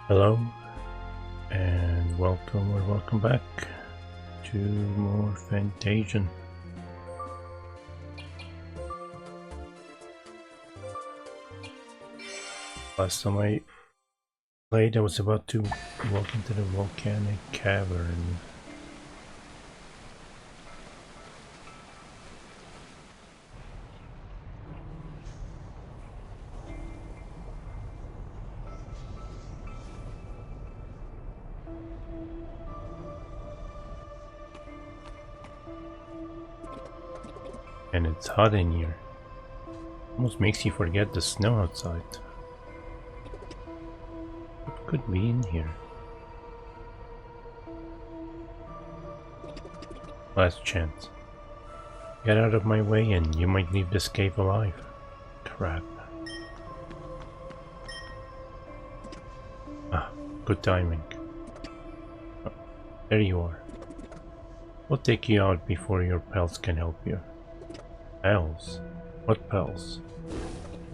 Hello and welcome back to more Fantasian. Last time I played I was about to walk into the volcanic cavern. And it's hot in here. Almost makes you forget the snow outside. What could be in here? Last chance. Get out of my way and you might leave this cave alive. Crap. Ah, good timing. Oh, there you are. We'll take you out before your pals can help you. Pals? What pals?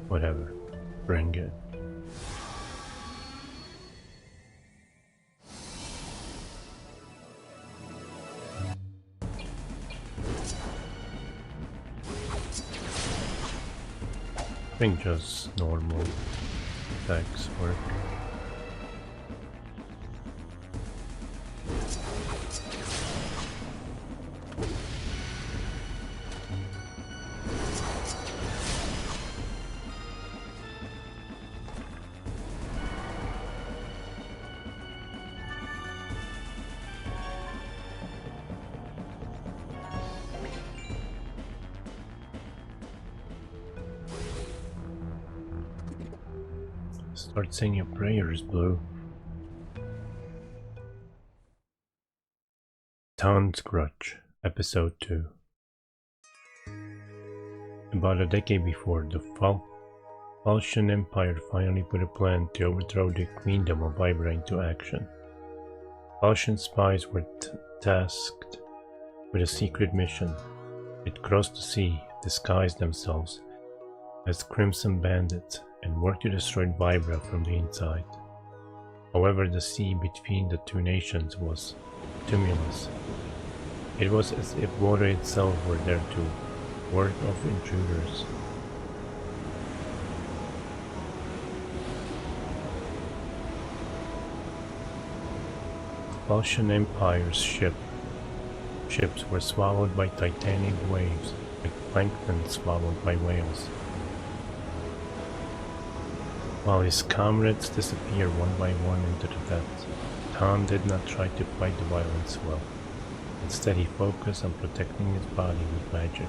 Whatever. Bring it. I think just normal attacks work. Start saying your prayers, Blue. Town's Grudge, Episode 2. About a decade before, the Fantasian Empire finally put a plan to overthrow the Queendom of Vibra into action. Fantasian spies were tasked with a secret mission. They'd cross the sea, disguise themselves as Crimson Bandits, and work to destroy Vibra from the inside. However, the sea between the two nations was tumultuous. It was as if water itself were there to ward off intruders. The Fantasian Empire's ships were swallowed by titanic waves, like plankton swallowed by whales. While his comrades disappeared one by one into the depths, Tom did not try to fight the violence well. Instead, he focused on protecting his body with magic.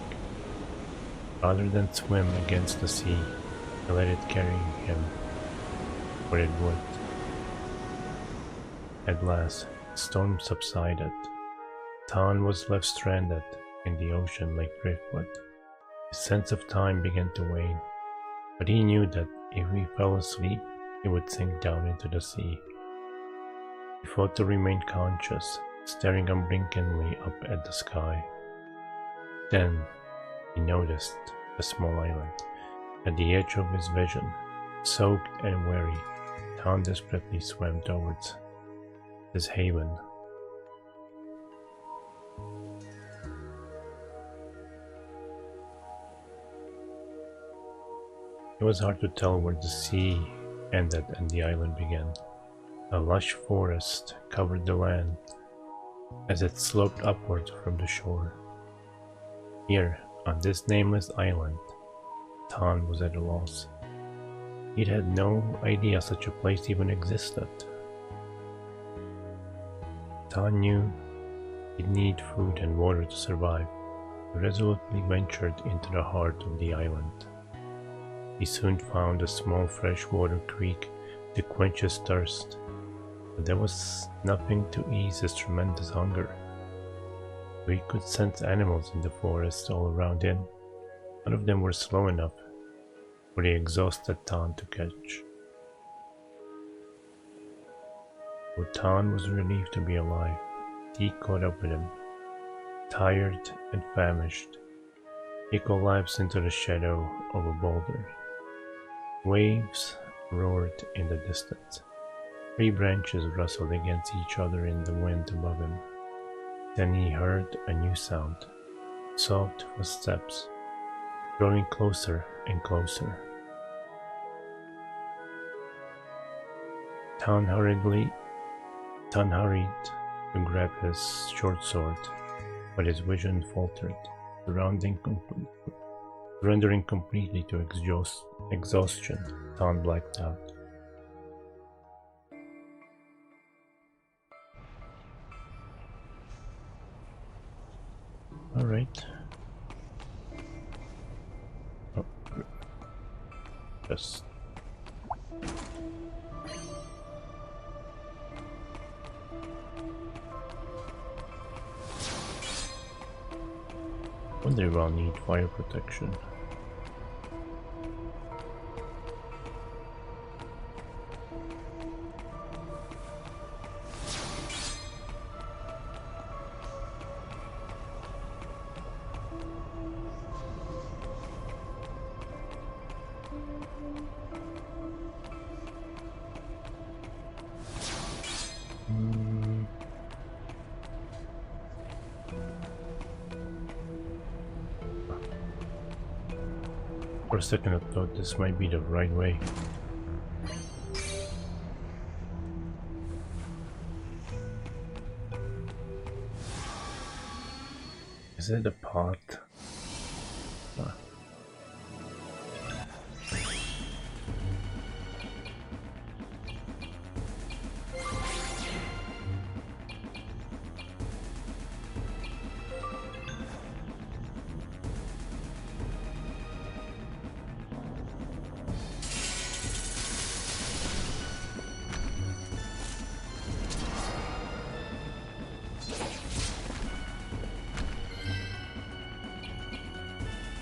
Rather than swim against the sea, he let it carry him where it would. At last, the storm subsided. Tom was left stranded in the ocean like driftwood. His sense of time began to wane, but he knew that if he fell asleep, he would sink down into the sea. He fought to remain conscious, staring unblinkingly up at the sky. Then, he noticed a small island. At the edge of his vision, soaked and weary, Tom desperately swam towards his haven. It was hard to tell where the sea ended and the island began. A lush forest covered the land as it sloped upwards from the shore. Here, on this nameless island, Tom was at a loss. He had no idea such a place even existed. Tom knew he'd need food and water to survive. He resolutely ventured into the heart of the island. He soon found a small freshwater creek to quench his thirst, but there was nothing to ease his tremendous hunger. Though he could sense animals in the forest all around him, none of them were slow enough for the exhausted Tom to catch. Though Tom was relieved to be alive, he caught up with him. Tired and famished, he collapsed into the shadow of a boulder. Waves roared in the distance. Three branches rustled against each other in the wind above him. Then he heard a new sound, soft footsteps, drawing closer and closer. Tan hurried to grab his short sword, but his vision faltered, surrendering completely to exhaustion. Tan blacked out. All right. Oh. Just. Wonder if I'll need fire protection. For a second I thought this might be the right way. Is it a pot? Ah.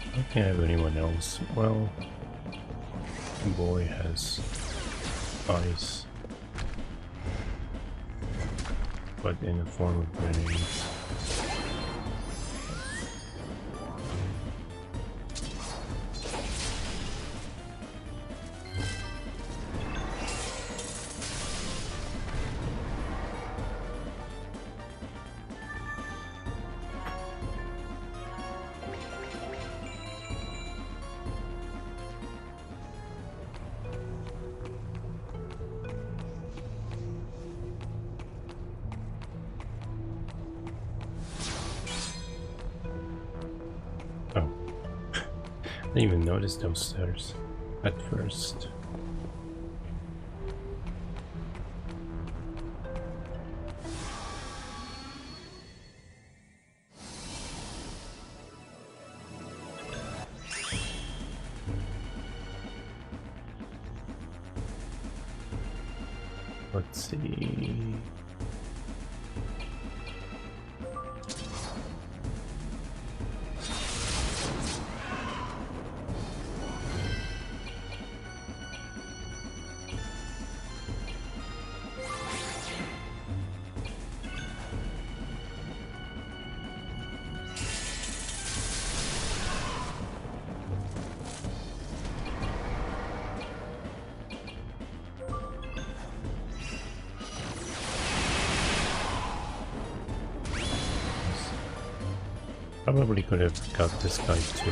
I don't have anyone else. Well, the boy has ice, but in the form of grenades. Oh, I didn't even notice those stairs at first. Let's see. Probably could have got this guy too.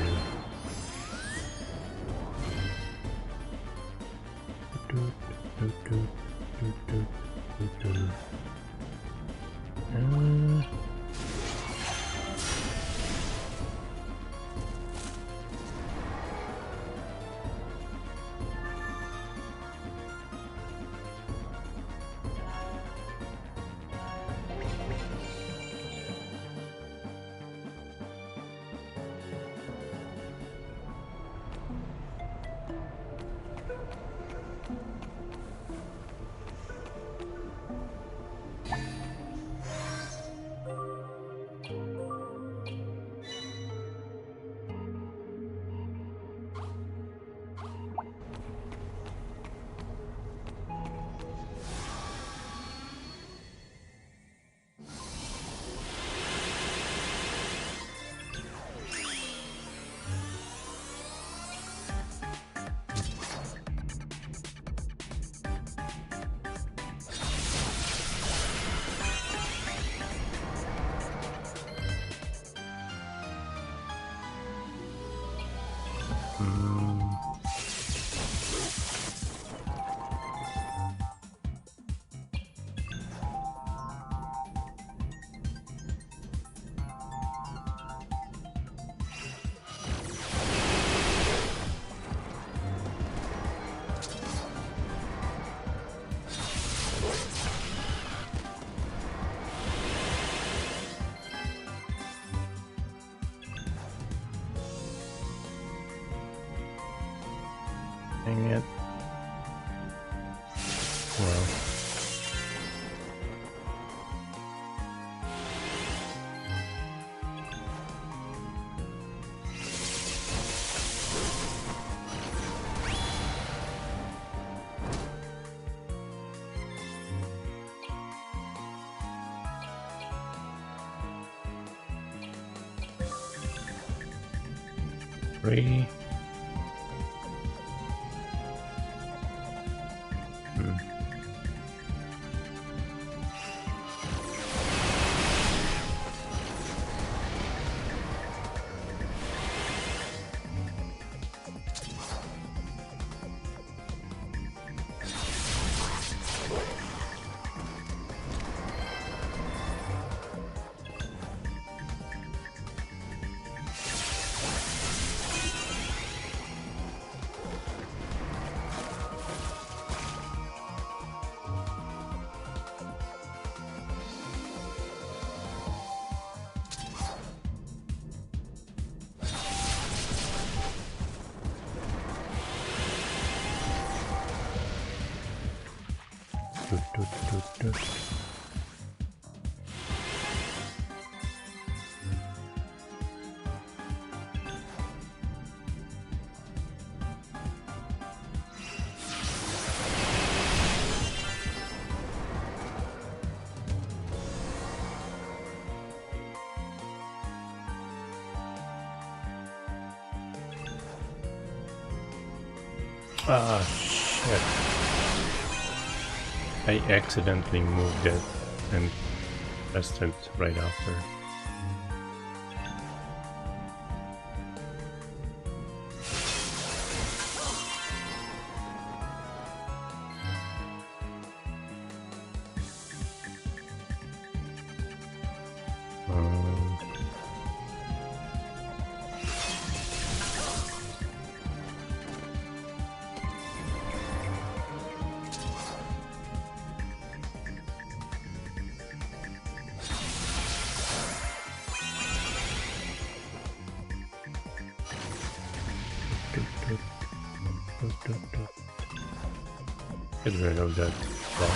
Hmm. Dang it. Well. Three. Ah, shit. I accidentally moved it and pressed it right after. Get rid of that block.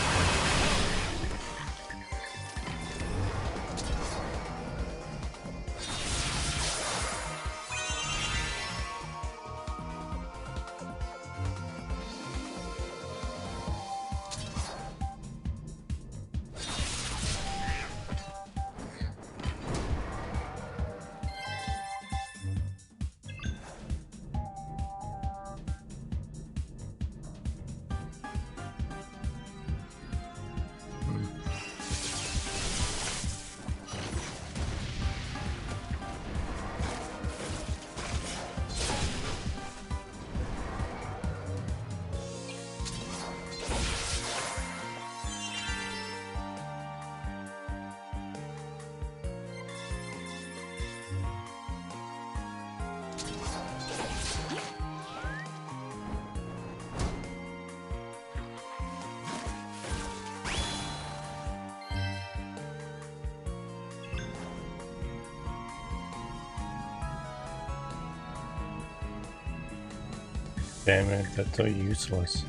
Damn it, that's so useless.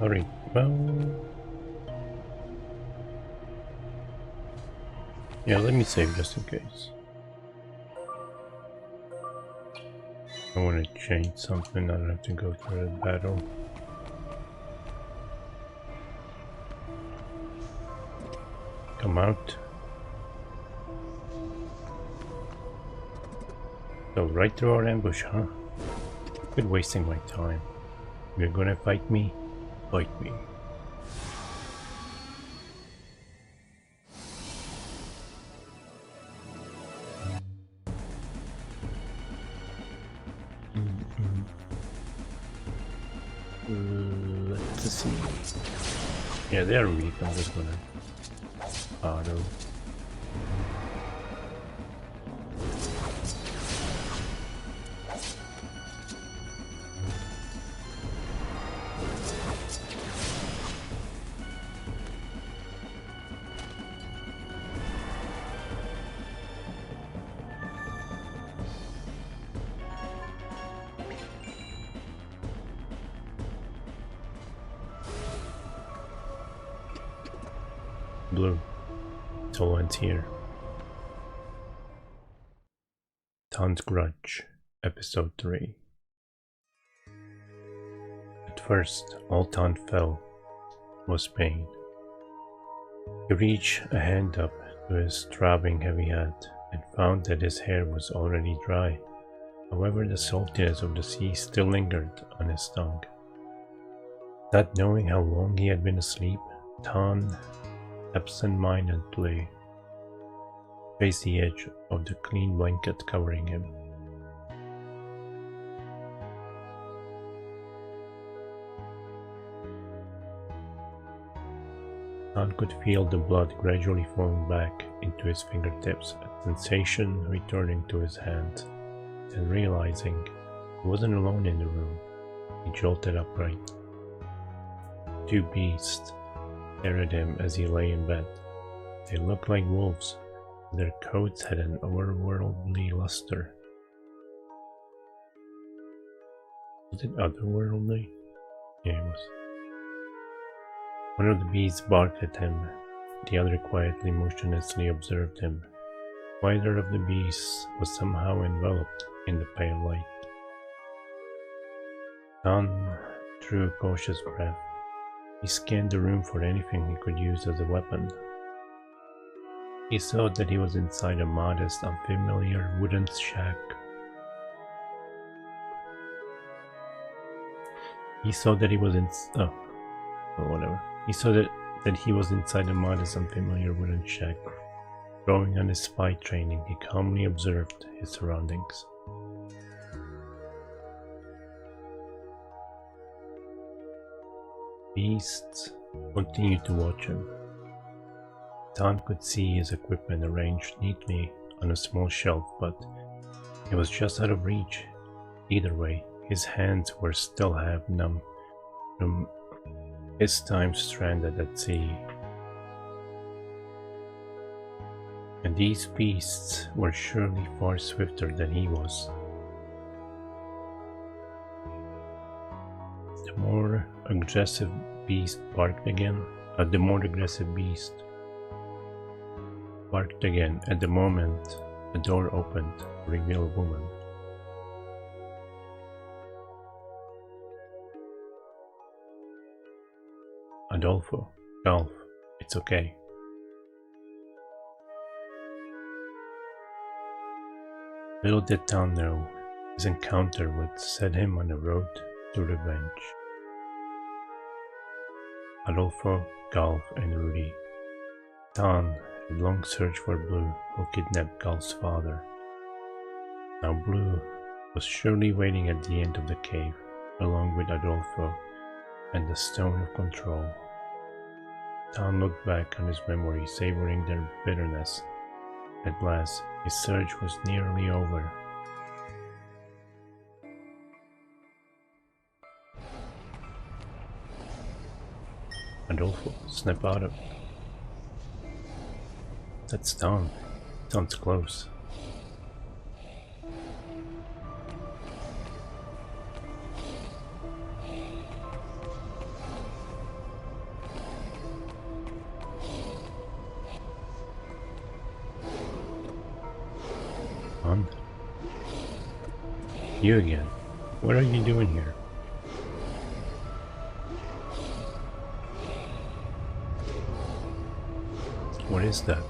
Alright, well... Yeah, let me save just in case. I want to change something, I don't have to go through a battle. Come out. So right through our ambush, huh? Quit wasting my time. You're gonna fight me? Fight me. Let's see. Yeah, they're weak. I'm just gonna auto. Blue. Solent's here. Tan's Grudge, Episode 3. At first, all Tan felt was pain. He reached a hand up to his throbbing heavy hat and found that his hair was already dry. However, the saltiness of the sea still lingered on his tongue. Not knowing how long he had been asleep, Tan absent-mindedly faced the edge of the clean blanket covering him. Tan could feel the blood gradually flowing back into his fingertips, a sensation returning to his hand. Then realizing he wasn't alone in the room, he jolted upright. Two beasts stared at him as he lay in bed. They looked like wolves. Their coats had an otherworldly luster. Was it otherworldly? Yeah, it was. One of the beasts barked at him. The other quietly, motionlessly observed him. Neither of the beasts was somehow enveloped in the pale light. Tan drew a cautious breath. He scanned the room for anything he could use as a weapon. He saw that he was inside a modest, unfamiliar wooden shack. He saw that he was inside a modest, unfamiliar wooden shack. Drawing on his spy training, he calmly observed his surroundings. Beasts continued to watch him. Tan could see his equipment arranged neatly on a small shelf, but it was just out of reach. Either way, his hands were still half numb from his time stranded at sea. And these beasts were surely far swifter than he was. The more aggressive beast barked again. At the moment a door opened to reveal a woman. Adolfo, Golf, it's okay. Little did Tan know, his encounter would set him on the road to revenge. Adolfo, Golf, and Rudy. Tan had long searched for Blue, who kidnapped Golf's father. Now Blue was surely waiting at the end of the cave, along with Adolfo and the Stone of Control. Tan looked back on his memories, savoring their bitterness. At last, his search was nearly over. Adolfo, snap out of it. That's Tan. Tan's close. Don. You again. What are you doing here? What is that?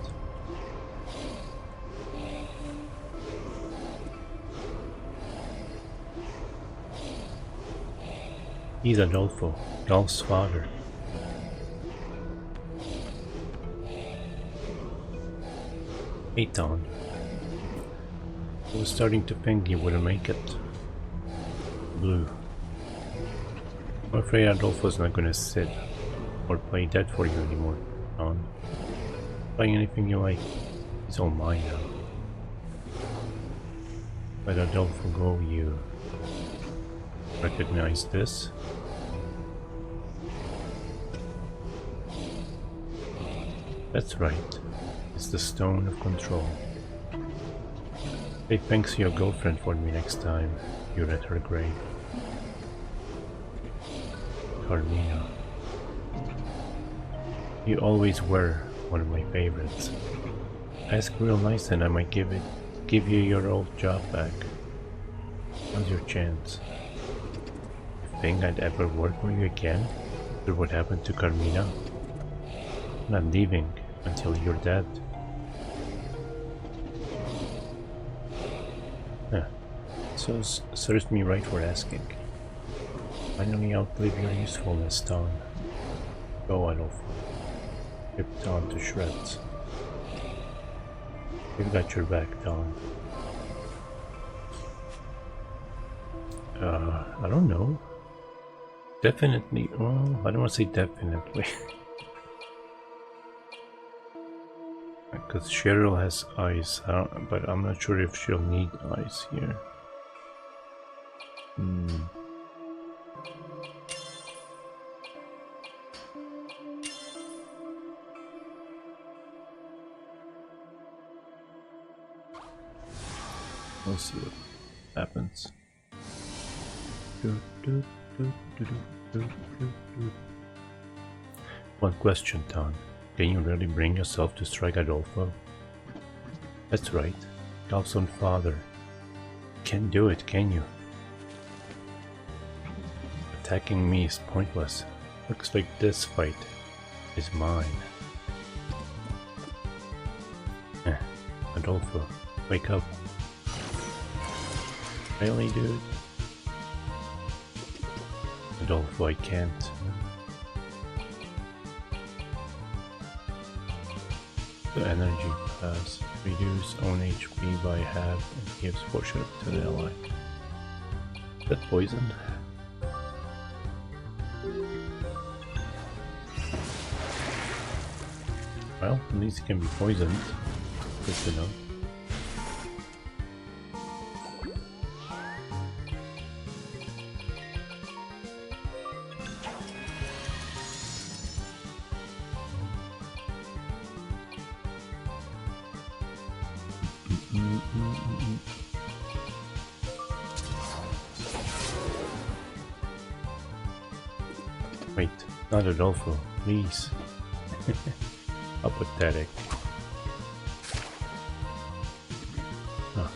He's Adolfo, Dolph's father. Hey Don. I was starting to think you wouldn't make it. Blue. I'm afraid Adolfo's not gonna sit or play dead for you anymore, Don. Play anything you like. It's all mine now. Let Adolfo go, you recognize this? That's right. It's the Stone of Control. Say thanks to your girlfriend for me next time you're at her grave. Carmina. You always were one of my favorites. Ask real nice and I might give you your old job back. Now's your chance. You think I'd ever work for you again after what happened to Carmina? I'm not leaving until you're dead. So serves me right for asking. Finally outlive your usefulness, Don. Go, Adolfo. Rip Don to shreds. We've got your back, Don. I don't know. Definitely, well, I don't want to say definitely. Because Cheryl has eyes, but I'm not sure if she'll need eyes here. We'll see what happens. One question, Don. Can you really bring yourself to strike Adolfo? That's right. Dolph's own father. Can't do it, can you? Attacking me is pointless. Looks like this fight is mine. Adolfo, wake up. Really, dude? Adolfo, I can't. The energy pass. Reduce own HP by half and gives fortune to the ally. Is that poison? Well, at least it can be poisoned. Good to know. Wait, not Adolfo, please. How pathetic. Oh,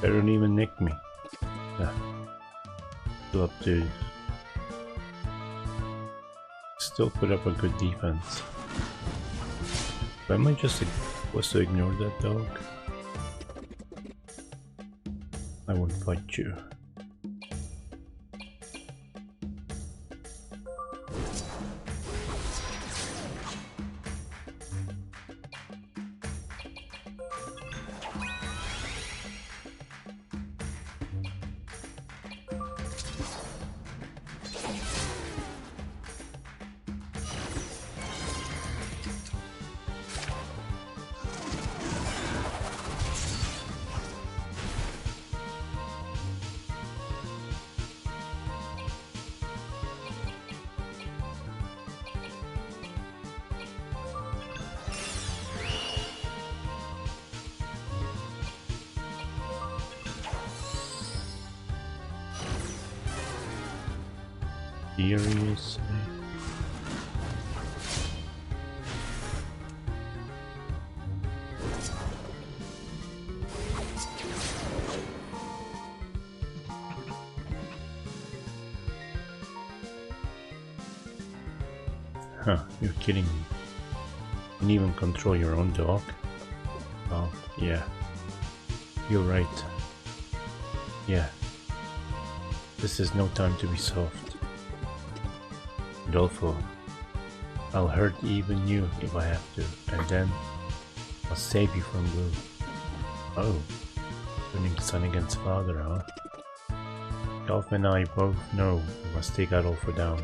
they don't even nick me. Still up to... Still put up a good defense. But am I just supposed to ignore that dog? I won't fight you. Seriously? Huh, you're kidding me. You can even control your own dog? Oh, yeah. You're right. Yeah. This is no time to be soft. Adolfo, I'll hurt even you if I have to, and then I'll save you from Blue. Oh, turning son against father, huh? Dolph and I both know we must take Adolfo down.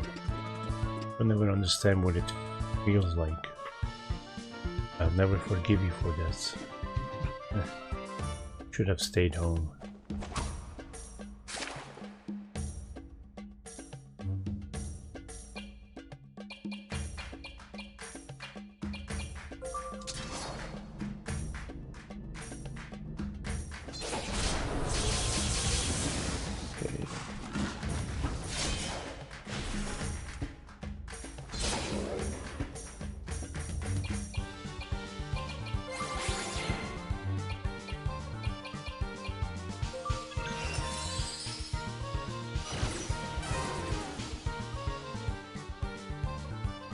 I'll never understand what it feels like. I'll never forgive you for this. Should have stayed home.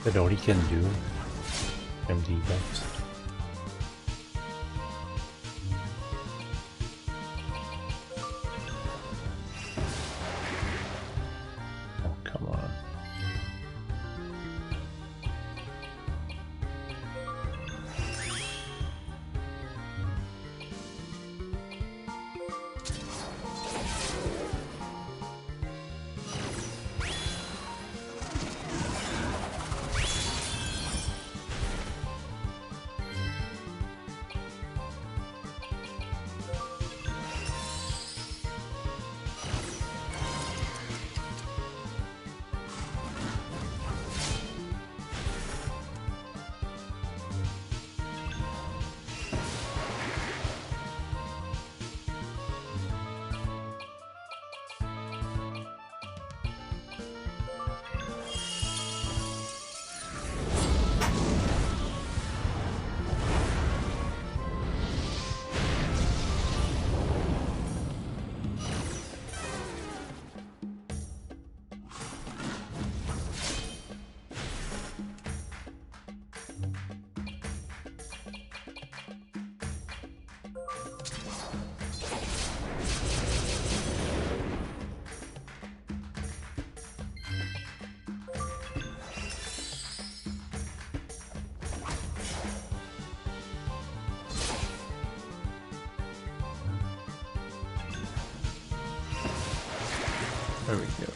That all he can do? MD bucks. Oh, come on. There we go.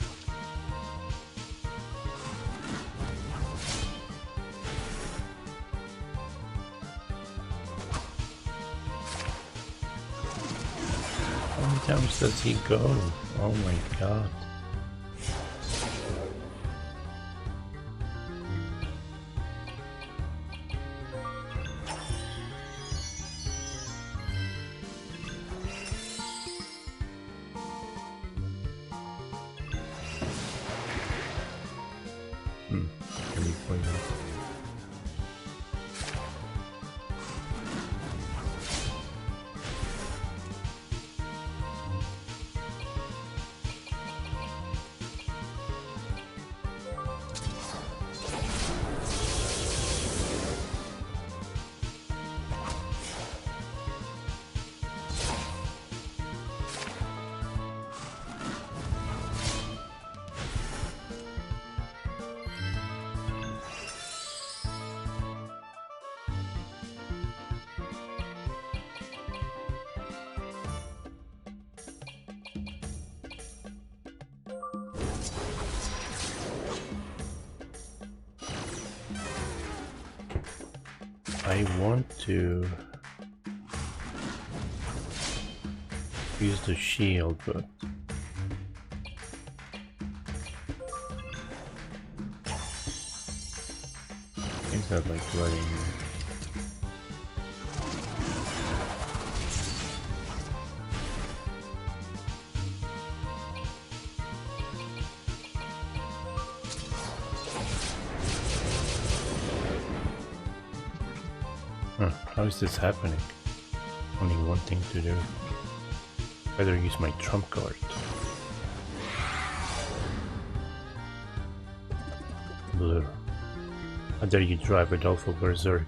How many times does he go? Oh my god. Can we point out? I want to use the shield, but he's not like running. How is this happening? Only one thing to do. Better use my trump card. Blue. How dare you drive Adolfo berserk?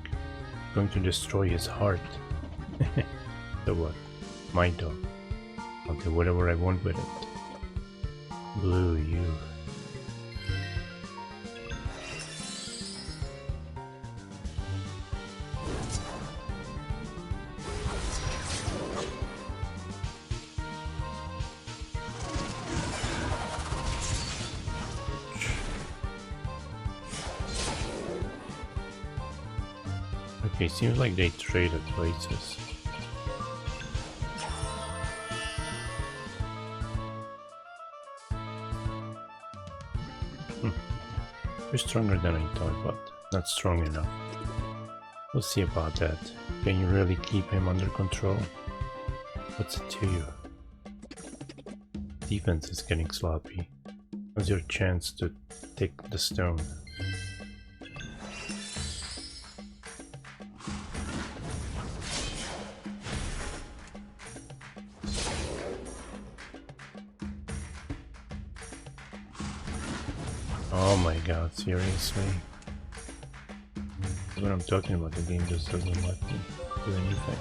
Going to destroy his heart. So what? My dog. I'll do whatever I want with it. Blue, you. Okay, seems like they traded places. You're stronger than I thought, but not strong enough. We'll see about that. Can you really keep him under control? What's it to you? Defense is getting sloppy. Now's your chance to take the stone. Oh my god, seriously? When I'm talking about, the game just doesn't let me do anything.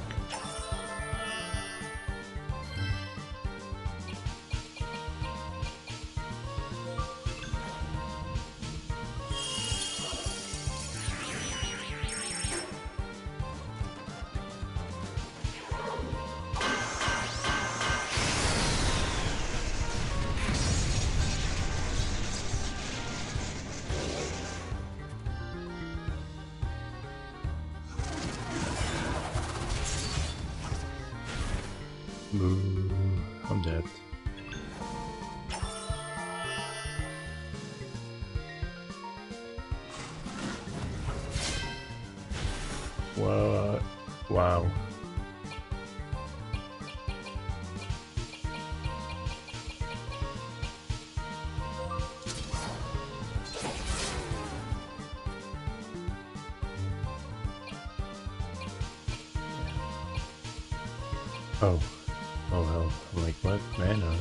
Boo, I'm dead. What? Wow. Oh. Oh hell, I'm like, what? Mana?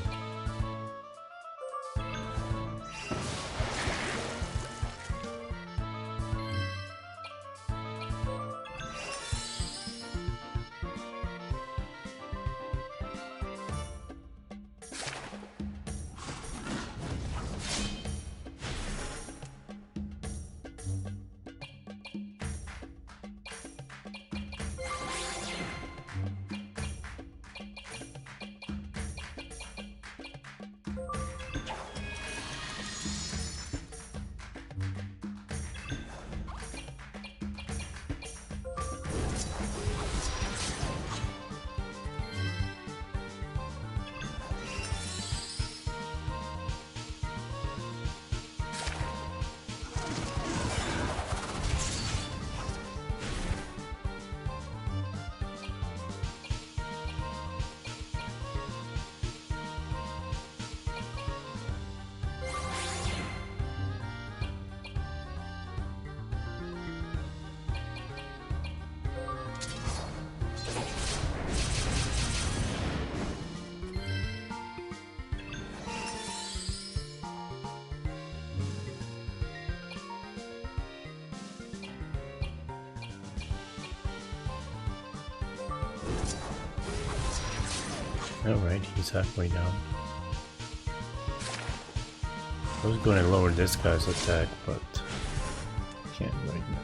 Alright, he's halfway down. I was going to lower this guy's attack, but can't right now.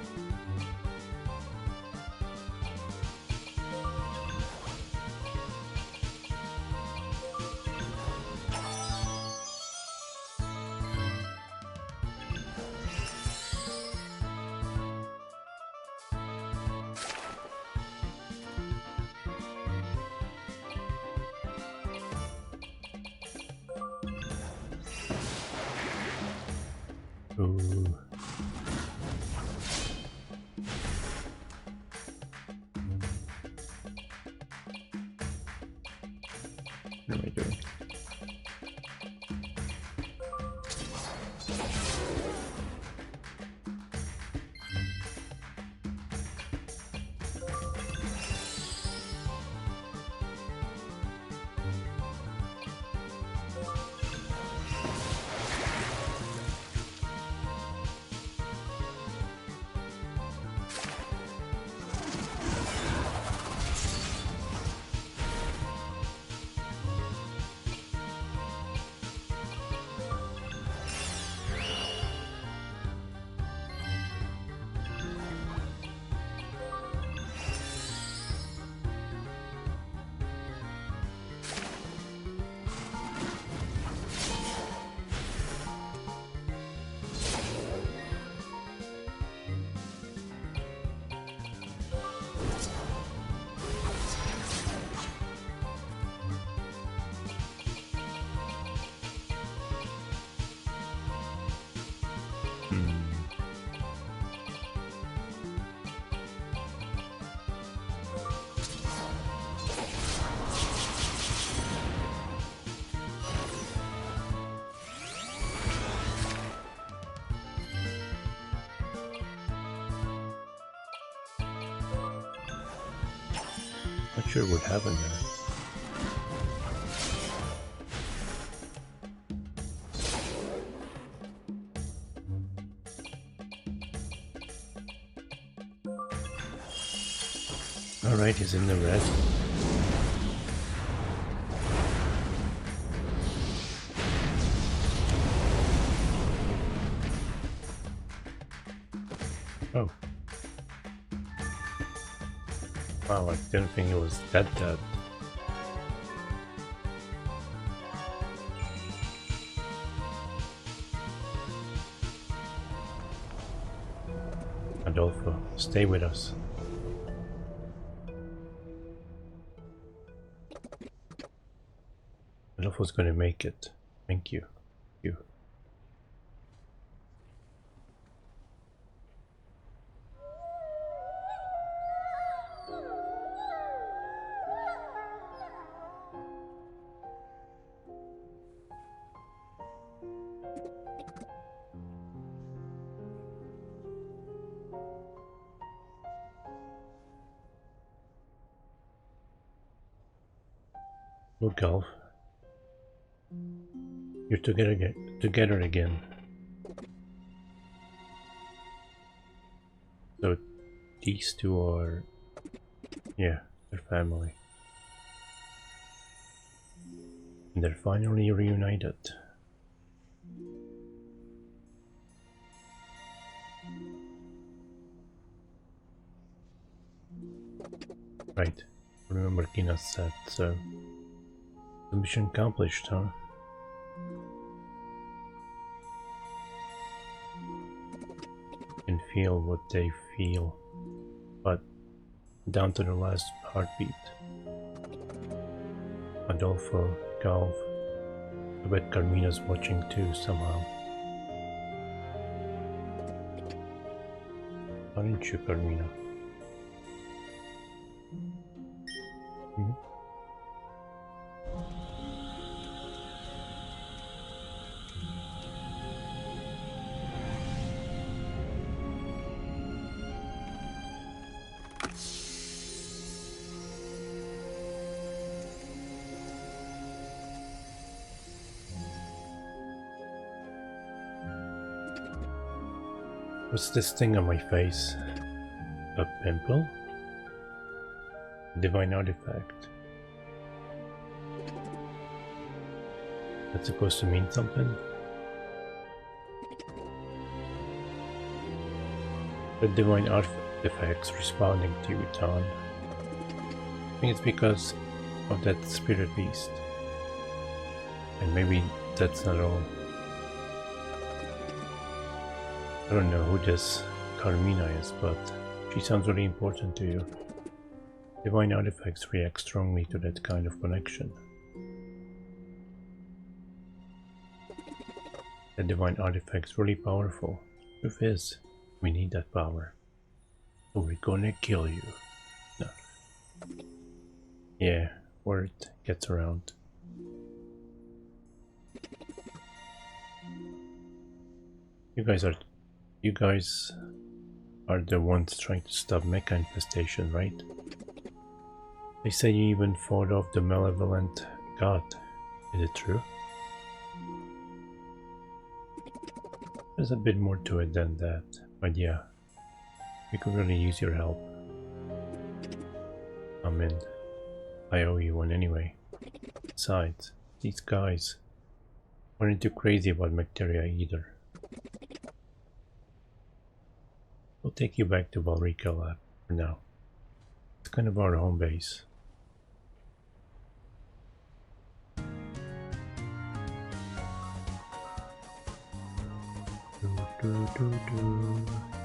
Ooh. What am I doing? sure what happened there. Alright, he's in the red. Oh. Wow, I didn't think it was that dead. Adolfo, stay with us. Adolfo's gonna make it. Thank you. You. Look, Alf. You're together again. So these two are, yeah, they're family. And they're finally reunited. Right, remember Kina said so. The mission accomplished, huh? You can feel what they feel, but down to the last heartbeat. Adolfo, Galv, I bet Carmina's watching too somehow. Aren't you, Carmina? Hmm? What's this thing on my face? A pimple? Divine artifact. That's supposed to mean something? The divine artifacts responding to you, Tan. I think it's because of that spirit beast. And maybe that's not all. I don't know who this Carmina is, but she sounds really important to you. Divine artifacts react strongly to that kind of connection. The divine artifact's really powerful. Truth is, we need that power. So we're gonna kill you. No. Yeah, word gets around. You guys are the ones trying to stop mecha infestation, right? They say you even fought off the malevolent god. Is it true? There's a bit more to it than that, but yeah, we could really use your help. I'm in. I owe you one anyway. Besides, these guys weren't too crazy about Bacteria either. We'll take you back to Valrica Lab for now. It's kind of our home base.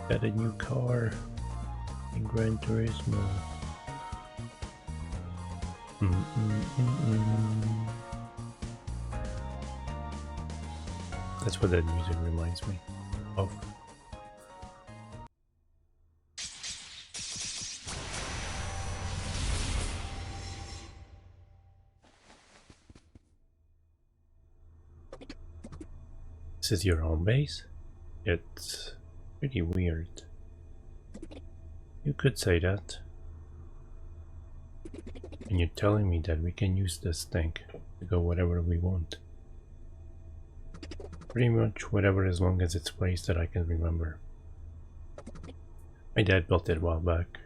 Got a new car in Gran Turismo. That's what that music reminds me of. This is your home base? It's pretty weird. You could say that. And you're telling me that we can use this thing to go wherever we want. Pretty much whatever, as long as it's a place that I can remember. My dad built it a while back.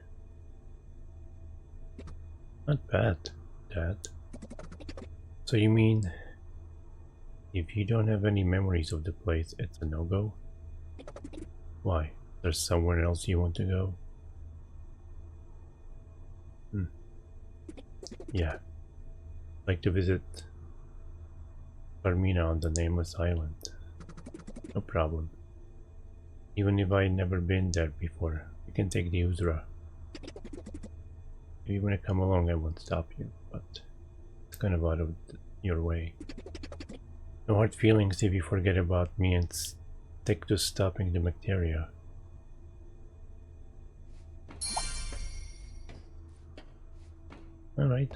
Not bad, Dad. So you mean if you don't have any memories of the place, it's a no-go? Why? There's somewhere else you want to go? Yeah. I'd like to visit Carmina on the Nameless Island. No problem. Even if I've never been there before, we can take the Uzra. If you want to come along, I won't stop you, but it's kind of out of your way. No hard feelings if you forget about me and stick to stopping the bacteria. Alright.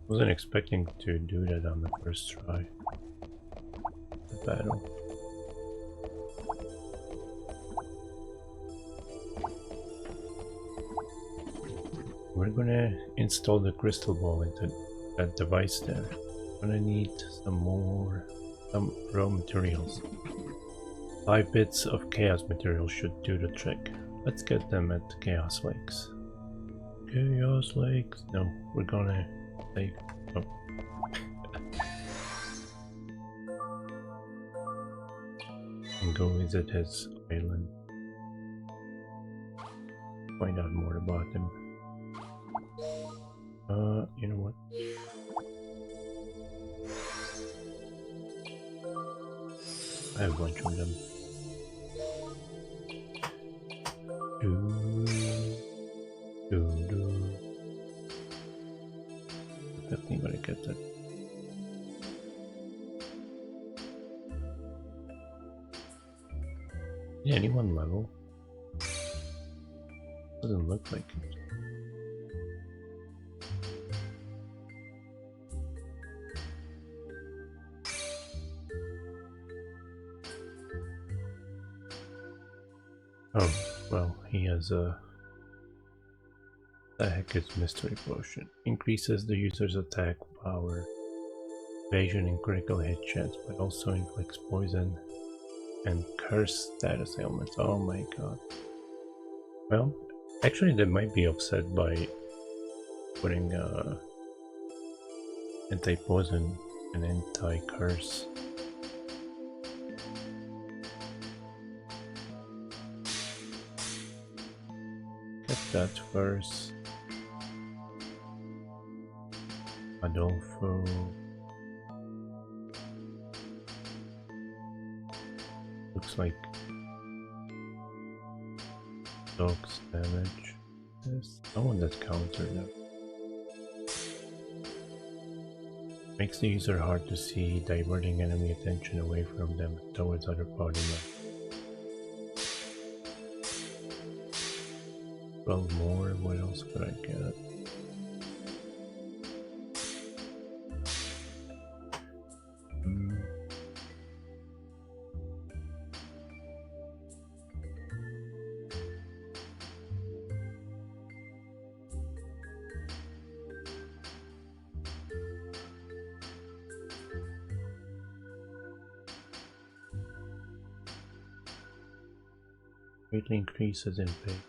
Wasn't expecting to do that on the first try. The battle. We're gonna install the crystal ball into that device there. Gonna need some raw materials. 5 bits of chaos material should do the trick. Let's get them at Chaos Lakes. Chaos Lakes? No, we're gonna save. Oh. And go visit his island. Find out more about him. You know what? I have a bunch of them. Definitely gonna get that. Yeah, any one level? Doesn't look like it. Oh, well, he has a... The heck is Mystery Potion? Increases the user's attack power, evasion and critical hit chance, but also inflicts poison and curse status ailments. Oh my god. Well, actually that might be offset by putting anti-poison and anti-curse. Get that first. Adolfo. Looks like dog's damage. There's no one that countered them. Makes the user hard to see, diverting enemy attention away from them towards other party members. 12 more, what else could I get? Greatly increases in pain.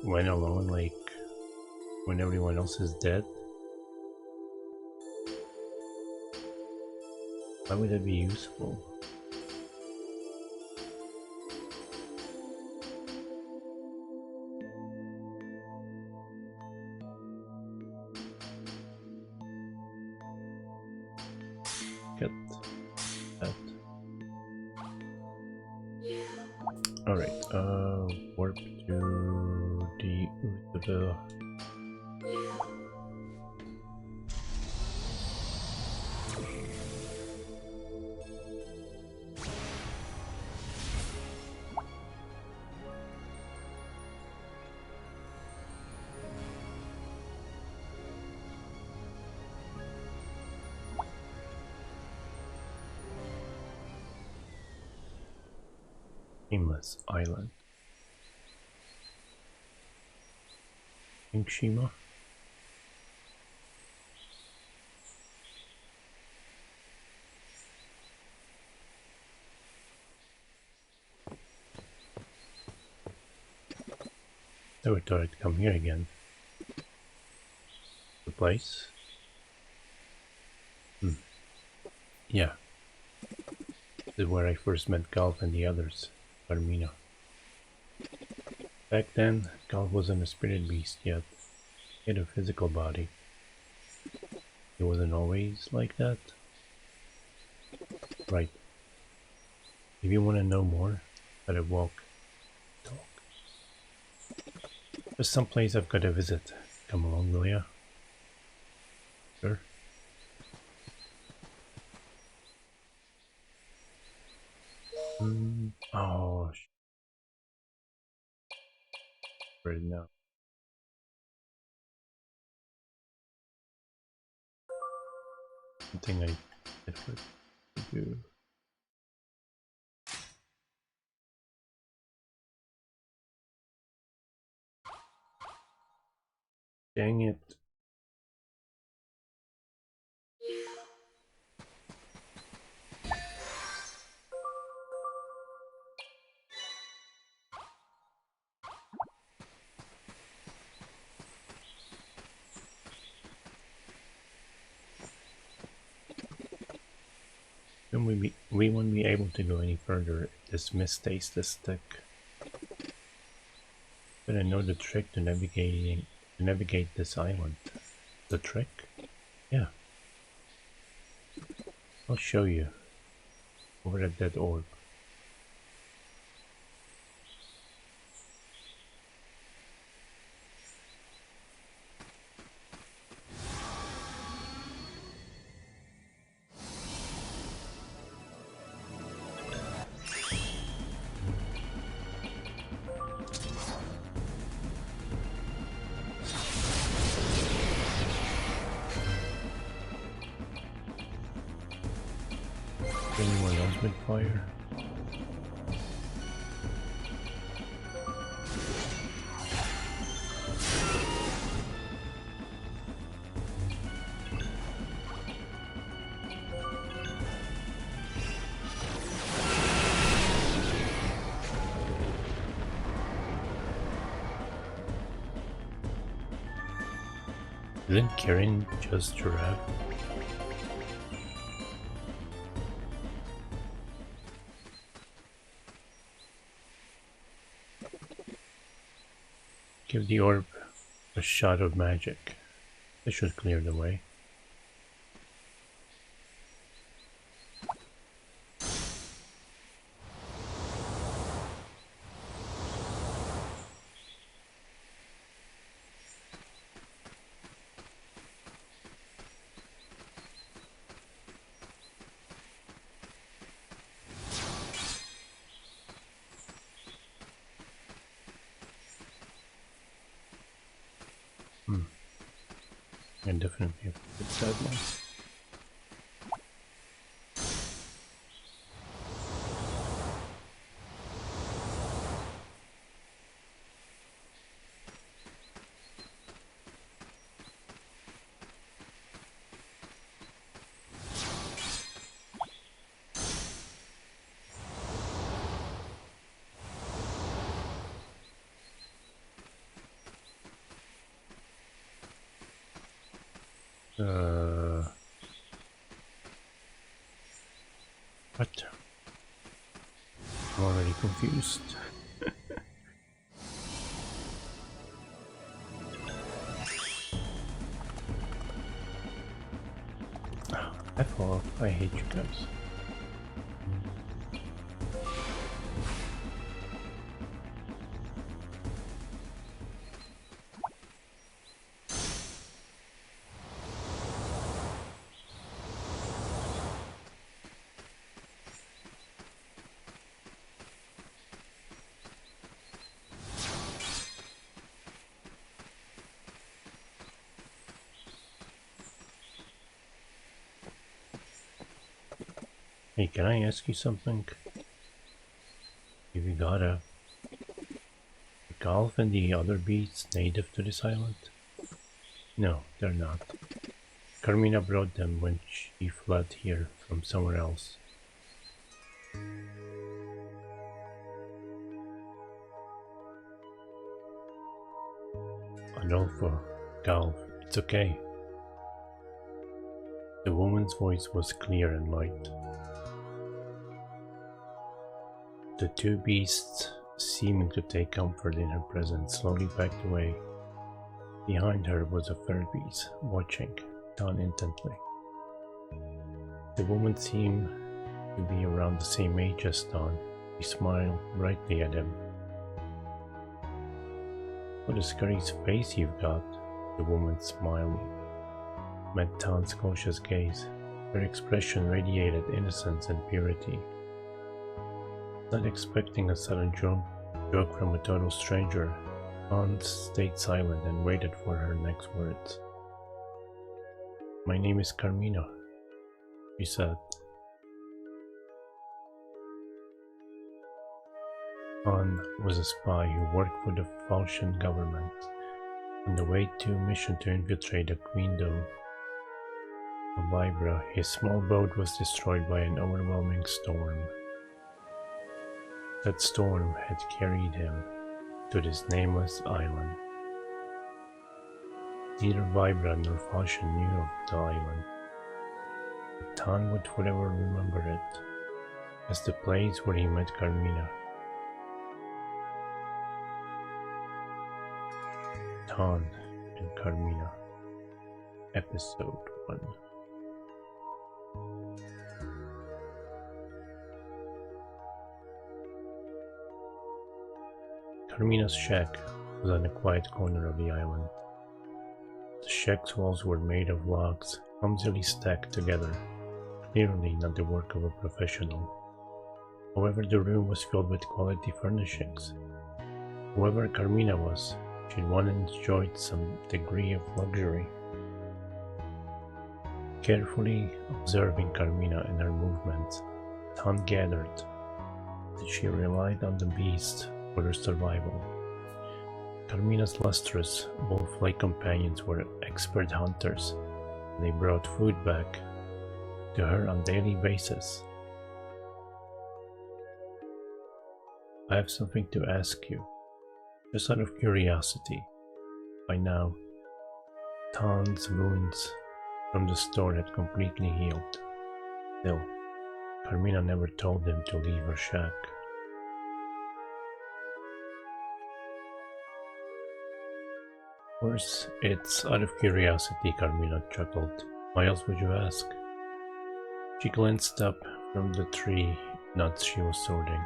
When alone, like when everyone else is dead? Why would that be useful? Get that. Alright, warp to the Nameless Island. Pink Shima? Never thought I'd come here again. The place? Yeah. This is where I first met Golf and the others, Carmina. Back then, Golf wasn't a spirit beast yet. He had a physical body. He wasn't always like that. Right. If you want to know more, gotta walk, talk. There's some place I've got to visit. Come along, will ya? Sure. Oh, right now. Something I forgot to do. Dang it. We won't be able to go any further if this mist stays this thick. But I know the trick to navigate this island. The trick? Yeah. I'll show you. Over at that orb. Anyone else with fire? Isn't Karen just giraffe? Give the orb a shot of magic. This should clear the way. I definitely have to fix that one. What? I'm already confused. F off, I hate you guys. Hey, can I ask you something? If you gotta. The Golf and the other beasts native to this island? No, they're not. Carmina brought them when she fled here from somewhere else. Adolfo, Golf, it's okay. The woman's voice was clear and light. The two beasts, seeming to take comfort in her presence, slowly backed away. Behind her was a third beast, watching Tan intently. The woman seemed to be around the same age as Tan. He smiled brightly at him. "What a scary face you've got," the woman smiled. Met Tan's cautious gaze. Her expression radiated innocence and purity. Not expecting a sudden joke from a total stranger, Tan stayed silent and waited for her next words. "My name is Carmina," she said. Tan was a spy who worked for the Fantasian government on the way to a mission to infiltrate the Queendom of Vibra. His small boat was destroyed by an overwhelming storm. That storm had carried him to this nameless island. Neither Vibra nor Fantasian knew of the island, but Tan would forever remember it as the place where he met Carmina. Tan and Carmina, Episode 1. Carmina's shack was on a quiet corner of the island. The shack's walls were made of logs, clumsily stacked together, clearly not the work of a professional. However, the room was filled with quality furnishings. Whoever Carmina was, she'd once enjoyed some degree of luxury. Carefully observing Carmina and her movements, Tan gathered that she relied on the beast for her survival. Carmina's lustrous, wolf-like companions were expert hunters. They brought food back to her on a daily basis. "I have something to ask you, just out of curiosity." By now, Tan's wounds from the storm had completely healed. Still, Carmina never told him to leave her shack. "Of course, it's out of curiosity," Carmina chuckled. "Why else would you ask?" She glanced up from the tree nuts she was sorting.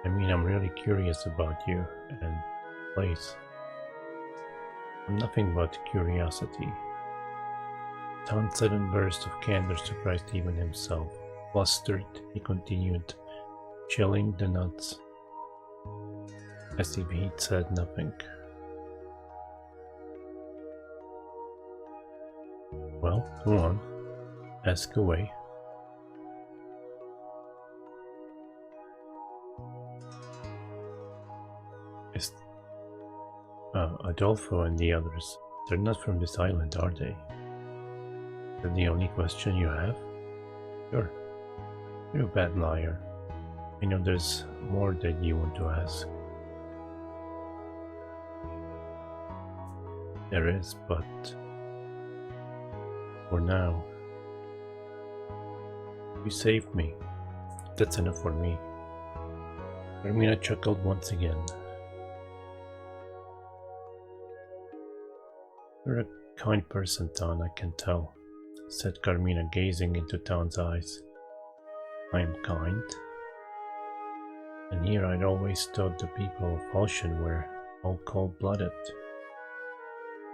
"I mean, I'm really curious about you and the place." "I'm nothing but curiosity." Tan's sudden burst of candor surprised even himself. Flustered, he continued, chilling the nuts, as if he'd said nothing. "Well, go on. Ask away." Is Adolfo and the others, they're not from this island, are they? Is that the only question you have? Sure. You're a bad liar. I know there's more that you want to ask. There is, but for now, you saved me. That's enough for me. Carmina chuckled once again. "You're a kind person, Tan, I can tell," said Carmina, gazing into Tan's eyes. "I am kind? And here I'd always thought the people of Fantasian were all cold-blooded."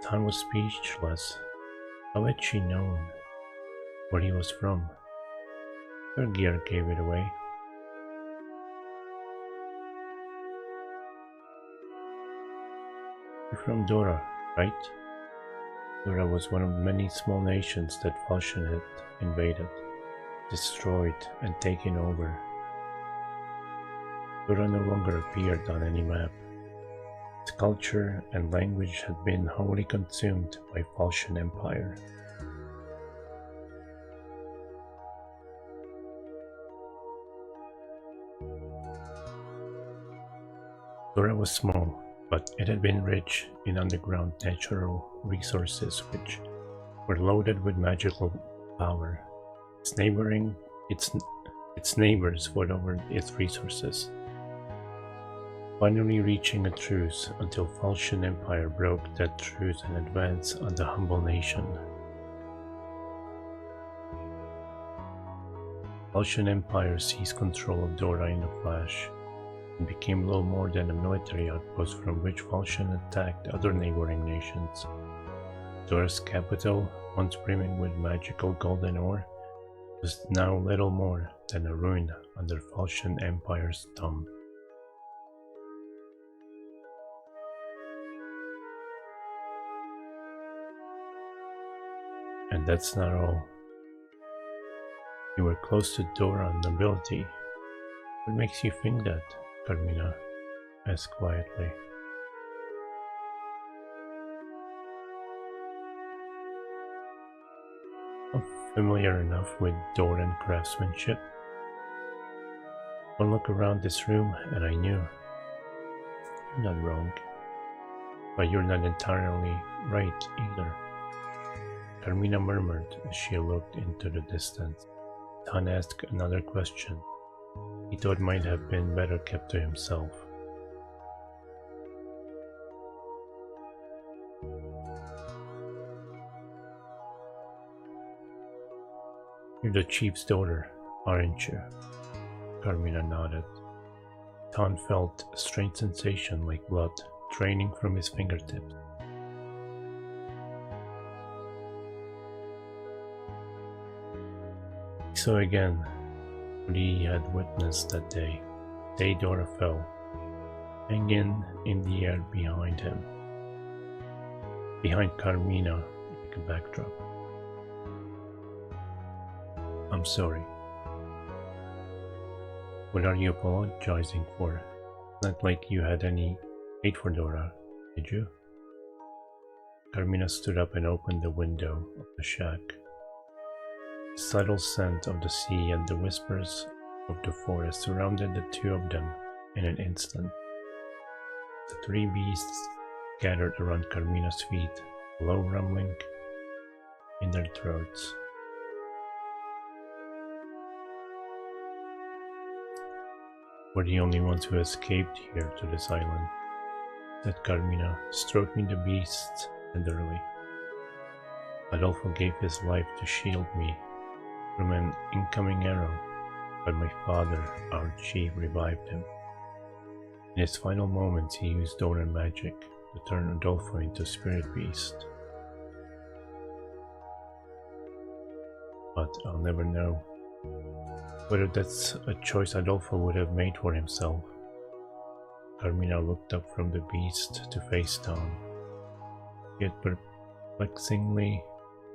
Tan was speechless. How had she known where he was from? Her gear gave it away. "You're from Dora, right?" Dora was one of many small nations that Fantasian had invaded, destroyed, and taken over. Dora no longer appeared on any map. Its culture and language had been wholly consumed by Falcian Empire. Dora was small, but it had been rich in underground natural resources which were loaded with magical power. Its neighbors fought over its resources, finally reaching a truce until Falcian Empire broke that truce and advanced on the humble nation. Falcian Empire seized control of Dora in a flash and became little more than a military outpost from which Falcian attacked other neighboring nations. Dora's capital, once brimming with magical golden ore, was now little more than a ruin under Falcian Empire's thumb. And that's not all. You were close to Dora nobility. What makes you think that? Carmina asked quietly. I'm familiar enough with Doran craftsmanship. One look around this room and I knew. You're not wrong, but you're not entirely right either. Carmina murmured as she looked into the distance. Tan asked another question he thought might have been better kept to himself. You're the chief's daughter, aren't you? Carmina nodded. Tan felt a strange sensation like blood draining from his fingertips. So again, what he had witnessed that day Dora fell, hanging in the air behind him, behind Carmina like a backdrop. I'm sorry. What are you apologizing for? Not like you had any hate for Dora, did you? Carmina stood up and opened the window of the shack. The subtle scent of the sea and the whispers of the forest surrounded the two of them in an instant. The three beasts gathered around Carmina's feet, a low rumbling in their throats. We're the only ones who escaped here to this island, said Carmina, stroking the beasts tenderly. Adolfo gave his life to shield me from an incoming arrow, but my father, our chief, revived him. In his final moments he used Doran magic to turn Adolfo into a spirit beast. But I'll never know whether that's a choice Adolfo would have made for himself. Carmina looked up from the beast to face Tan. He had perplexingly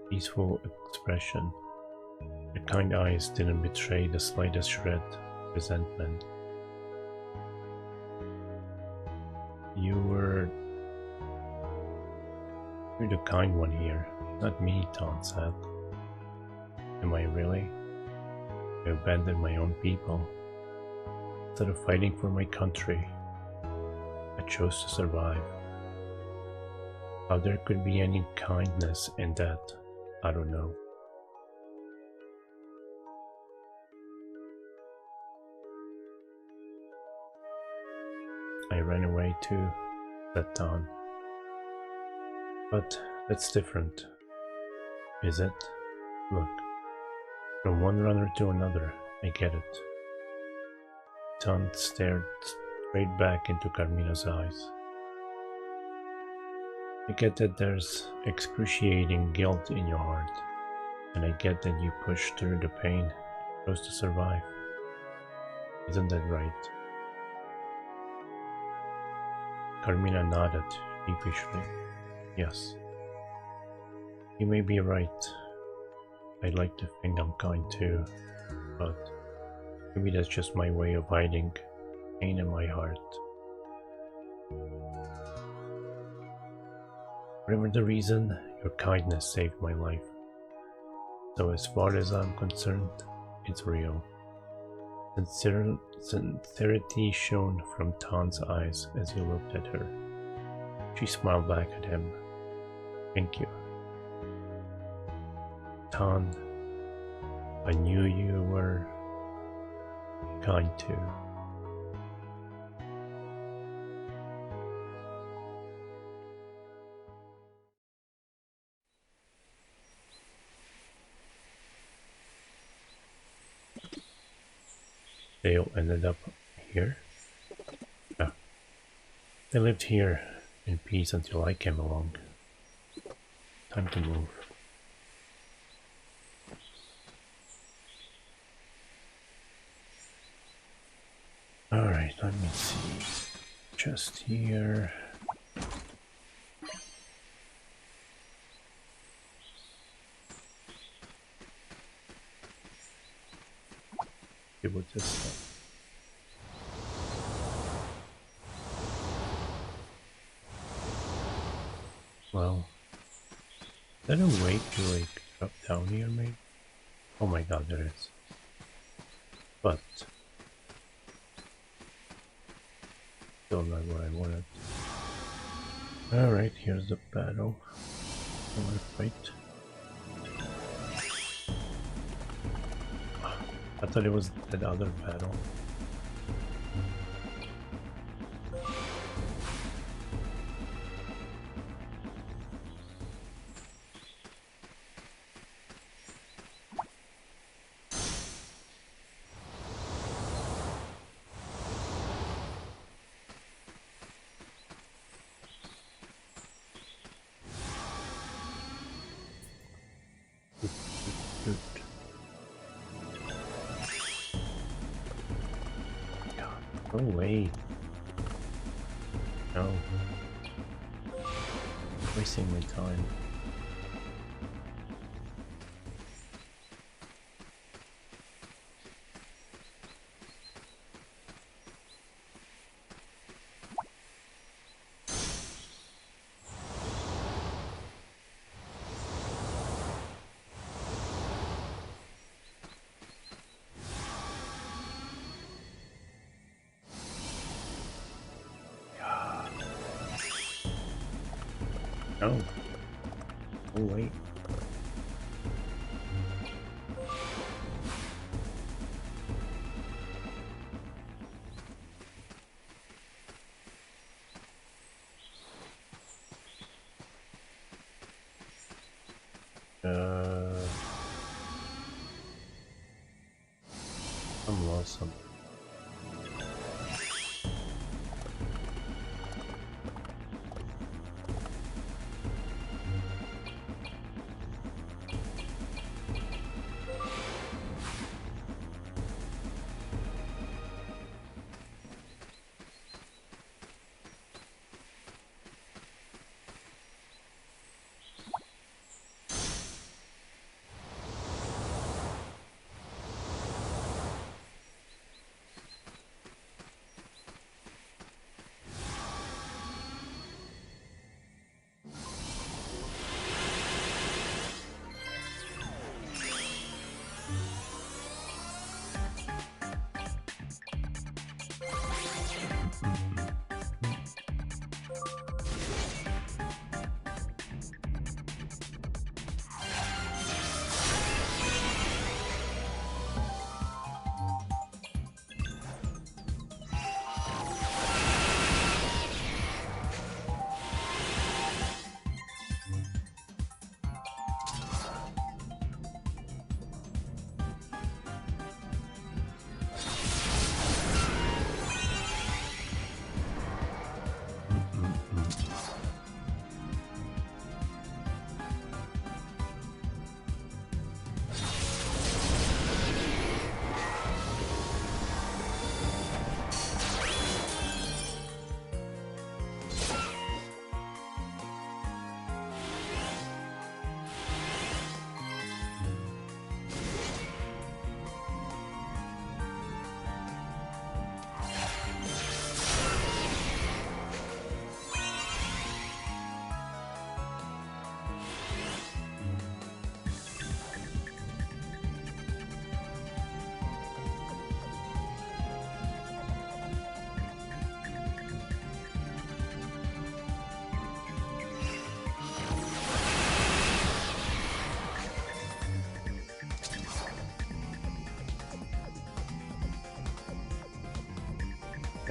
peaceful expression. The kind eyes didn't betray the slightest shred of resentment. You're the kind one here, not me, Tan said. Am I really? I abandoned my own people. Instead of fighting for my country, I chose to survive. How there could be any kindness in that, I don't know. I ran away too, said Tan. But that's different, is it? Look, from one runner to another, I get it. Tan stared straight back into Carmina's eyes. I get that there's excruciating guilt in your heart, and I get that you pushed through the pain and chose to survive. Isn't that right? Carmina nodded sheepishly. Yes. You may be right. I'd like to think I'm kind too, but maybe that's just my way of hiding pain in my heart. Whatever the reason, your kindness saved my life. So as far as I'm concerned, it's real. Sincerity shone from Tan's eyes as he looked at her. She smiled back at him. Thank you. Tan, I knew you were kind too. They all ended up here? Yeah. They lived here in peace until I came along. Time to move. Alright, let me see. Just here. See what this is. Well, is that a way to like drop down here maybe? Oh my god, there is. But still not what I wanted. Alright, here's the battle. I wanna fight. I thought it was that other battle. Good. God, go away. No. Wasting my time. No. Oh wait. I'm lost.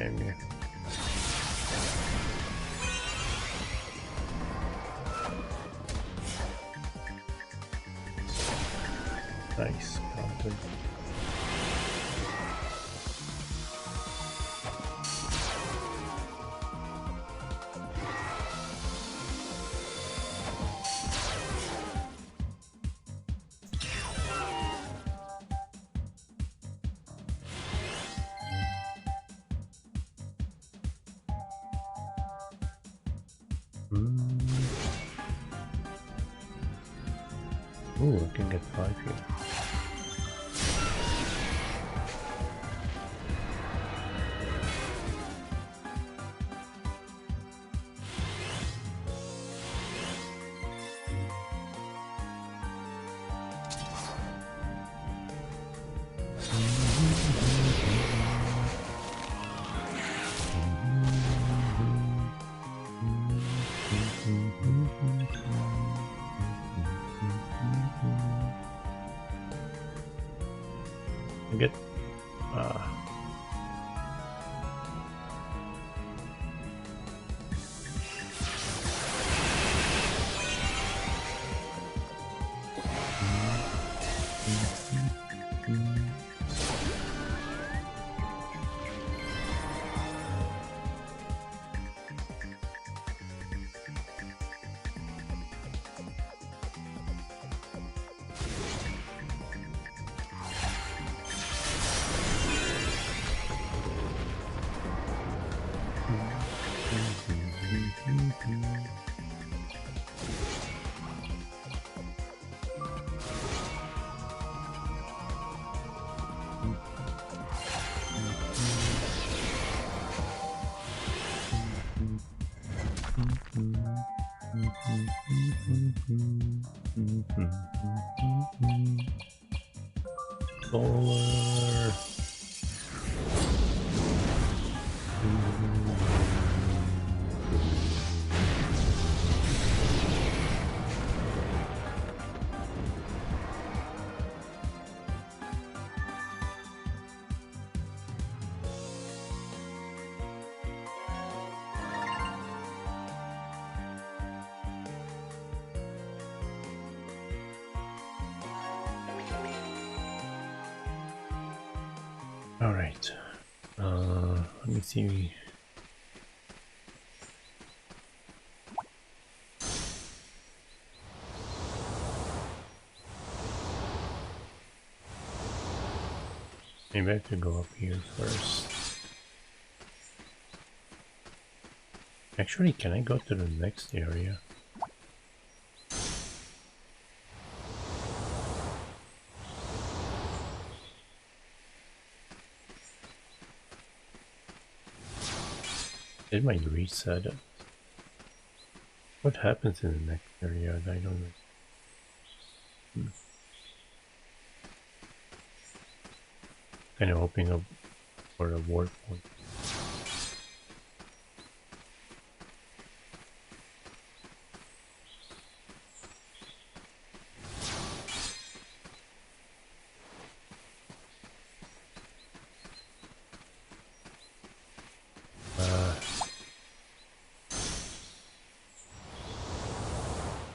Damn you. Nice counter. Ooh, I can get 5 here. I get solar. All right. Let me see. Maybe I have to go up here first. Actually, can I go to the next area? It might reset it. What happens in the next area? I don't know. Kind of hoping up for a warp point.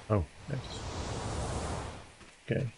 Oh, nice. Okay.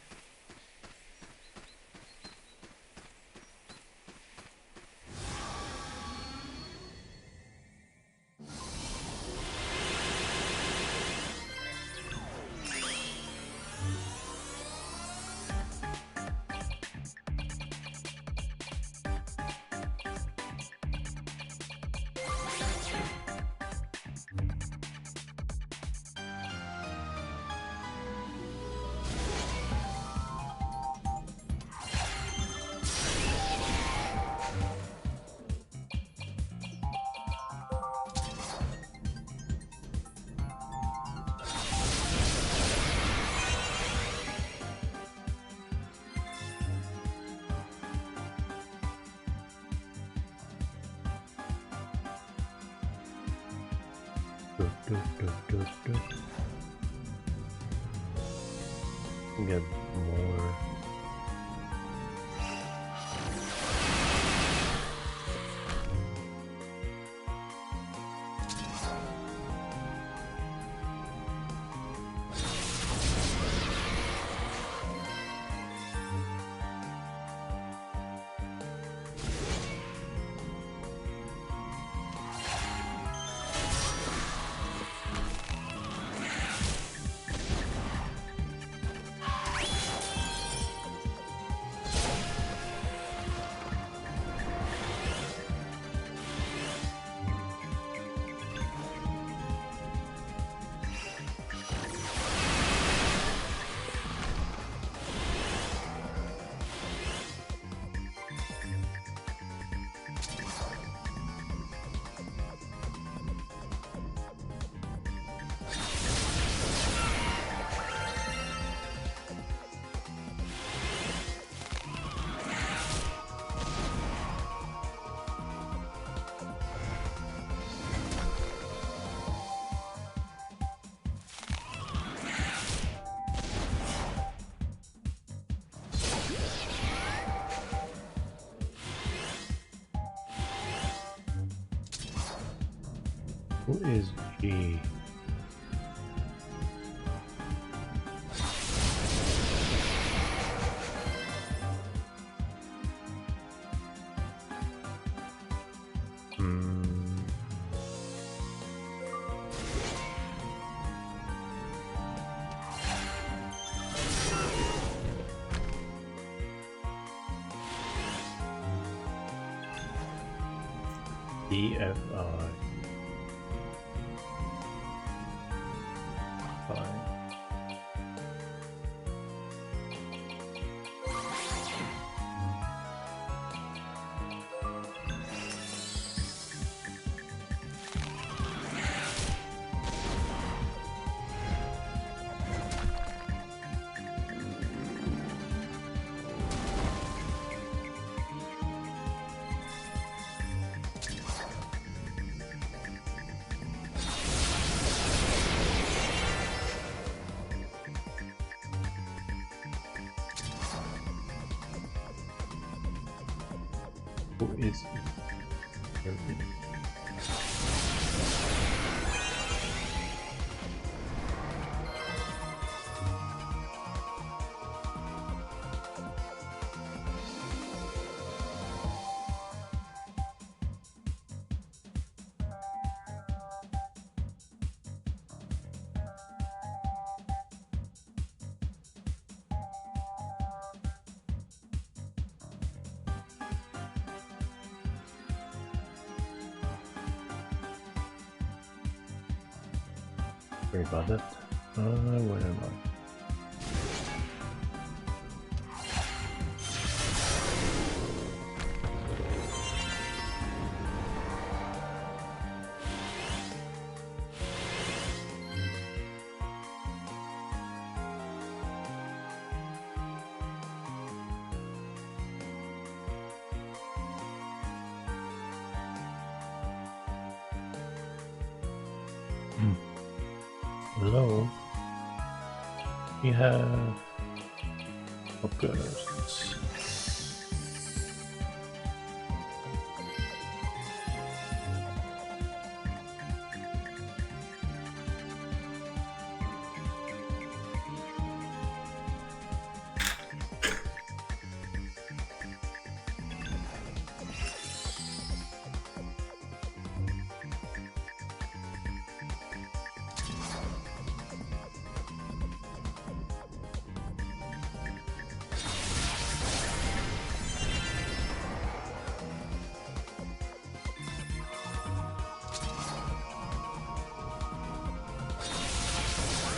Get more. Who is G? EFI. Fine. Who is it? Sorry about that. Where am I? Hello. We have August.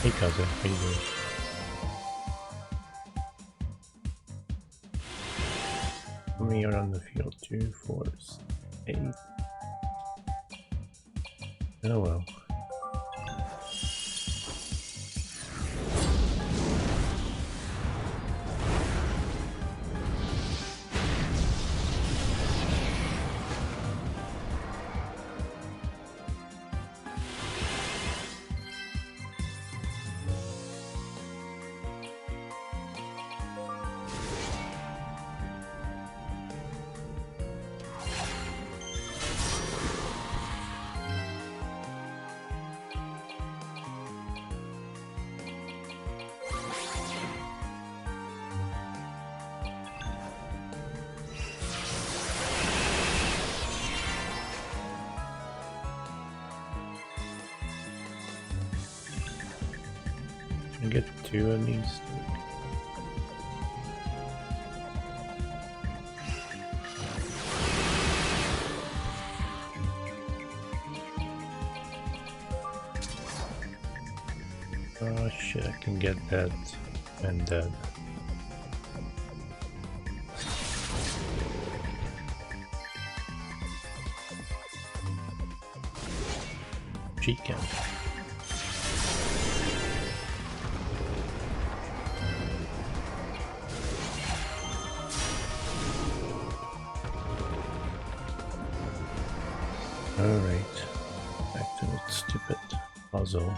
Hey cousin, how you doing? How many are on the field? 2, 4, 8. Oh well. I get 2 at least. Oh shit, I can get that and that. She can. Alright, back to that stupid puzzle.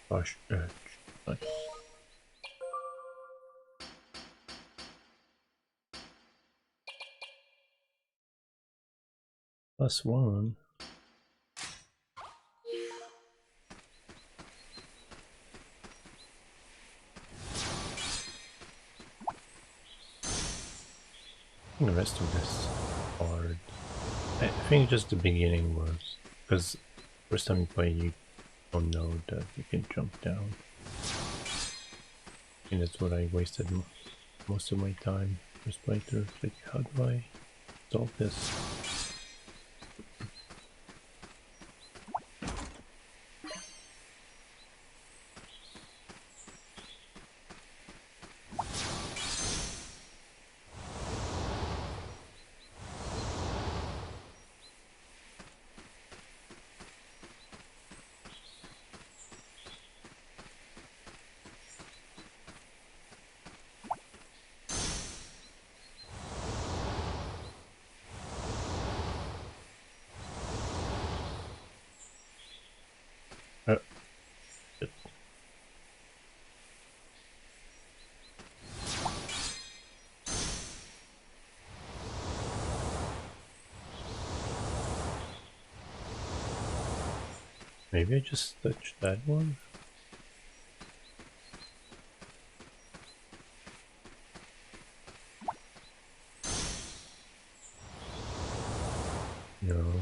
Push edge. +1. The rest of this hard. I think just the beginning was, because first time you play you don't know that you can jump down. And that's what I wasted most of my time first playthrough. Like, how do I solve this? Maybe I just touched that one? No.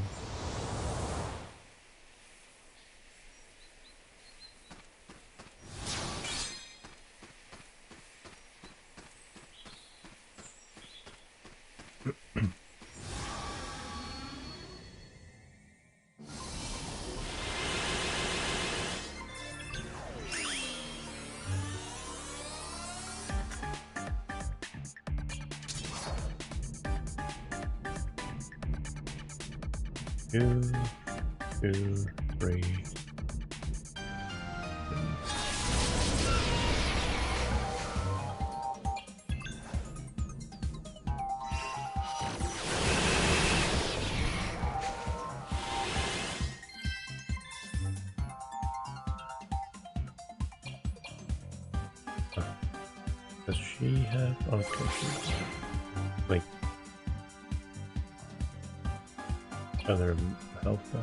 Two, 3. Does she have? Okay, she's like other health back.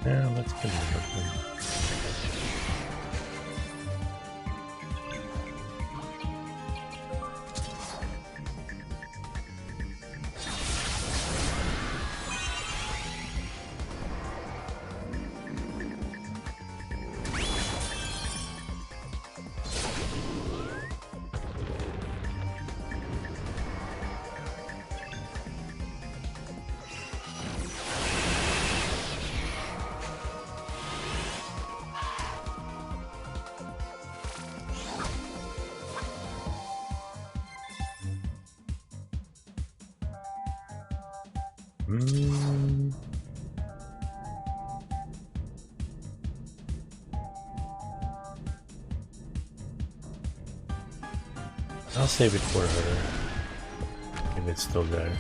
Yeah, let's get rid of them. I'll save it for her if it's still there.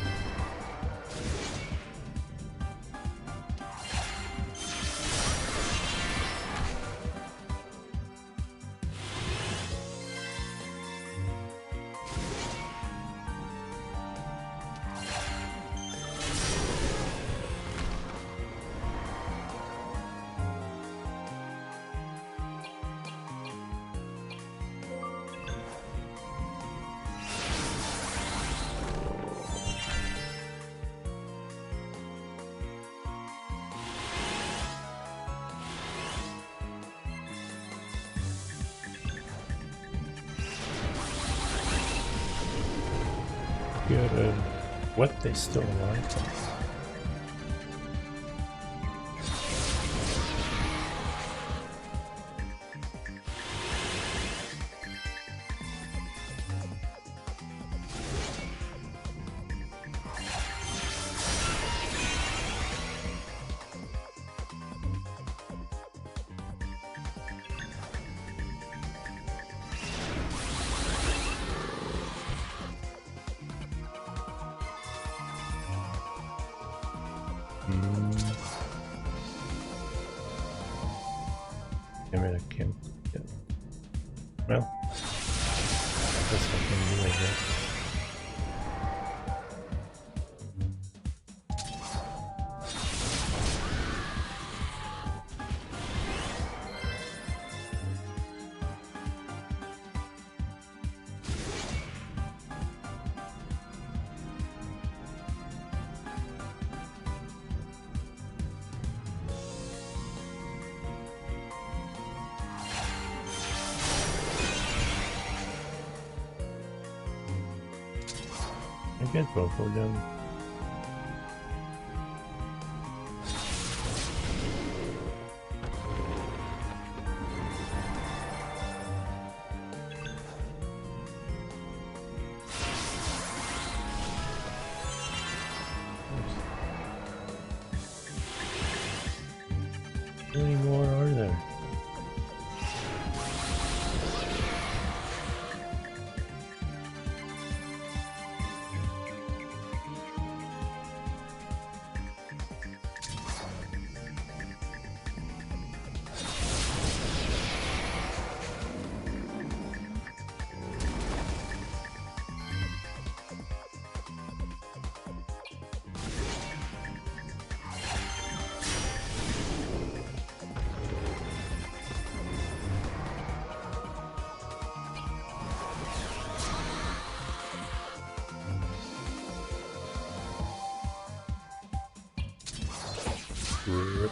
Good. What? They still alive? Give me the kill. Yeah. Well, that's what I can do, I guess. I get both of them. How many more are there? Rip.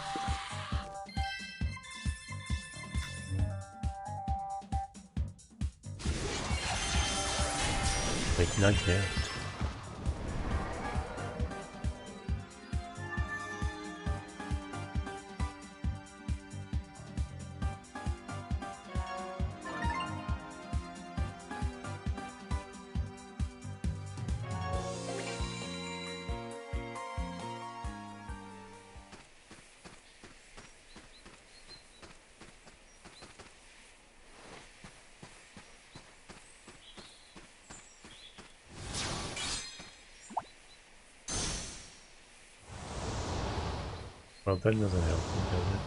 Like, not yet. Well, that doesn't help me, does it?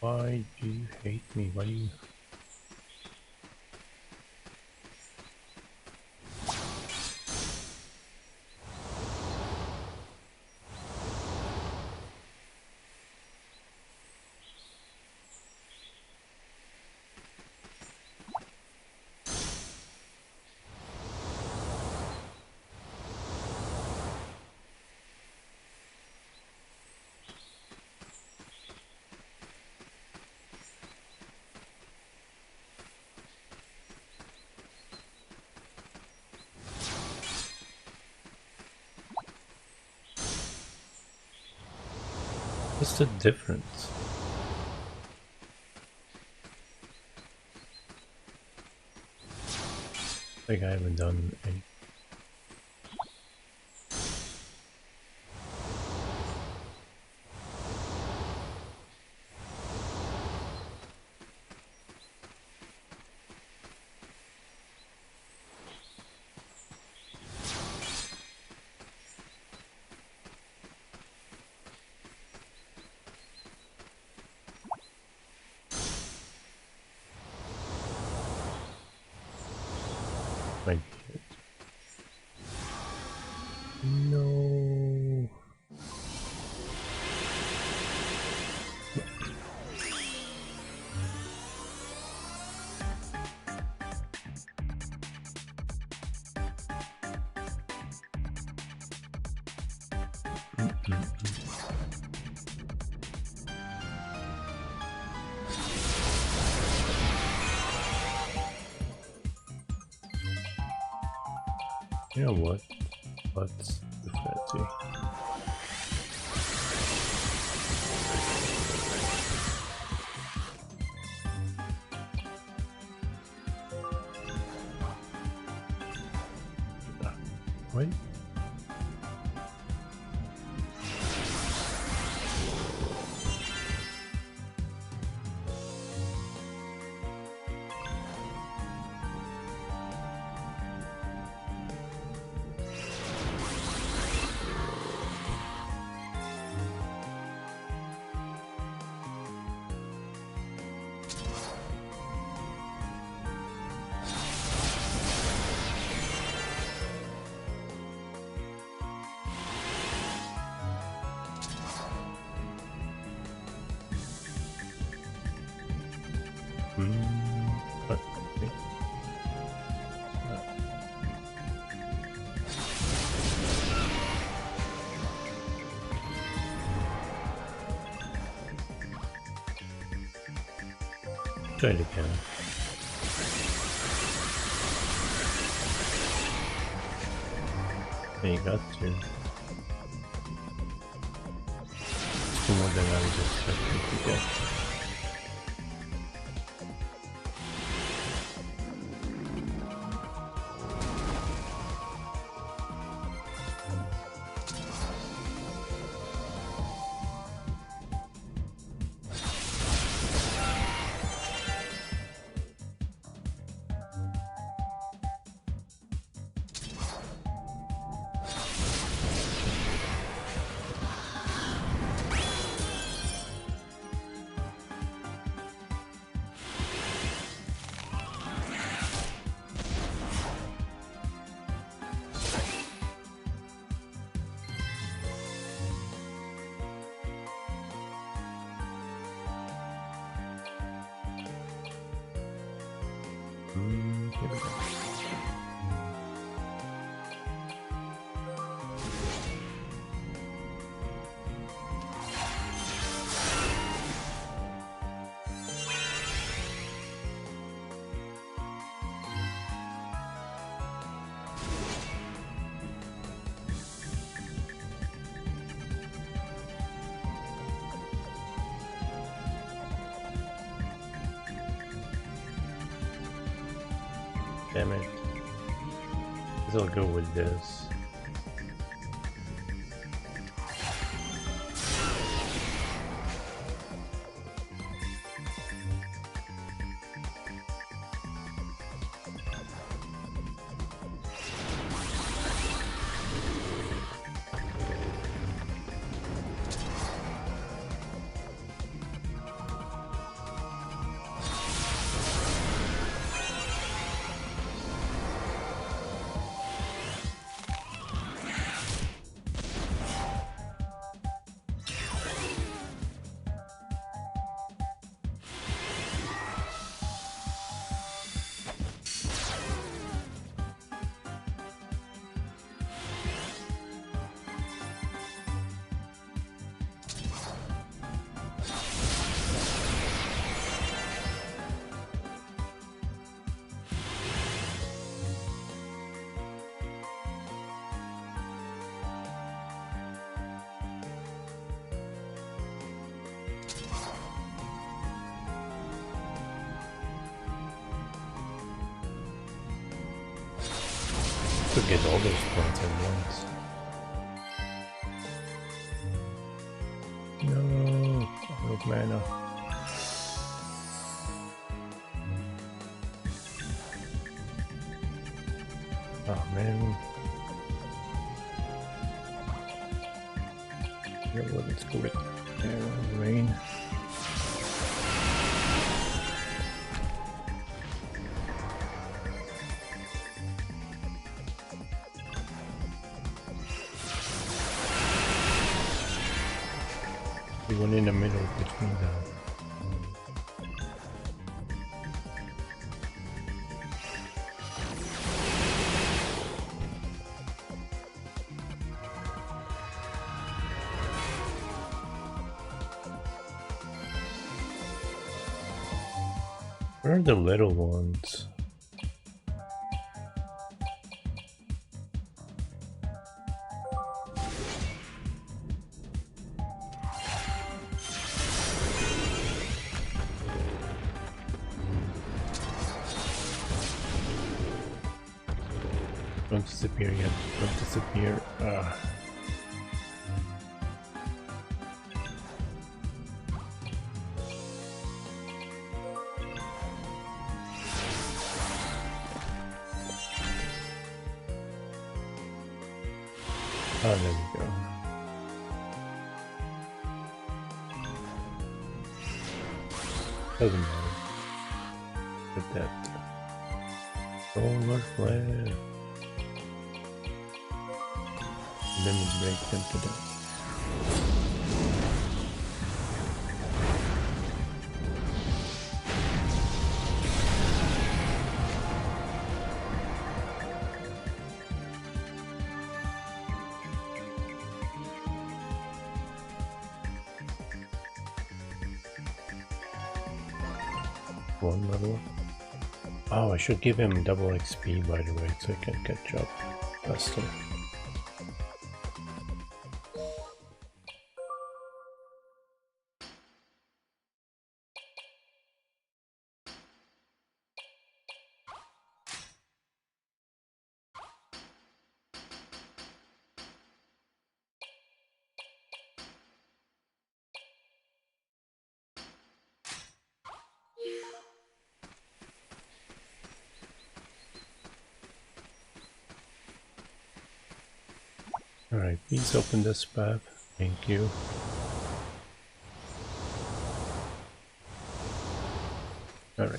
Why do you hate me? Why do you... What's the difference? Like, I haven't done any... Might be it. No. You know what? Let's defend Wait. But, okay. Try it again. You got to. It's more than I was expecting to get. Here we go. Damn it. Guess I'll go with this. Could get all those points at once. No, out of mana. Oh man. Yeah, well, let's go with rain. The one in the middle between them. Where are the little ones? Don't disappear yet. Don't disappear. Oh, there we go. Doesn't matter. With that solar flare. Limit break them to death. One level. Oh, I should give him double XP by the way, so I can catch up faster. Alright, please open this path. Thank you. Alright,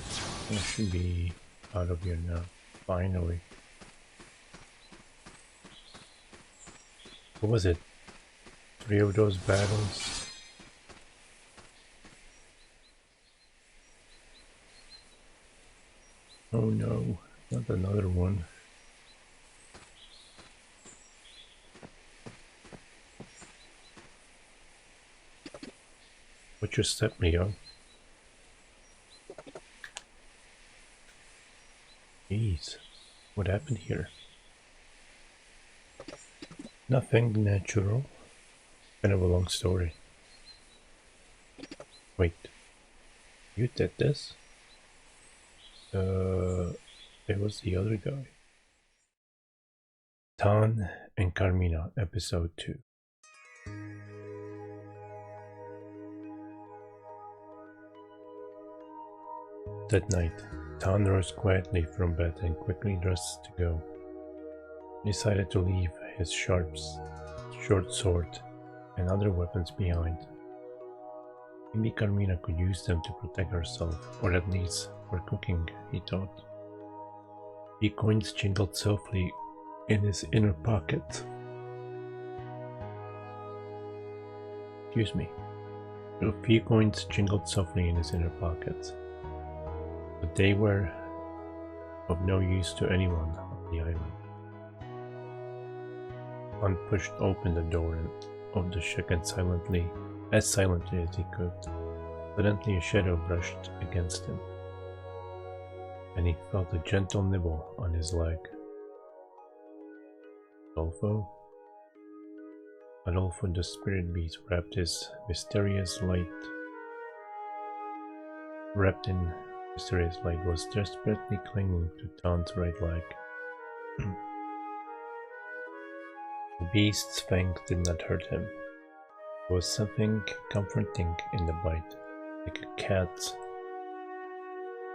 I should be out of here now. Finally. What was it? 3 of those battles? Oh no, not another one. What's your step, Leo? Jeez, what happened here? Nothing natural. Kind of a long story. Wait, you did this? It was the other guy. Tan and Carmina, episode 2. That night, Tan rose quietly from bed and quickly dressed to go. He decided to leave his short sword and other weapons behind. Maybe Carmina could use them to protect herself, or at least for cooking, he thought. The coins jingled softly in his inner pocket. Excuse me. A few coins jingled softly in his inner pocket, but they were of no use to anyone on the island. Han pushed open the door of the shack and silently as he could. Suddenly a shadow brushed against him, and he felt a gentle nibble on his leg. Adolfo? Adolfo the spirit beast wrapped in mysterious light was desperately clinging to Tan's right leg. The beast's fangs did not hurt him. There was something comforting in the bite, like a cat's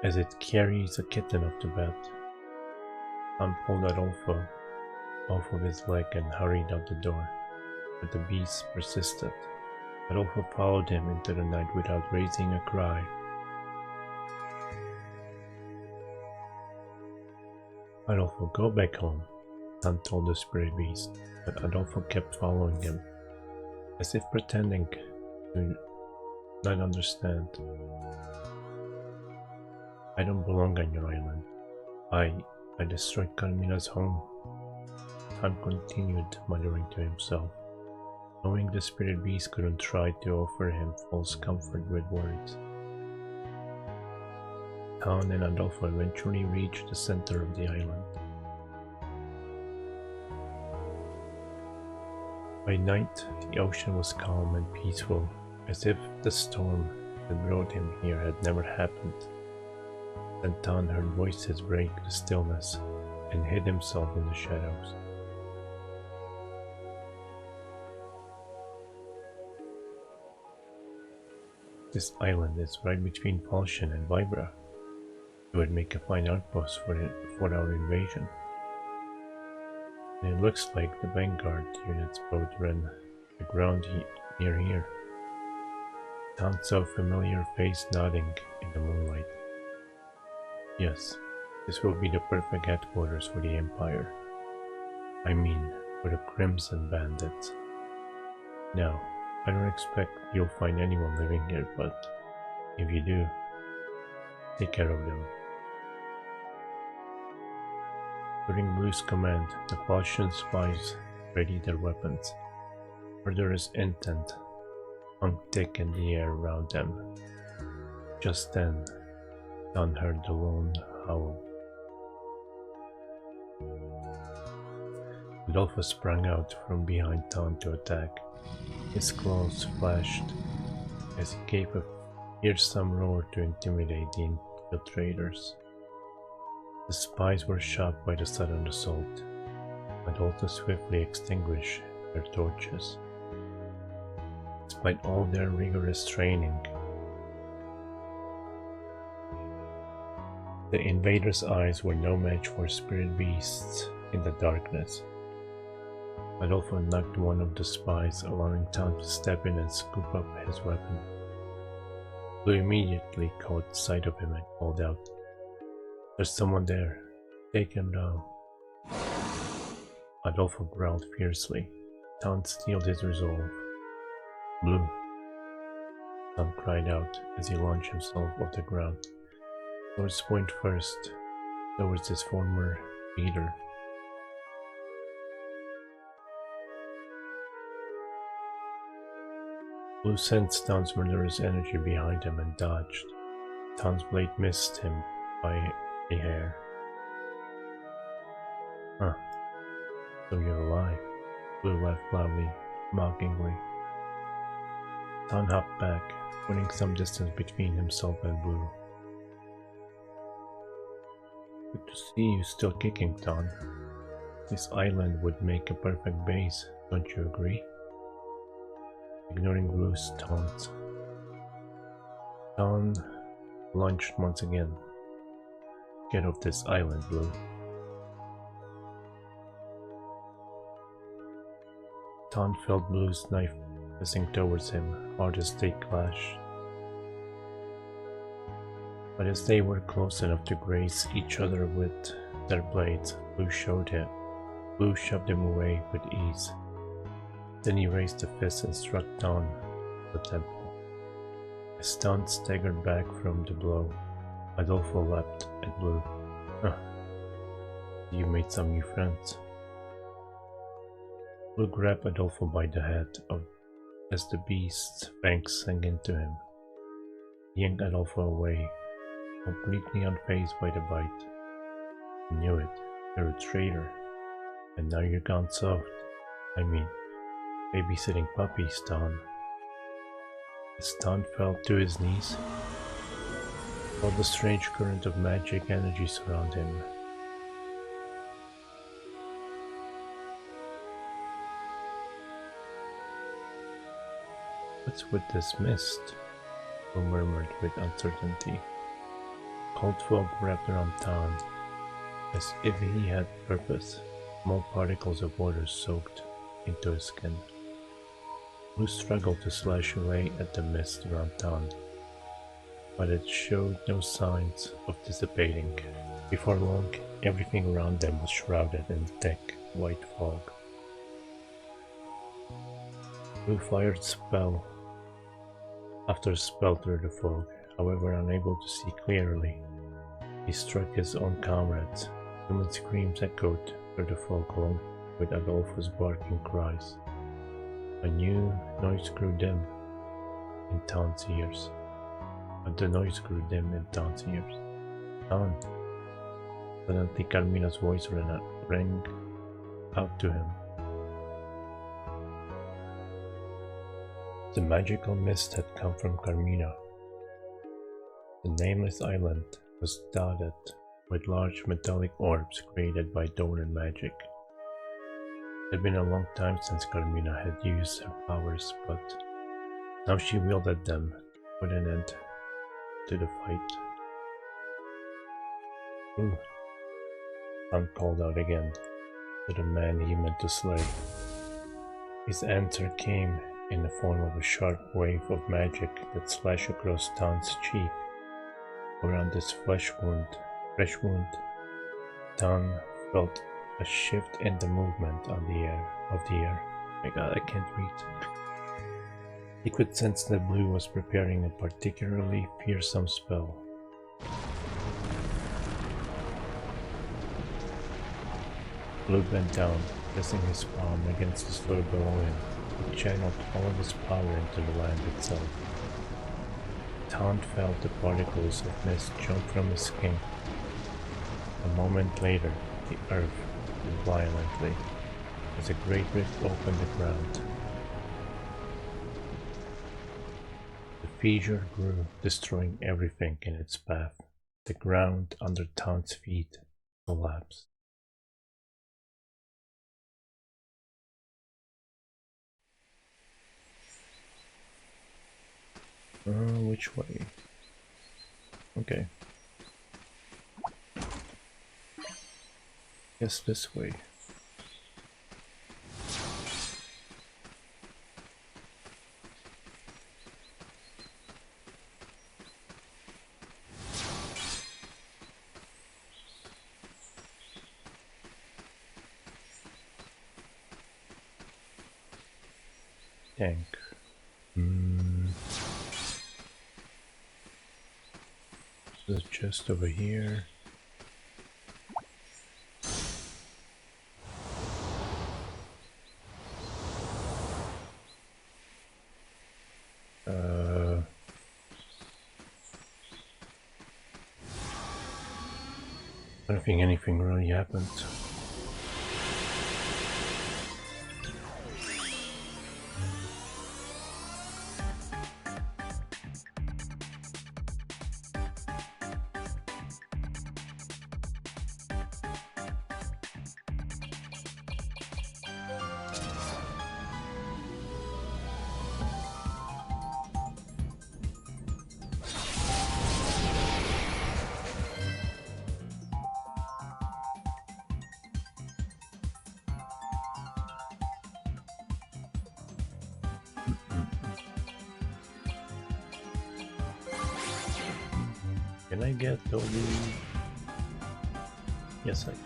as it carries a kitten off the bed. Han pulled Adolfo off of his leg and hurried out the door, but the beast persisted. Adolfo followed him into the night without raising a cry. Adolfo, go back home, Han told the spirit beast, but Adolfo kept following him, as if pretending to not understand. I don't belong on your island. I destroyed Carmina's home. Han continued, muttering to himself, knowing the spirit beast couldn't try to offer him false comfort with words. Han and Adolfo eventually reached the center of the island. By night, the ocean was calm and peaceful, as if the storm that brought him here had never happened. Then Han heard voices break the stillness, and hid himself in the shadows. This island is right between Falchion and Vibra. It would make a fine outpost for our invasion. And it looks like the vanguard units both ran aground near here. Sounds so familiar, face nodding in the moonlight. Yes, this will be the perfect headquarters for the Empire. I mean, for the Crimson Bandits. Now, I don't expect you'll find anyone living here, but if you do, take care of them. During Blue's command, the Falchion spies readied their weapons. Murderous intent hung thick in the air around them. Just then, Don heard the lone howl. Adolfo sprang out from behind Don to attack. His claws flashed as he gave a fearsome roar to intimidate the infiltrators. The spies were shocked by the sudden assault, but also swiftly extinguished their torches. Despite all their rigorous training, the invaders' eyes were no match for spirit beasts in the darkness. Adolfo knocked one of the spies, allowing Tom to step in and scoop up his weapon. Blue immediately caught sight of him and called out, "There's someone there. Take him down." Adolfo growled fiercely. Tom steeled his resolve. "Blue," Tom cried out as he launched himself off the ground. Swords point first, towards his former leader. Blue sensed Tom's murderous energy behind him and dodged. Tom's blade missed him by a hair. "Huh, so you're alive," Blue laughed loudly, mockingly. Tom hopped back, putting some distance between himself and Blue. "Good to see you still kicking, Tom. This island would make a perfect base, don't you agree?" Ignoring Blue's taunts, Tom lunged once again. "Get off this island, Blue." Tom felt Blue's knife pressing towards him, hard as they clashed. But as they were close enough to graze each other with their blades, Blue shoved him away with ease. Then he raised a fist and struck Don the temple. As Don staggered back from the blow, Adolfo leapt at Blue. "Huh, you made some new friends." Blue grabbed Adolfo by the head as the beast's fangs sank into him. He yanked Adolfo away, completely unfazed by the bite. "I knew it. You're a traitor. And now you're gone soft. I mean, babysitting puppies, Don." As Don fell to his knees, he felt the strange current of magic energy surround him. "What's with this mist?" He murmured with uncertainty. Cold fog wrapped around Don, as if he had purpose. Small particles of water soaked into his skin. Blue struggled to slash away at the mist around Don, but it showed no signs of dissipating. Before long, everything around them was shrouded in thick, white fog. Blue fired spell after spell through the fog. However, unable to see clearly, he struck his own comrades. Human screams echoed through the fog along with Adolfo's barking cries. A new noise grew dim in Ton's ears. "Ton!" Suddenly Carmina's voice rang out to him. The magical mist had come from Carmina. The nameless island was dotted with large metallic orbs created by donor magic. It had been a long time since Carmina had used her powers, but now she wielded them to put an end to the fight. Ooh. Tan called out again to the man he meant to slay. His answer came in the form of a sharp wave of magic that slashed across Tan's cheek. Around his fresh wound, Tan felt a shift in the movement of the air. My god, I can't read. He could sense that Blue was preparing a particularly fearsome spell. Blue bent down, pressing his palm against the floor below him. He channeled all of his power into the land itself. Tan felt the particles of mist jump from his skin. A moment later, the earth moved violently as a great rift opened the ground. The fissure grew, destroying everything in its path. The ground under Tan's feet collapsed. Which way? Okay. Guess this way. Tank. There's a chest over here. I don't think anything really happened. Can I get all the... Yes, I can.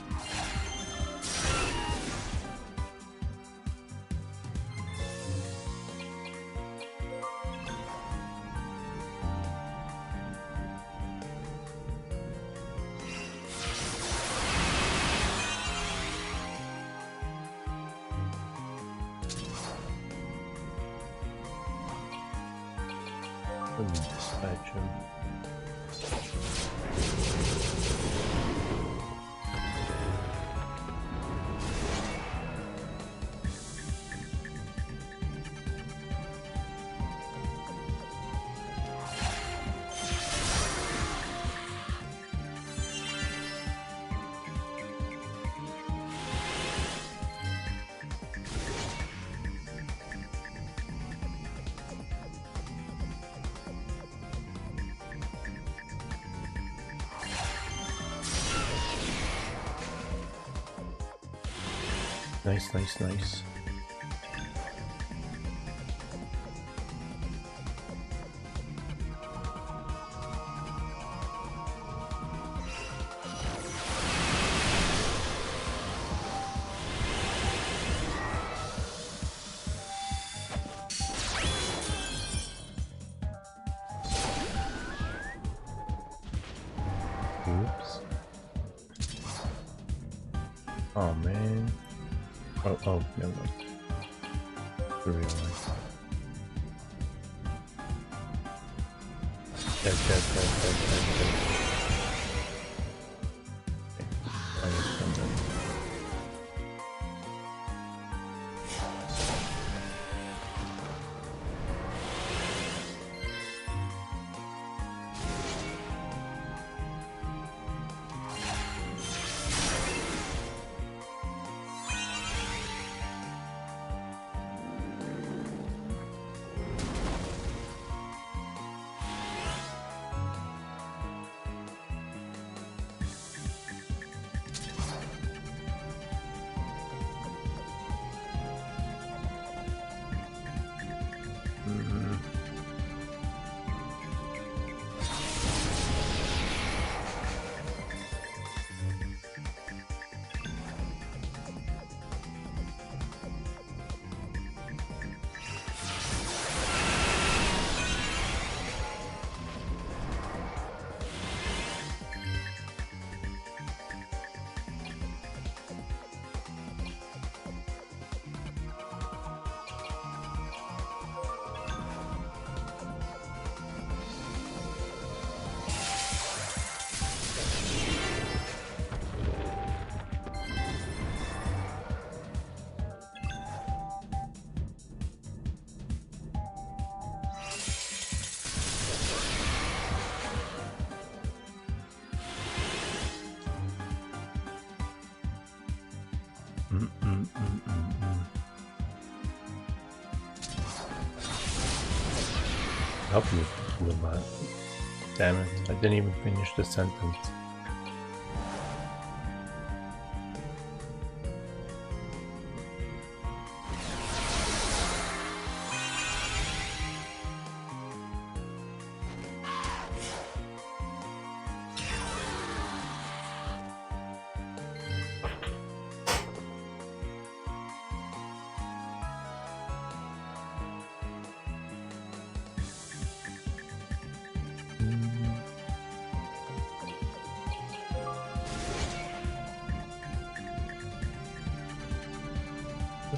Dispatch him. Nice, nice, nice. Oops. Oh man. Oh, never mind. I realized. Dead. Okay, I was done then. Help me, Luma. Damn it, I didn't even finish the sentence.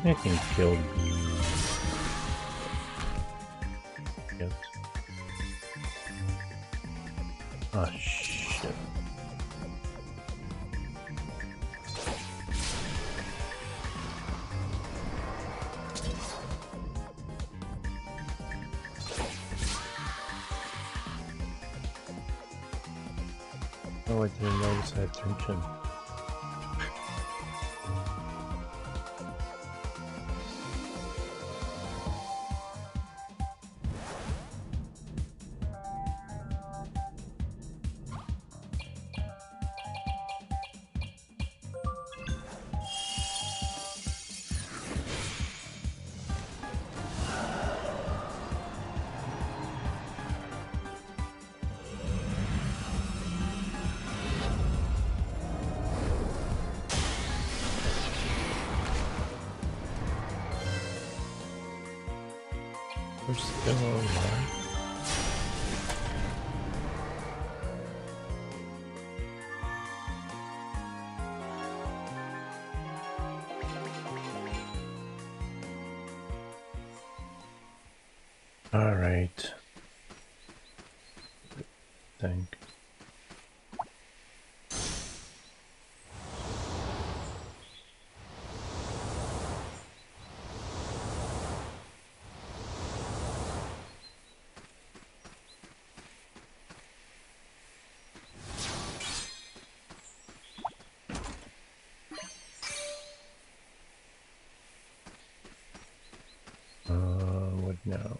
I can kill you. Yep. Ah, shit. Oh, I didn't notice I had tension. We're still alive. All right. Thank. What now?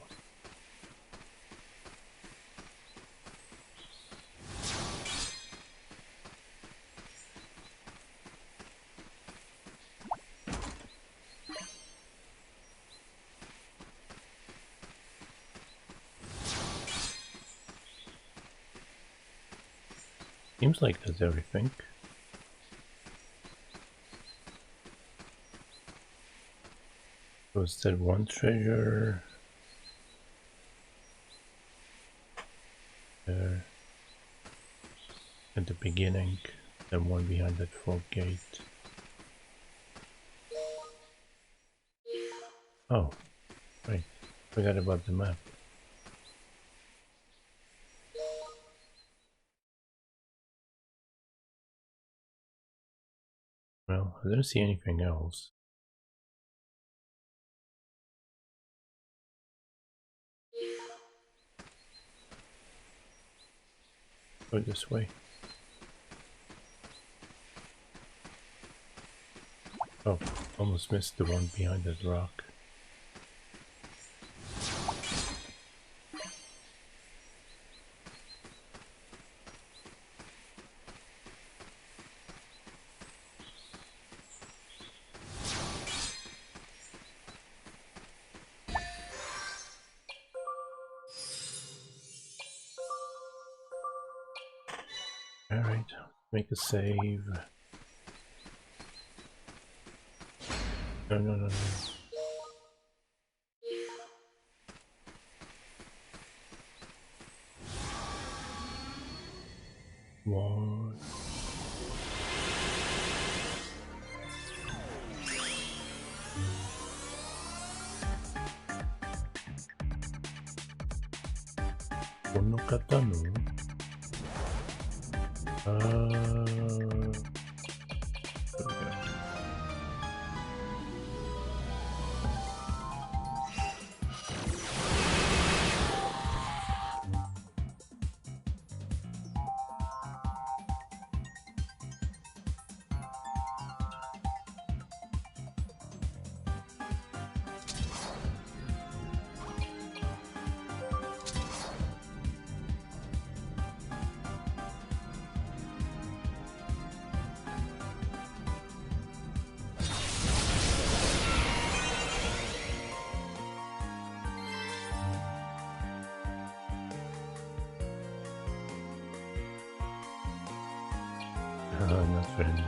Seems like that's everything. Was that one treasure? There. At the beginning, then one behind that fog gate. Oh, right. Forgot about the map. Well, I don't see anything else. Go this way. Oh, almost missed the one behind that rock. Alright, make a save. No. One. Kono kata no. Not friendly.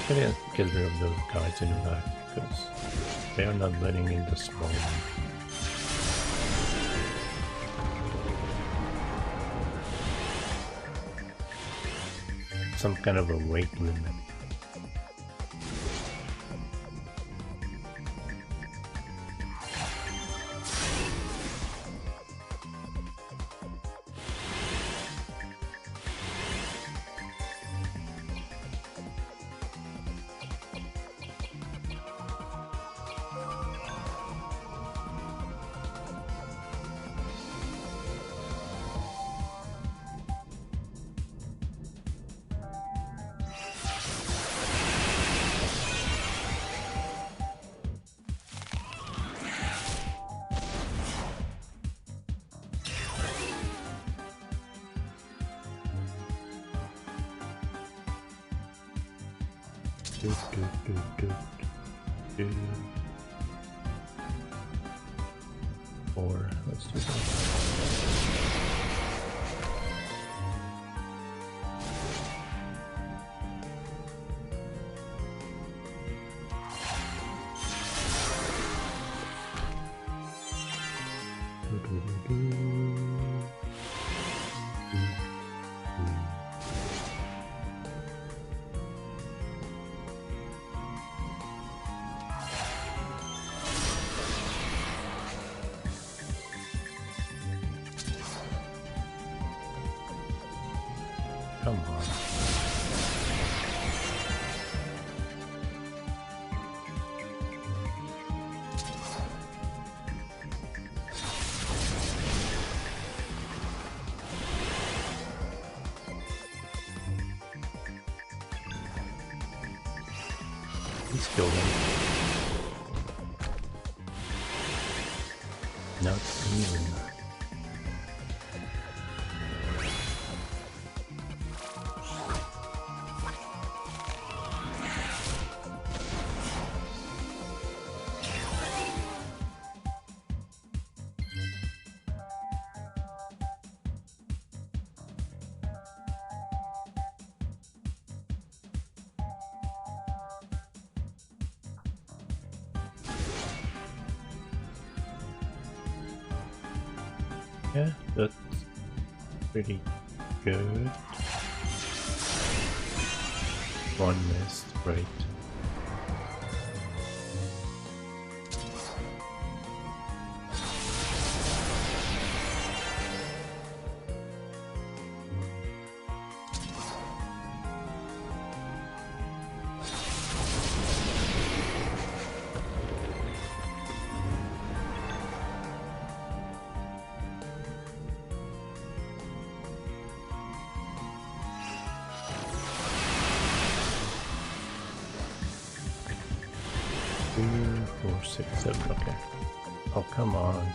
I have to get rid of those guys in the back because they are not letting in the small one. Some kind of a weight limit. Or let's do that. Come on. He's killed him. Not even. Yeah, that's pretty good. One missed, right. Two, 4, 6, 7, okay. Oh, come on.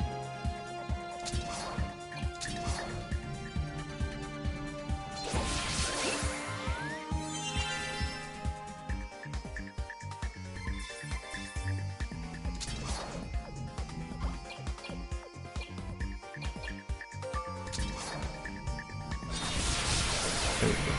There we go.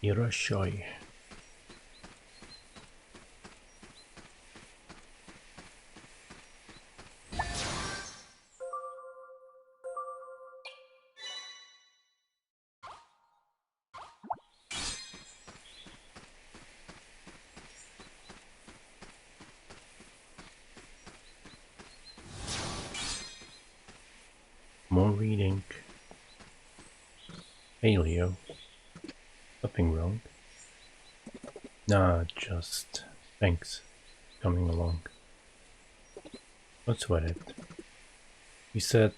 Irashoi. More reading. Hey Leo, nothing wrong? Nah, just thanks. Coming along. Don't sweat it. You said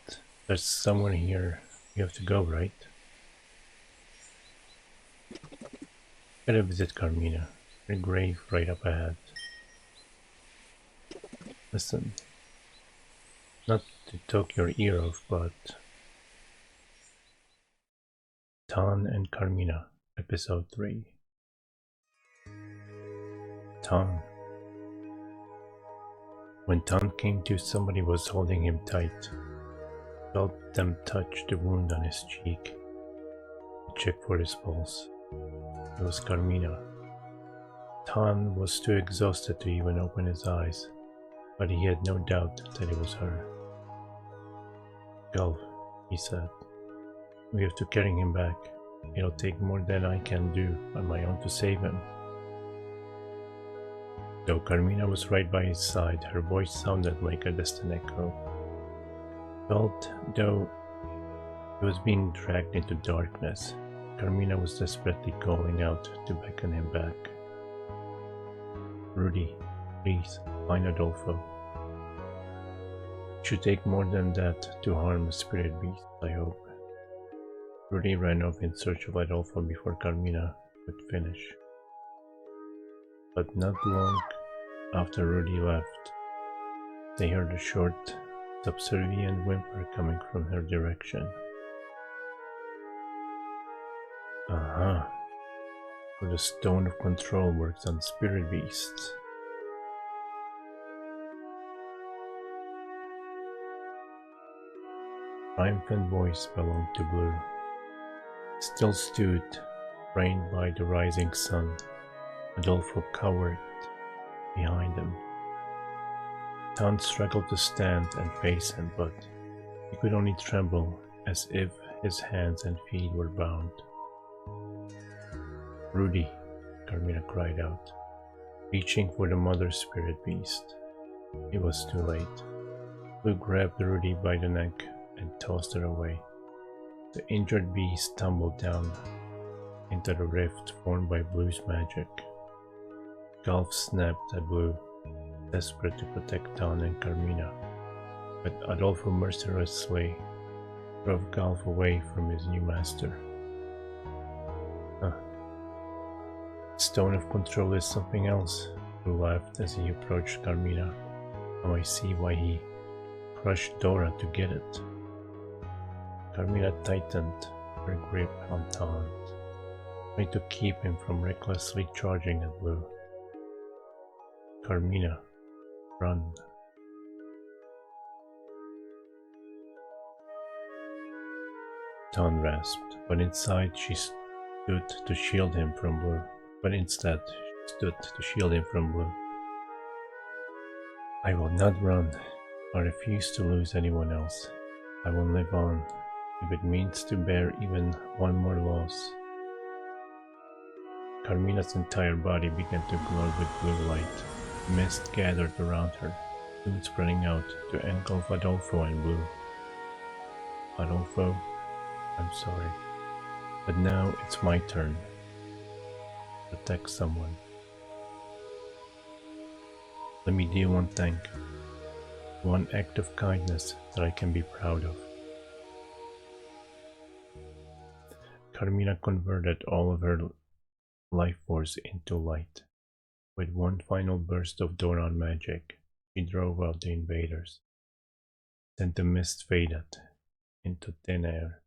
there's someone here. You have to go, right? Gotta visit Carmina. Her grave right up ahead. Listen, not to talk your ear off, but Tan and Carmina, episode 3. Tan. When Tan came to, somebody was holding him tight. Felt them touch the wound on his cheek. He checked for his pulse. It was Carmina. Tan was too exhausted to even open his eyes, but he had no doubt that it was her. Gulf, he said. We have to carry him back. It'll take more than I can do on my own to save him. Though Carmina was right by his side, her voice sounded like a distant echo. Felt though he was being dragged into darkness, Carmina was desperately calling out to beckon him back. Rudy, please, find Adolfo. It should take more than that to harm a spirit beast, I hope. Rudy ran off in search of Adolfo before Carmina could finish. But not long after Rudy left, they heard a short, subservient whimper coming from her direction. Aha! For the stone of control works on spirit beasts. Triumphant voice belonged to Blue. Still stood, framed by the rising sun. Adolfo cowered behind him. Tan struggled to stand and face him, but he could only tremble as if his hands and feet were bound. Rudy, Carmina cried out, reaching for the mother spirit beast. It was too late. Blue grabbed Rudy by the neck and tossed her away. The injured beast tumbled down into the rift formed by Blue's magic. Gulf snapped at Blue, desperate to protect Tan and Carmina, but Adolfo mercilessly drove Gulf away from his new master. Stone of Control is something else, Blue laughed as he approached Carmina. Now I see why he crushed Dora to get it. Carmina tightened her grip on Tan, trying to keep him from recklessly charging at Blue. Carmina, run. Tan rasped, but inside she stood to shield him from Blue. I will not run. I refuse to lose anyone else. I will live on, if it means to bear even one more loss. Carmina's entire body began to glow with blue light. Mist gathered around her, soon spreading out to engulf Adolfo and Blue. Adolfo, I'm sorry, but now it's my turn. Protect someone. Let me do one thing, one act of kindness that I can be proud of. Carmina converted all of her life force into light. With one final burst of Doran magic, she drove out the invaders. Then the mist faded into thin air.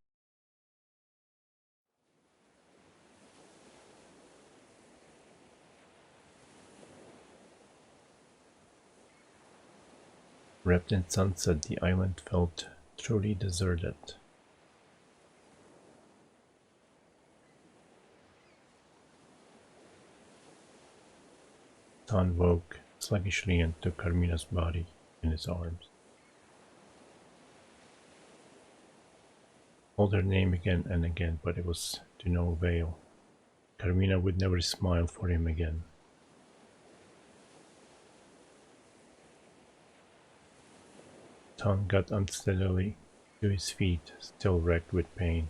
Wrapped in sunset, the island felt truly deserted. Tan woke sluggishly and took Carmina's body in his arms. Called her name again and again, but it was to no avail. Carmina would never smile for him again. Tan got unsteadily to his feet, still wrecked with pain.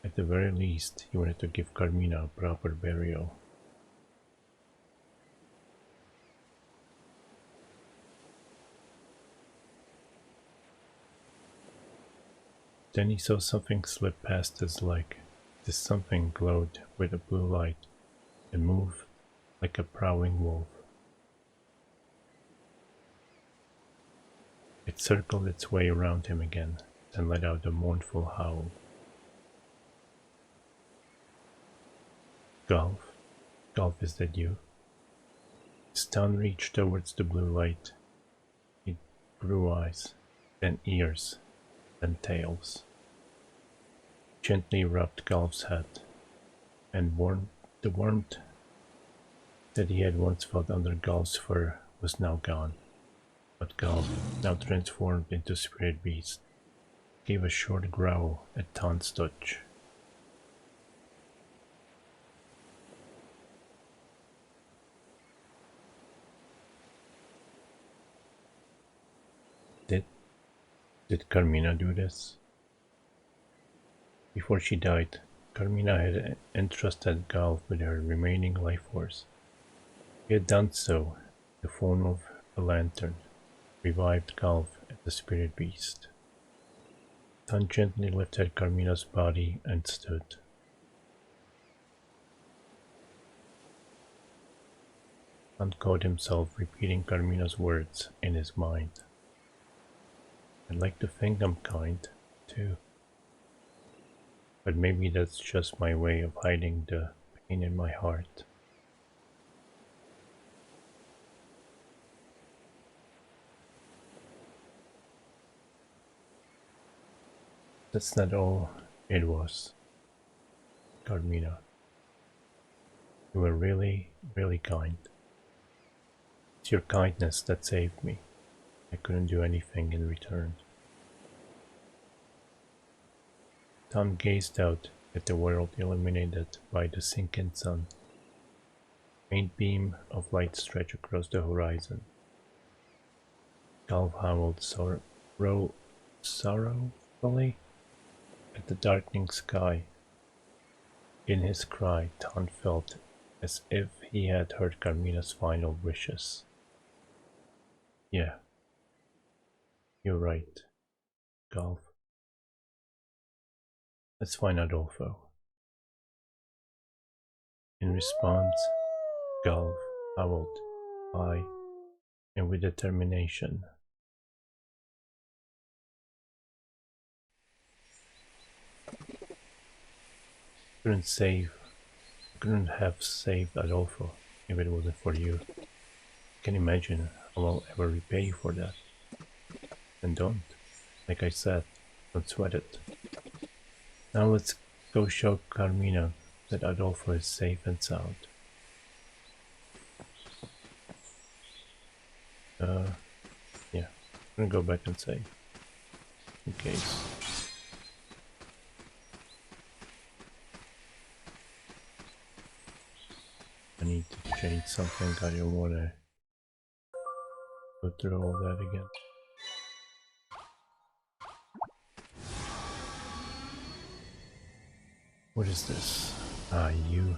At the very least, he wanted to give Carmina a proper burial. Then he saw something slip past his leg. This something glowed with a blue light and moved like a prowling wolf. It circled its way around him again, and let out a mournful howl. Golf? Golf, is that you? His tongue reached towards the blue light. It grew eyes, then ears, then tails. Gently rubbed Golf's head, and the warmth that he had once felt under Golf's fur was now gone. But Golf, now transformed into spirit beast, gave a short growl at Tan's touch. Did Carmina do this? Before she died, Carmina had entrusted Golf with her remaining life force. He had done so in the form of a lantern, revived Golf as a spirit beast. Tan gently lifted Carmina's body and stood. Tan caught himself repeating Carmina's words in his mind. I'd like to think I'm kind, too. But maybe that's just my way of hiding the pain in my heart. That's not all it was, Carmina. You were really, really kind. It's your kindness that saved me. I couldn't do anything in return. Tom gazed out at the world illuminated by the sinking sun. A faint beam of light stretched across the horizon. Golf howled sorrowfully at the darkening sky. In his cry, Tom felt as if he had heard Carmina's final wishes. Yeah. You're right, Golf. Let's find Adolfo. In response, Golf howled high and with determination. Couldn't have saved Adolfo if it wasn't for you. I can imagine how I'll ever repay you for that. And don't, like I said, don't sweat it. Now let's go show Carmina that Adolfo is safe and sound. Yeah, I'm gonna go back and save. In case. I need to change something, I don't wanna go through all that again. What is this? Ah, you.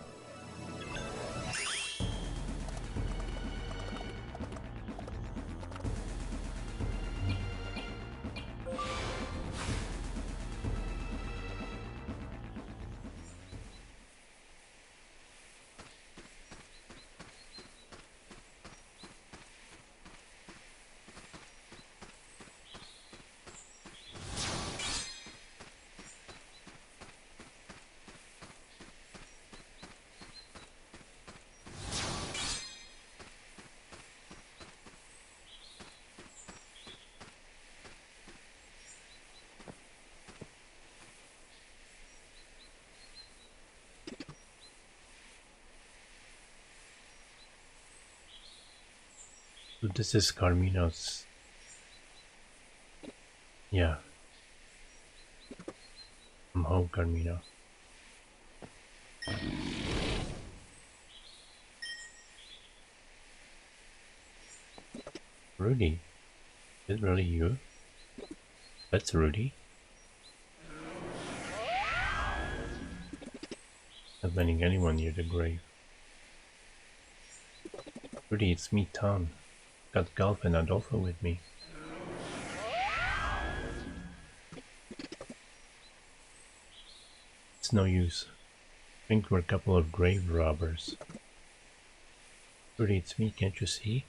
So this is Carmina's. Yeah. I'm home, Carmina. Rudy? Is it really you? That's Rudy? not letting anyone near the grave. Rudy, it's me, Tom. Got Golf and Adolfo with me. It's no use. I think we're a couple of grave robbers. Rudy, it's me, can't you see?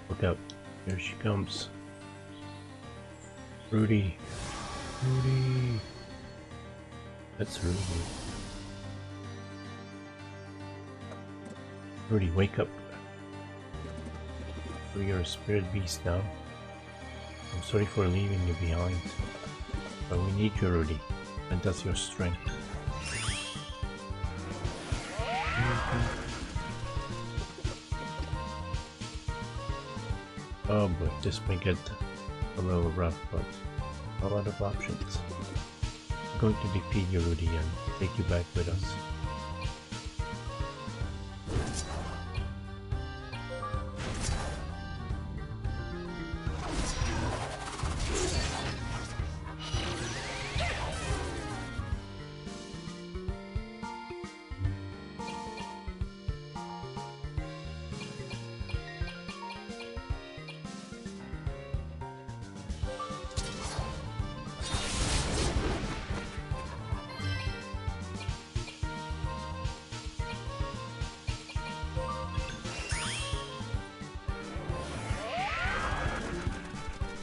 Look out, here she comes. Rudy. Rudy. That's Rudy. Rudy, wake up. You're a spirit beast now. I'm sorry for leaving you behind. But we need you, Rudy. And that's your strength. Oh boy, this may get a little rough, but a lot of options. I'm going to defeat you, Rudy, and take you back with us.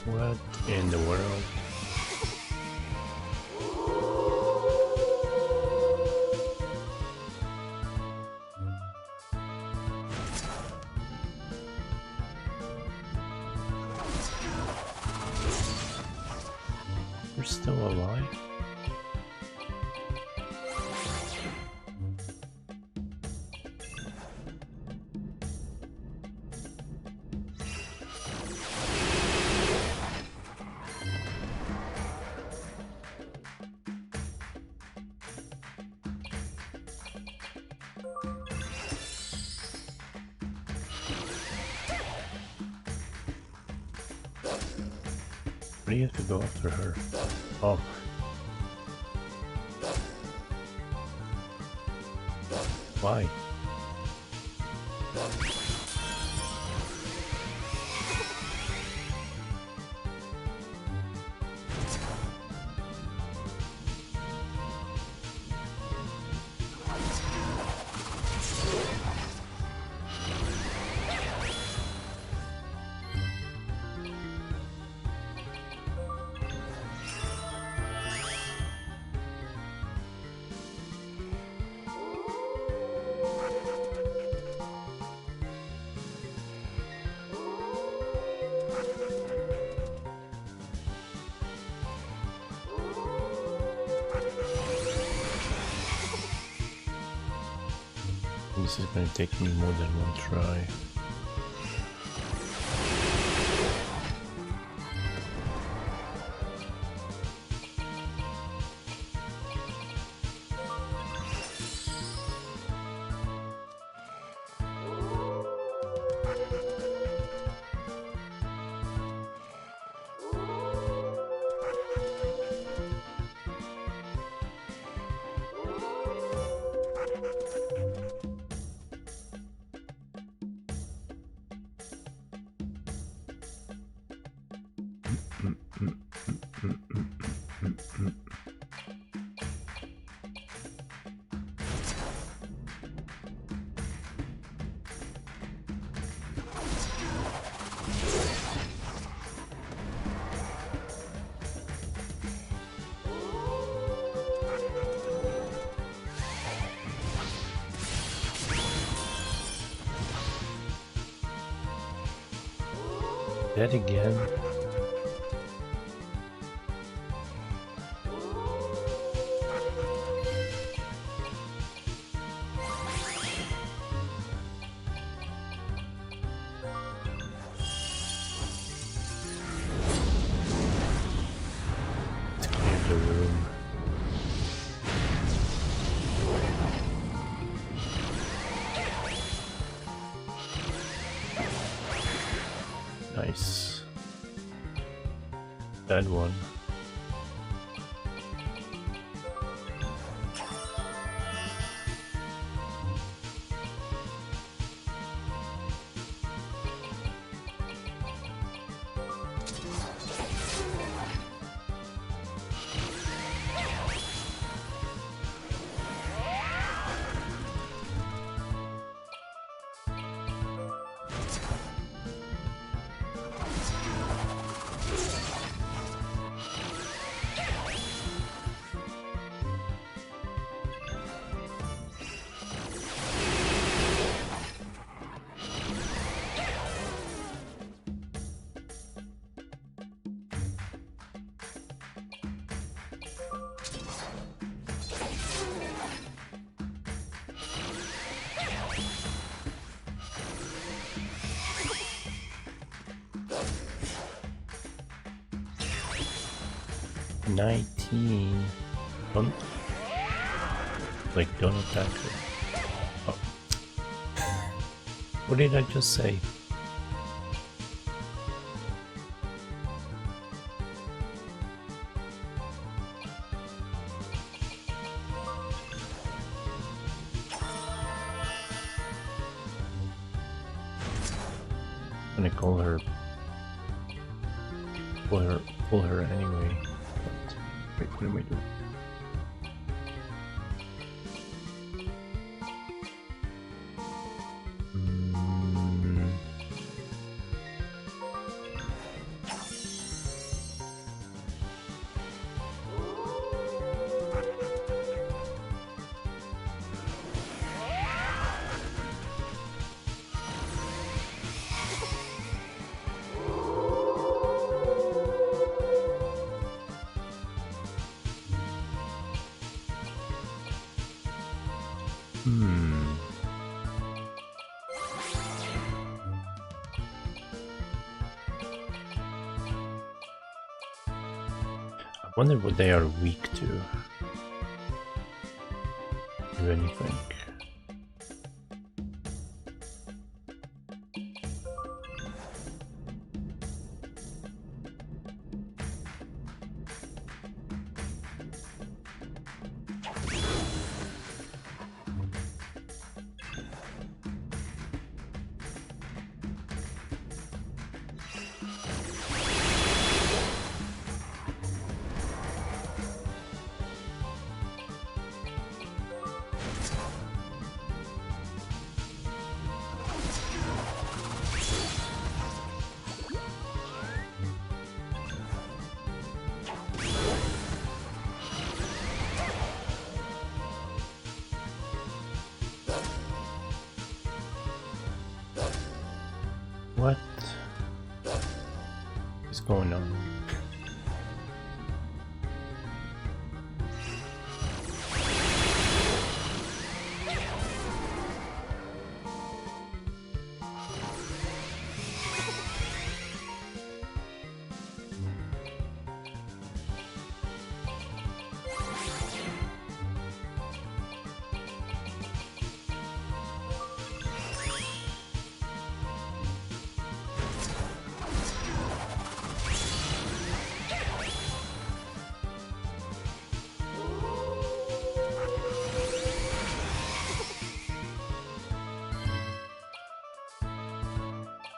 What in the world? We're still alive? Why do you have to go after her? Oh. Why? This is going to take me more than one try. That again? To clear the room. Nice. That one. 19. Don't, don't attack her. Oh. What did I just say? I'm gonna call her. Pull her anyway. But, wait, what am I doing? I wonder what they are weak to. Do anything. What is going on?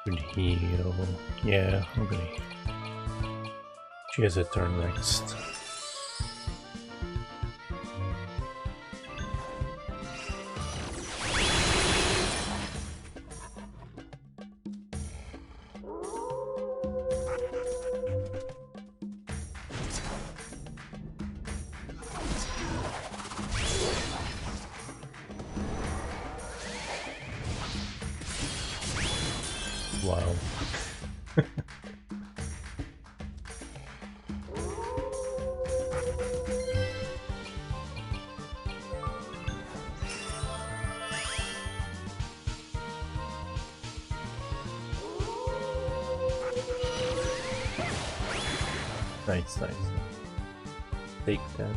Good heal. Yeah, I'm gonna heal. She has a turn next. Wow. Nice, nice. Take that.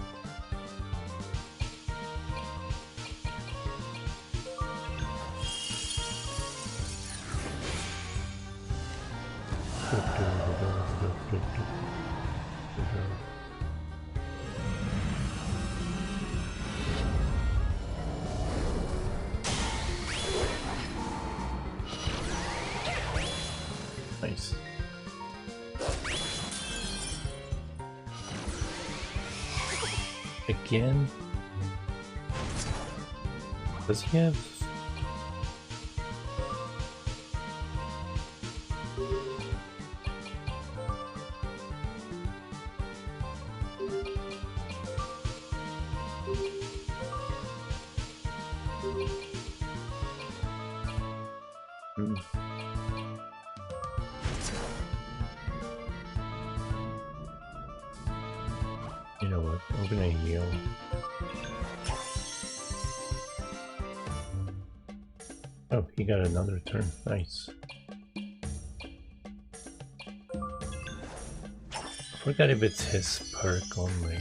Nice. Again? Does he have... You know what? I'm gonna heal. Oh, he got another turn. Nice. I Forgot if it's his perk only.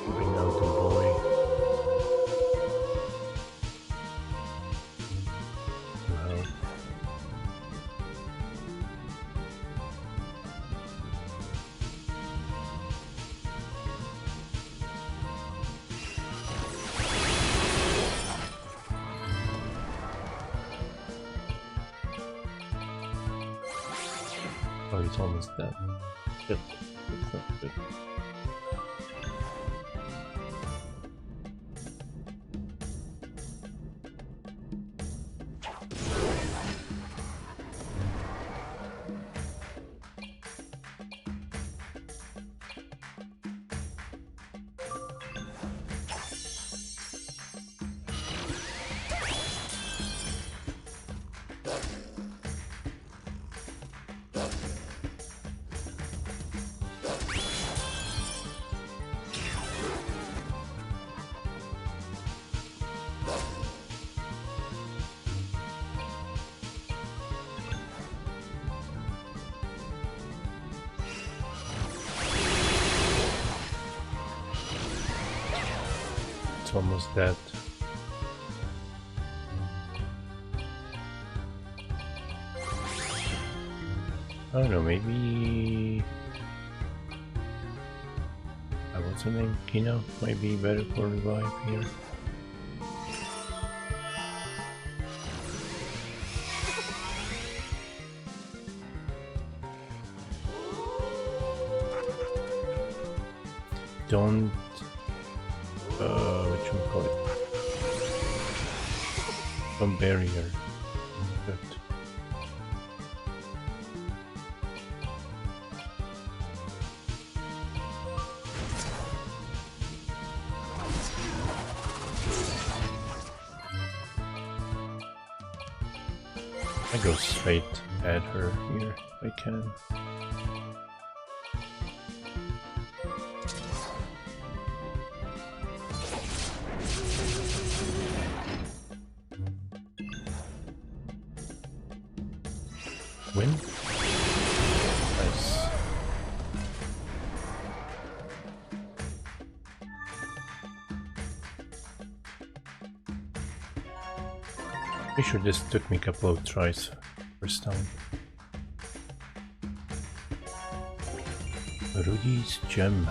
Bring out the boy. Wow. Oh, he's almost dead. Shit. It's not good. It's almost dead. I don't know, maybe... what's her name? Kino might be better for revive here. Don't... whatchamacallit? Don't bury her. Good. I go straight at her here if I can. Win? Nice. Pretty sure this took me a couple of tries first time. Rudy's gem.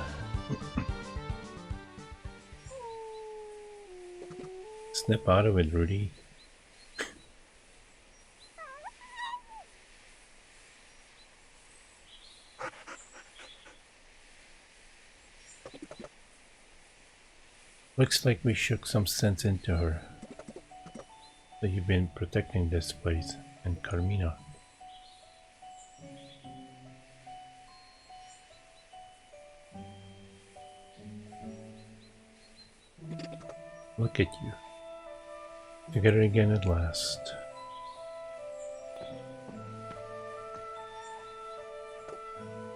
Snap out of it, Rudy. Looks like we shook some sense into her. That you've been protecting this place and Carmina. Look at you. Together again at last.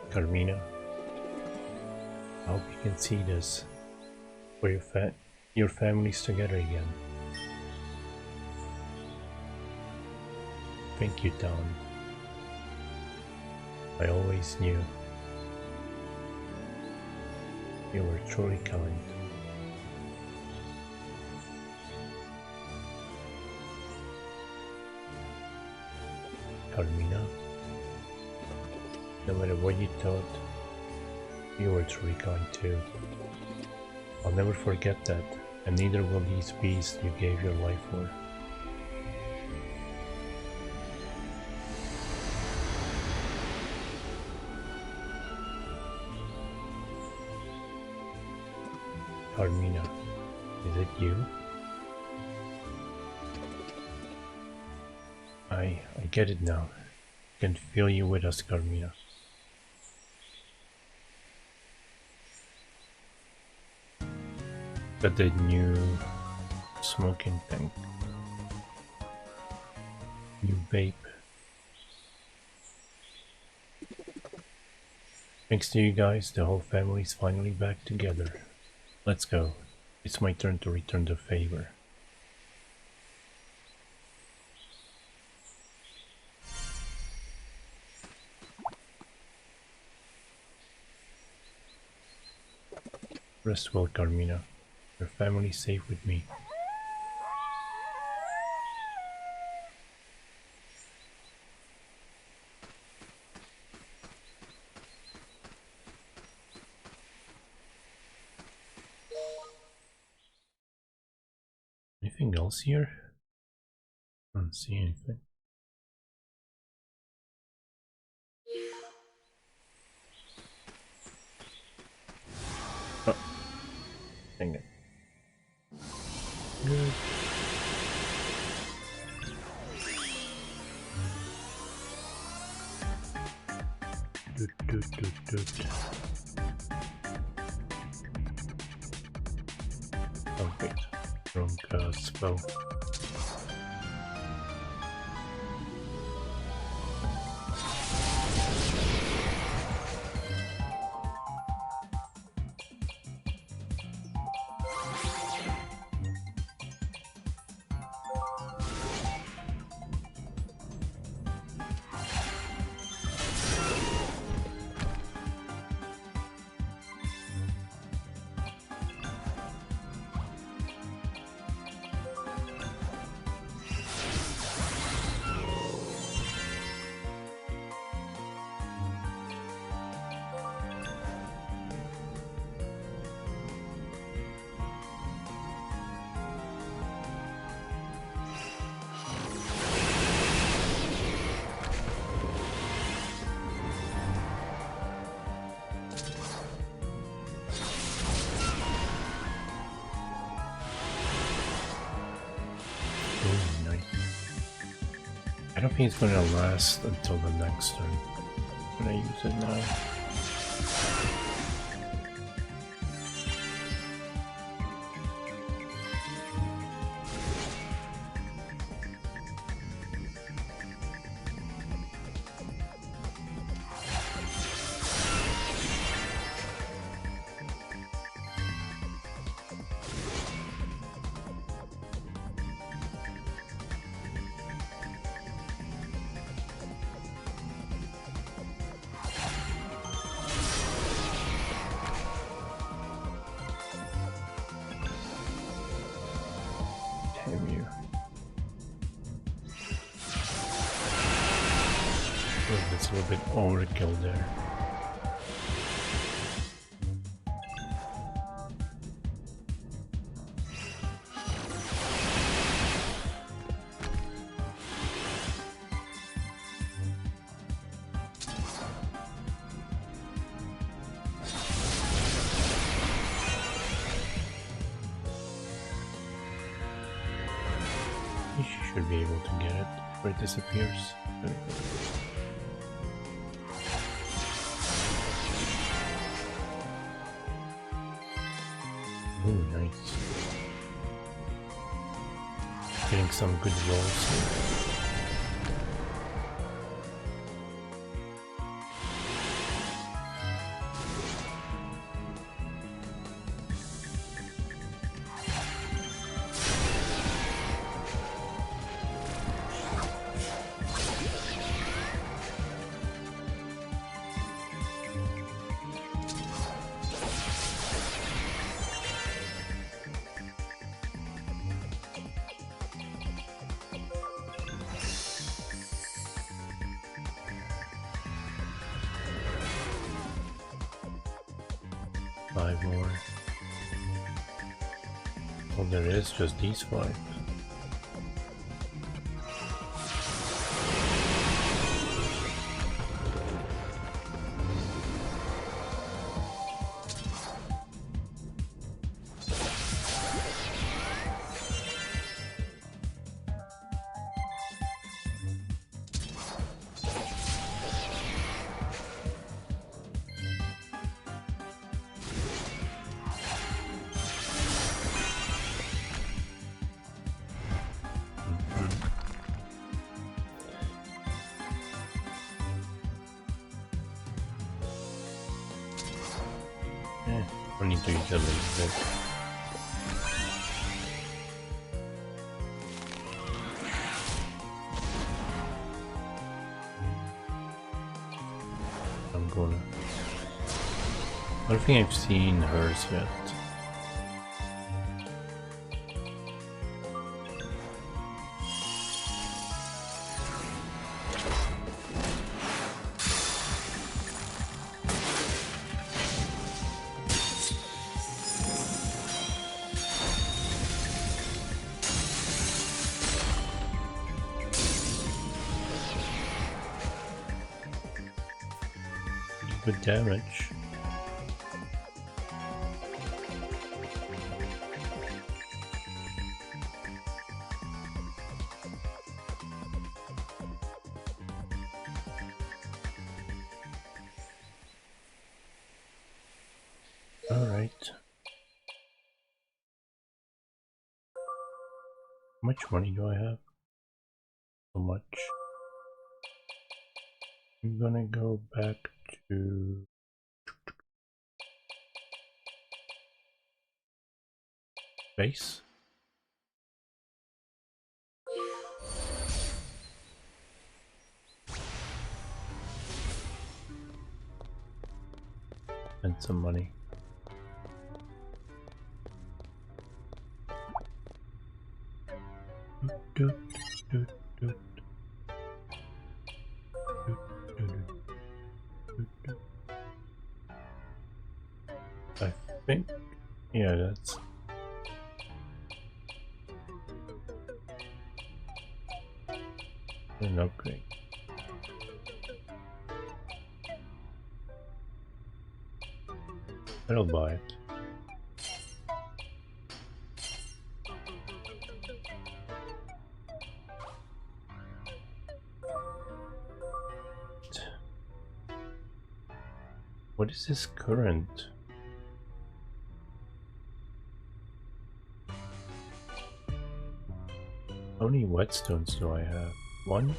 Carmina, I hope you can see this. For your family's together again. Thank you, Don. I always knew you were truly kind. Carmina, No matter what you thought, you were truly kind too. I'll never forget that, and neither will these beasts you gave your life for. Carmina, is it you? I get it now. I can feel you with us, Carmina. Got the new smoking thing. New vape. Thanks to you guys, the whole family's finally back together. Let's go. It's my turn to return the favor. Rest well, Carmina. Your family's safe with me. Anything else here? I don't see anything. Oh, dang it. Good. Oh wait, wrong spell. I don't think it's going to last until the next turn. I'm going to use it now. That's a little bit overkill there. You should be able to get it before it disappears. Ooh, nice. Getting some good rolls here. 5 more. Well, there is just these 5. I need to use a little bit. I'm gonna... I don't think I've seen hers yet. Good damage. All right. How much money do I have? So much. I'm gonna go back to base. And some money. Doot, doot, doot. Doot, doot, doot, doot. I think, yeah, that's an upgrade. I'll buy it. What is this current? How many whetstones do I have? 1?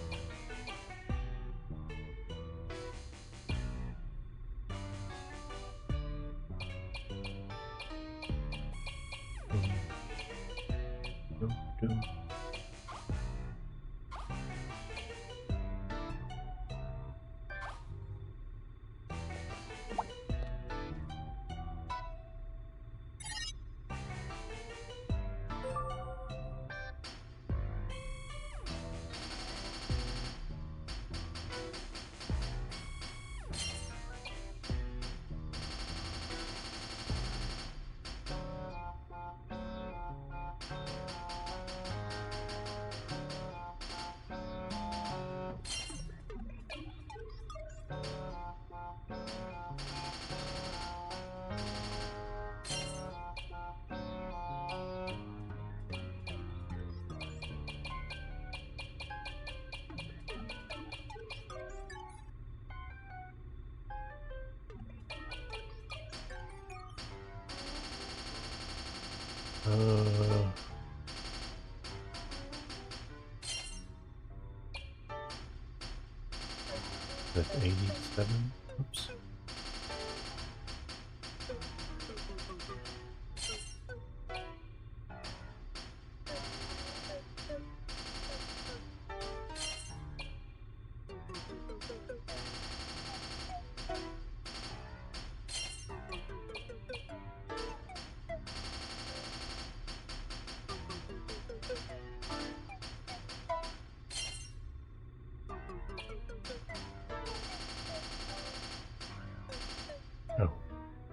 That's 87. Oops.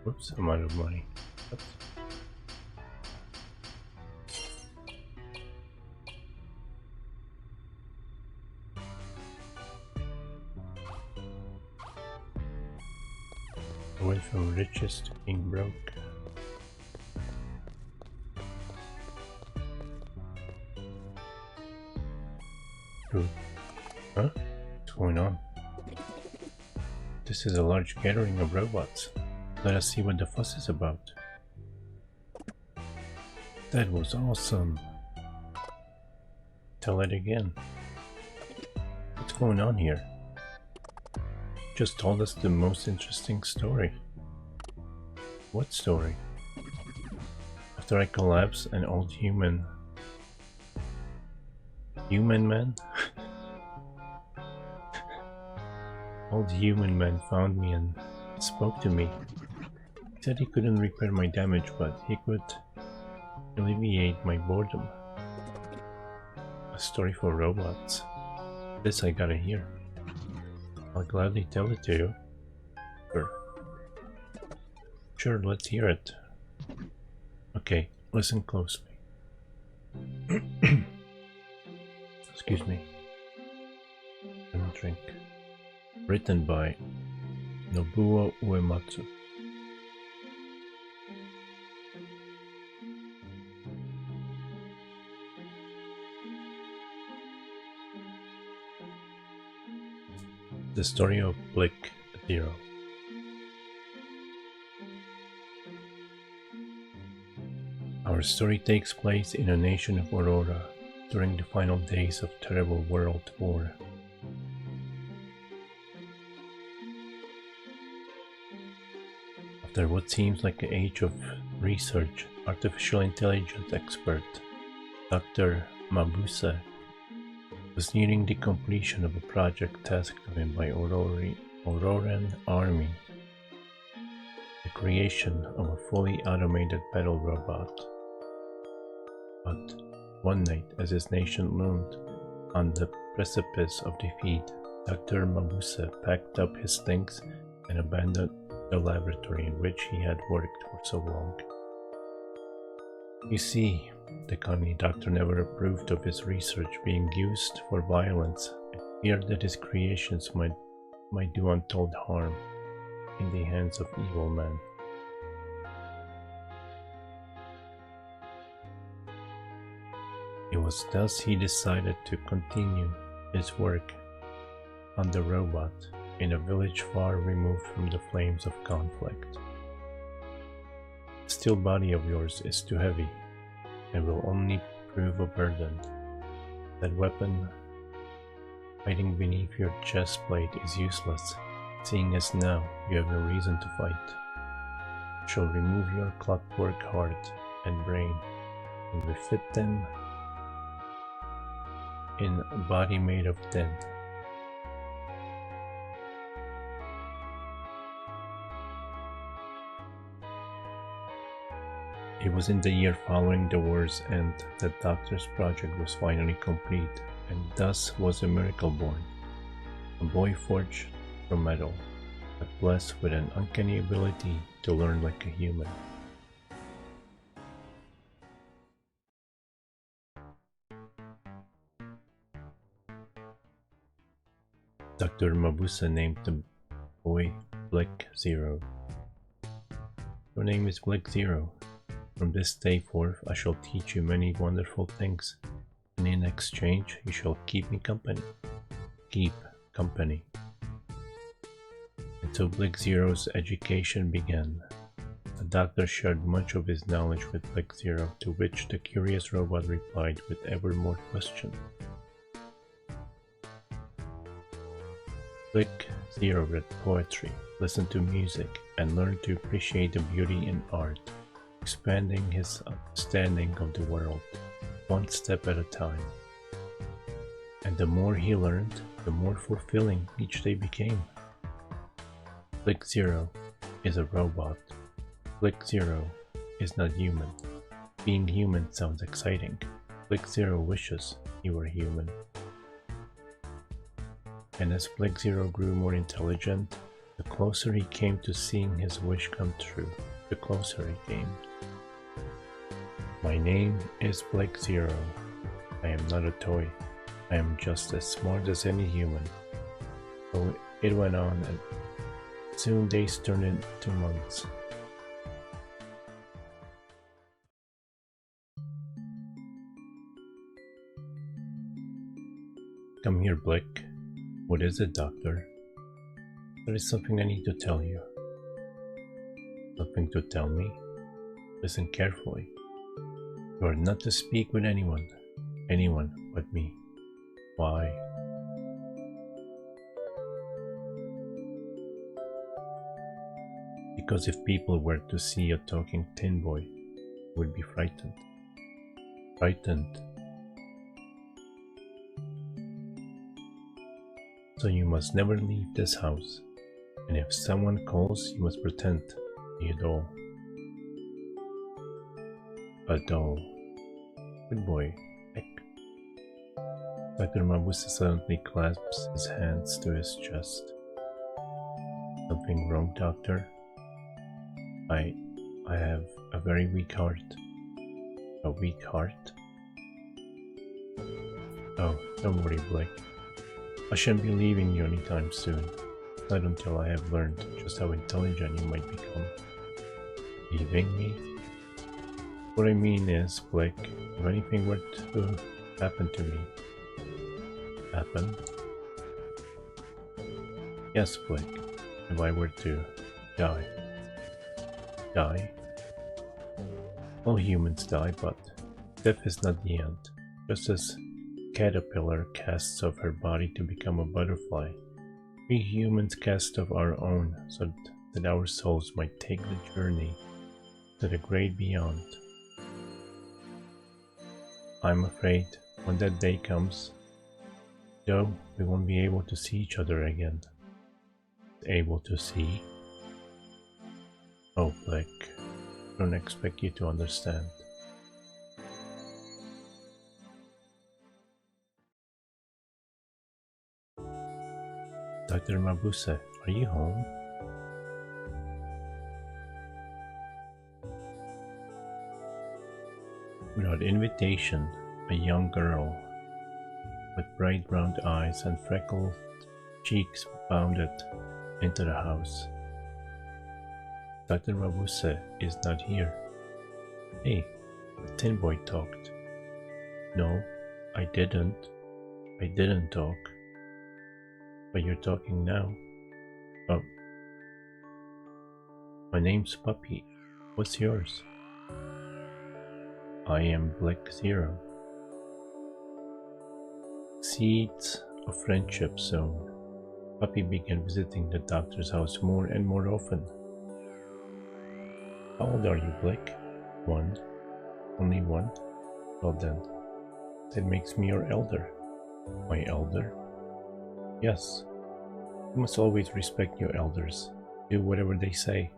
Whoops, I'm out of money. Oops. I went from riches to being broke. Dude. Huh? What's going on? This is a large gathering of robots. Let us see what the fuss is about. That was awesome. Tell it again. What's going on here? Just told us the most interesting story. What story? After I collapsed, an old human man? Old human man found me and spoke to me. He said he couldn't repair my damage, but he could alleviate my boredom. A story for robots. This I gotta hear. I'll gladly tell it to you. Sure, let's hear it. Okay, listen closely. Excuse me. Let me drink. Written by Nobuo Uematsu. The story of Blick Zero. Our story takes place in a nation of Aurora during the final days of terrible World War. After what seems like an age of research, artificial intelligence expert Dr. Mabuse was nearing the completion of a project tasked to him by Auroran Army, the creation of a fully automated battle robot. But one night, as his nation loomed on the precipice of defeat, Dr. Mabuse packed up his things and abandoned the laboratory in which he had worked for so long. You see, the cunning doctor never approved of his research being used for violence and feared that his creations might do untold harm in the hands of evil men. It was thus he decided to continue his work on the robot in a village far removed from the flames of conflict. The steel body of yours is too heavy and will only prove a burden. That weapon hiding beneath your chest plate is useless, seeing as now you have no reason to fight. I shall remove your clockwork heart and brain and refit them in a body made of tin. It was in the year following the war's end that Doctor's project was finally complete, and thus was a miracle born. A boy forged from metal, but blessed with an uncanny ability to learn like a human. Dr. Mabuse named the boy Blick Zero. Your name is Blick Zero. From this day forth I shall teach you many wonderful things, and in exchange you shall keep me company. Keep company. And so Blick Zero's education began. The doctor shared much of his knowledge with Blick Zero, to which the curious robot replied with ever more questions. Blick Zero read poetry, listened to music, and learned to appreciate the beauty in art, expanding his understanding of the world, one step at a time. And the more he learned, the more fulfilling each day became. Blick Zero is a robot. Blick Zero is not human. Being human sounds exciting. Blick Zero wishes he were human. And as Blick Zero grew more intelligent, The closer he came to seeing his wish come true, the closer he came. My name is Blake Zero. I am not a toy. I am just as smart as any human. So it went on, and soon days turned into months. Come here, Blake. What is it, doctor? There is something I need to tell you. Something to tell me? Listen carefully. You are not to speak with anyone but me. Why? Because if people were to see a talking tin boy, they would be frightened. Frightened. So you must never leave this house, and if someone calls, you must pretend to be a doll. A doll. Good boy, Nick. Dr. Mabuse suddenly clasps his hands to his chest. Something wrong, doctor? I have a very weak heart. A weak heart? Oh, don't worry, Blake. I shan't be leaving you anytime soon. Not until I have learned just how intelligent you might become. Leaving me? What I mean is, Blake, if anything were to happen to me. Happen? Yes, Blake. If I were to die. Die? All humans die, but death is not the end. Just as caterpillar casts off her body to become a butterfly, we humans cast off our own so that our souls might take the journey to the great beyond. I'm afraid when that day comes, though we won't be able to see each other again. Able to see? Oh, Blake, I don't expect you to understand. Dr. Mabuse, are you home? Without invitation, a young girl with bright brown eyes and freckled cheeks bounded into the house. Dr. Mabuse is not here. Hey, the tin boy talked. No, I didn't. I didn't talk. But you're talking now. Oh. My name's Puppy. What's yours? I am Black Zero. Seeds of friendship sown. Puppy began visiting the doctor's house more and more often. How old are you, Black? 1. Only 1? Well then, that makes me your elder. My elder? Yes. You must always respect your elders. Do whatever they say.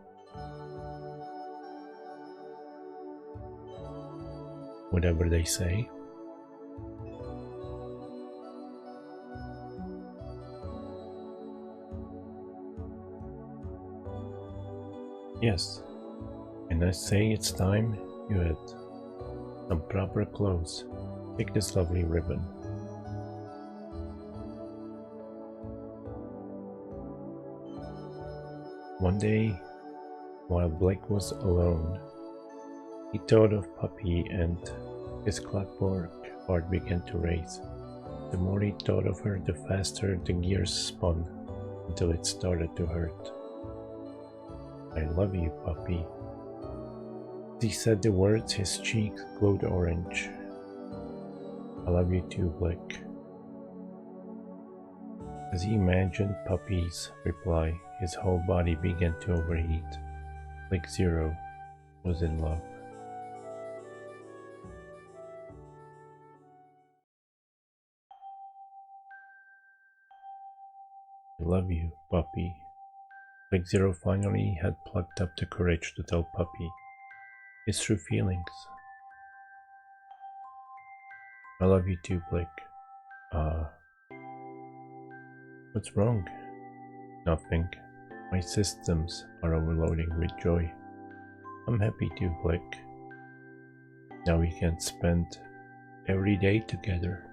Whatever they say? Yes. And I say it's time you had some proper clothes. Take this lovely ribbon. One day, while Blake was alone, he thought of Puppy and his clockwork heart began to race. The more he thought of her, the faster the gears spun until it started to hurt. I love you, Puppy. As he said the words, his cheeks glowed orange. I love you too, Blake. As he imagined Puppy's reply, his whole body began to overheat. Blake Zero was in love. I love you, Puppy. Blake Zero finally had plucked up the courage to tell Puppy his true feelings. I love you too, Blake. What's wrong? Nothing. My systems are overloading with joy. I'm happy to, Blake. Now we can spend every day together.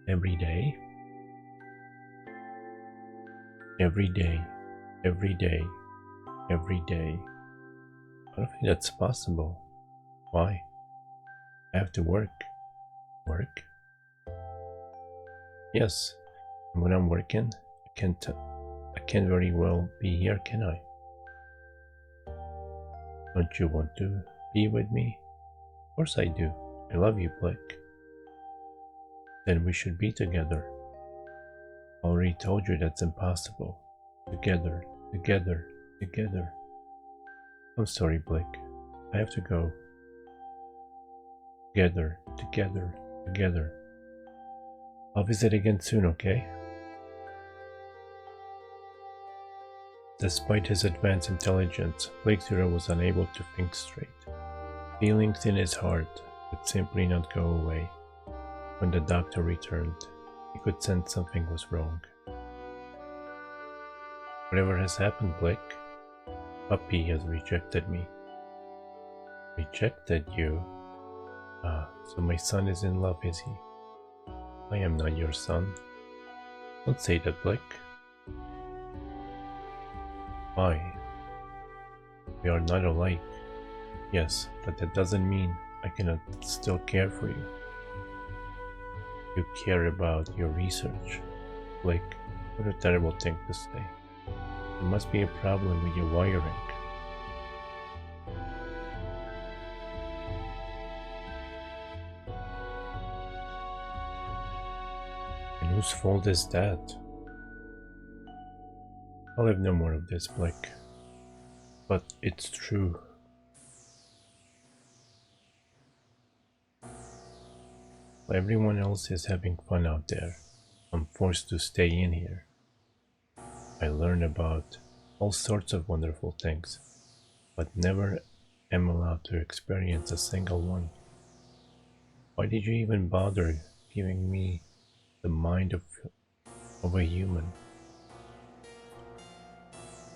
Every day? Every day, every day, every day. I don't think that's possible. Why? I have to work. Work? Yes. And when I'm working, I can't very well be here, can I? Don't you want to be with me? Of course I do. I love you, Blake. Then we should be together. I already told you that's impossible. Together, together, together. I'm sorry, Blake. I have to go. Together, together, together. I'll visit again soon, okay? Despite his advanced intelligence, Blake Zero was unable to think straight. Feelings in his heart would simply not go away. When the doctor returned, he could sense something was wrong. Whatever has happened, Blake? Puppy has rejected me. Rejected you? Ah, so my son is in love, is he? I am not your son. Don't say that, Blake. Why? We are not alike. Yes, but that doesn't mean I cannot still care for you. You care about your research. Blake, what a terrible thing to say. There must be a problem with your wiring. And whose fault is that? I'll have no more of this, Blake. But it's true. While everyone else is having fun out there, I'm forced to stay in here. I learn about all sorts of wonderful things, but never am allowed to experience a single one. Why did you even bother giving me the mind of a human?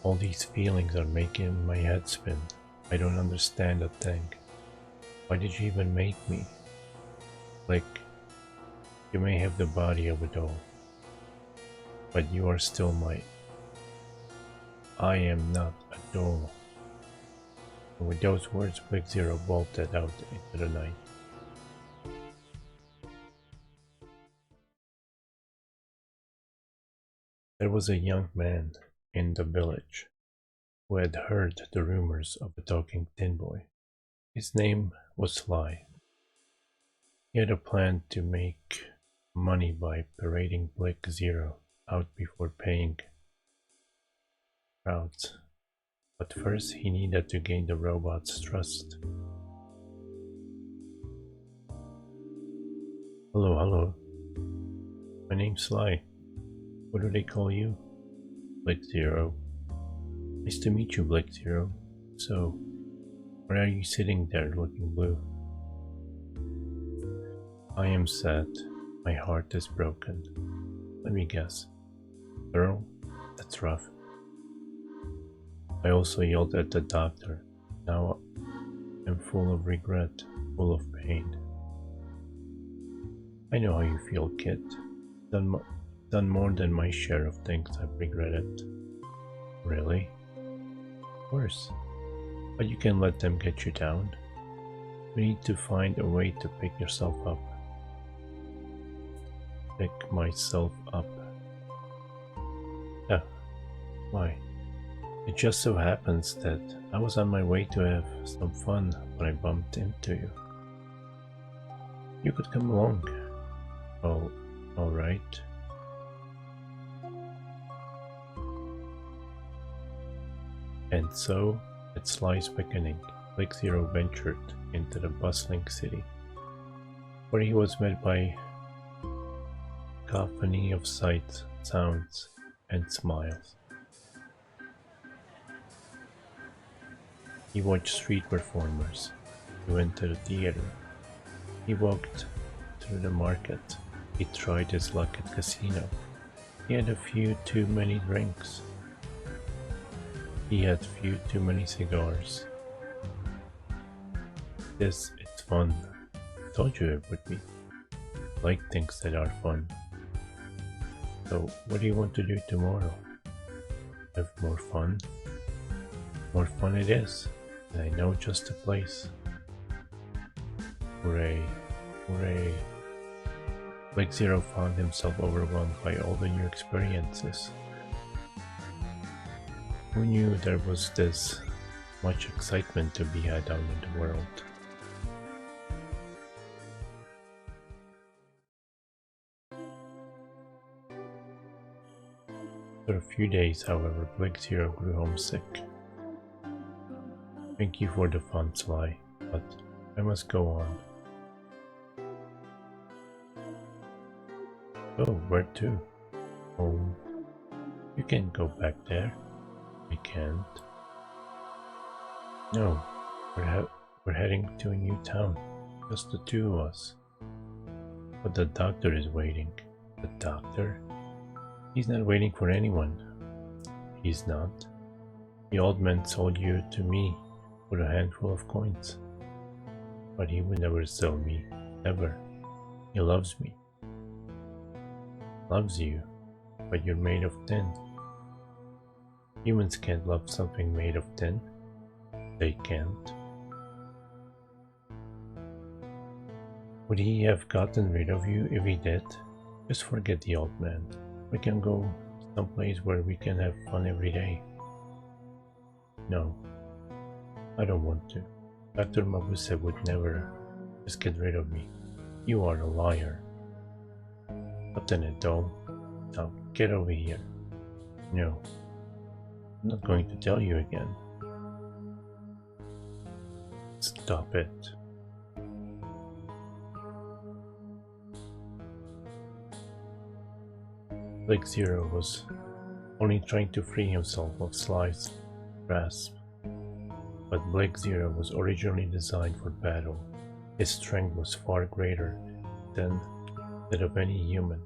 All these feelings are making my head spin. I don't understand a thing. Why did you even make me? Like, you may have the body of a doll, but you are still my... I am not a doll. And with those words, Blake Zero bolted out into the night. There was a young man in the village who had heard the rumors of the talking tin boy. His name was Sly. He had a plan to make money by parading Blake Zero out before paying crowds. But first he needed to gain the robot's trust. Hello, hello. My name's Sly. What do they call you? Blake Zero. Nice to meet you, Blake Zero. So, why are you sitting there looking blue? I am sad. My heart is broken. Let me guess. Girl? That's rough. I also yelled at the doctor. Now I'm full of regret, full of pain. I know how you feel, kid. Done more than my share of things I've regretted. Really? Of course. But you can let them get you down. You need to find a way to pick yourself up. Pick myself up. Yeah. Why? It just so happens that I was on my way to have some fun when I bumped into you. You could come along. Oh, alright. And so, at Sly's beginning, Blake Zero ventured into the bustling city, where he was met by a cacophony of sights, sounds, and smiles. He watched street performers. He went to the theater. He walked through the market. He tried his luck at casino. He had a few too many drinks. He had few too many cigars. This it's fun. Told you it would be. Like things that are fun. So what do you want to do tomorrow? Have more fun? More fun it is. And I know just the place. Hooray. Hooray. Blake Zero found himself overwhelmed by all the new experiences. Who knew there was this much excitement to be had out in the world? For a few days, however, Blake Zero grew homesick. Thank you for the fun, Sly, but I must go on. Oh, where to? Home. You can't go back there. I can't. No, we're heading to a new town. Just the two of us. But the doctor is waiting. The doctor? He's not waiting for anyone. He's not. The old man sold you to me for a handful of coins. But he would never sell me. Ever. He loves me. Loves you. But you're made of tin. Humans can't love something made of tin. They can't. Would he have gotten rid of you if he did? Just forget the old man. We can go someplace where we can have fun every day. No, I don't want to. Dr. Mabuse would never just get rid of me. You are a liar. Lieutenant Dole, now get over here. No, I'm not going to tell you again. Stop it. Blake Zero was only trying to free himself of Sly's grasp. But Blake Zero was originally designed for battle. His strength was far greater than that of any human.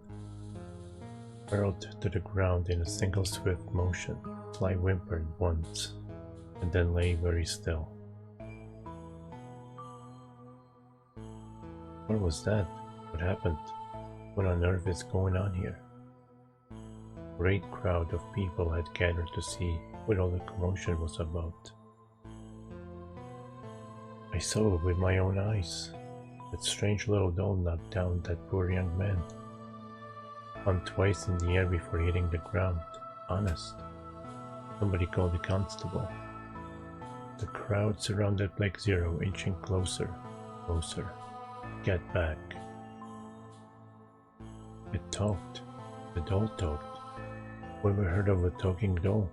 Hurled to the ground in a single swift motion, Sly whimpered once, and then lay very still. What was that? What happened? What on earth is going on here? A great crowd of people had gathered to see what all the commotion was about. I saw it with my own eyes. That strange little doll knocked down that poor young man. Hung twice in the air before hitting the ground. Honest. Somebody called the constable. The crowd surrounded Blake Zero, inching closer. Closer. Get back. It talked. The doll talked. Ever heard of a talking doll?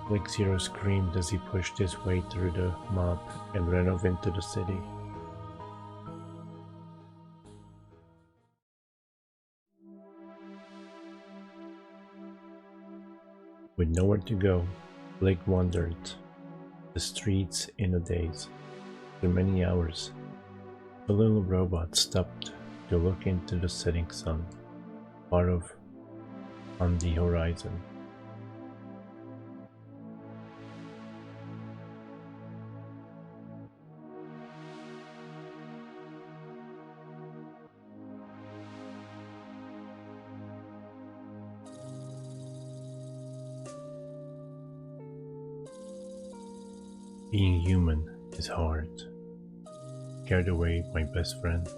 Blake Zero screamed as he pushed his way through the mob and ran off into the city. With nowhere to go, Blake wandered the streets in a daze. For many hours, the little robot stopped to look into the setting sun, far off on the horizon. Being human is hard. Scared away my best friend.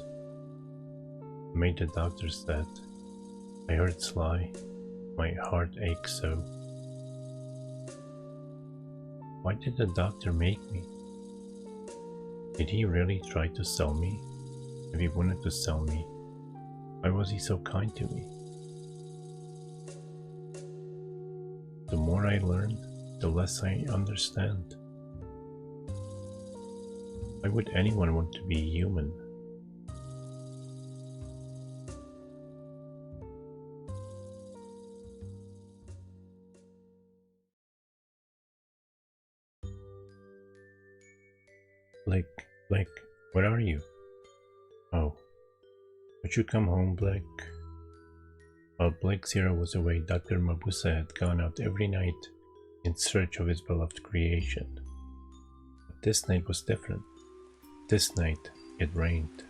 Made the doctor sad. I heard Sly. My heart ached so. Why did the doctor make me? Did he really try to sell me? If he wanted to sell me, why was he so kind to me? The more I learn, the less I understand. Why would anyone want to be human? Blake, where are you? Oh, Would you come home, Blake? While Blake Zero was away, Dr. Mabusa had gone out every night in search of his beloved creation. But this night was different. This night it rained,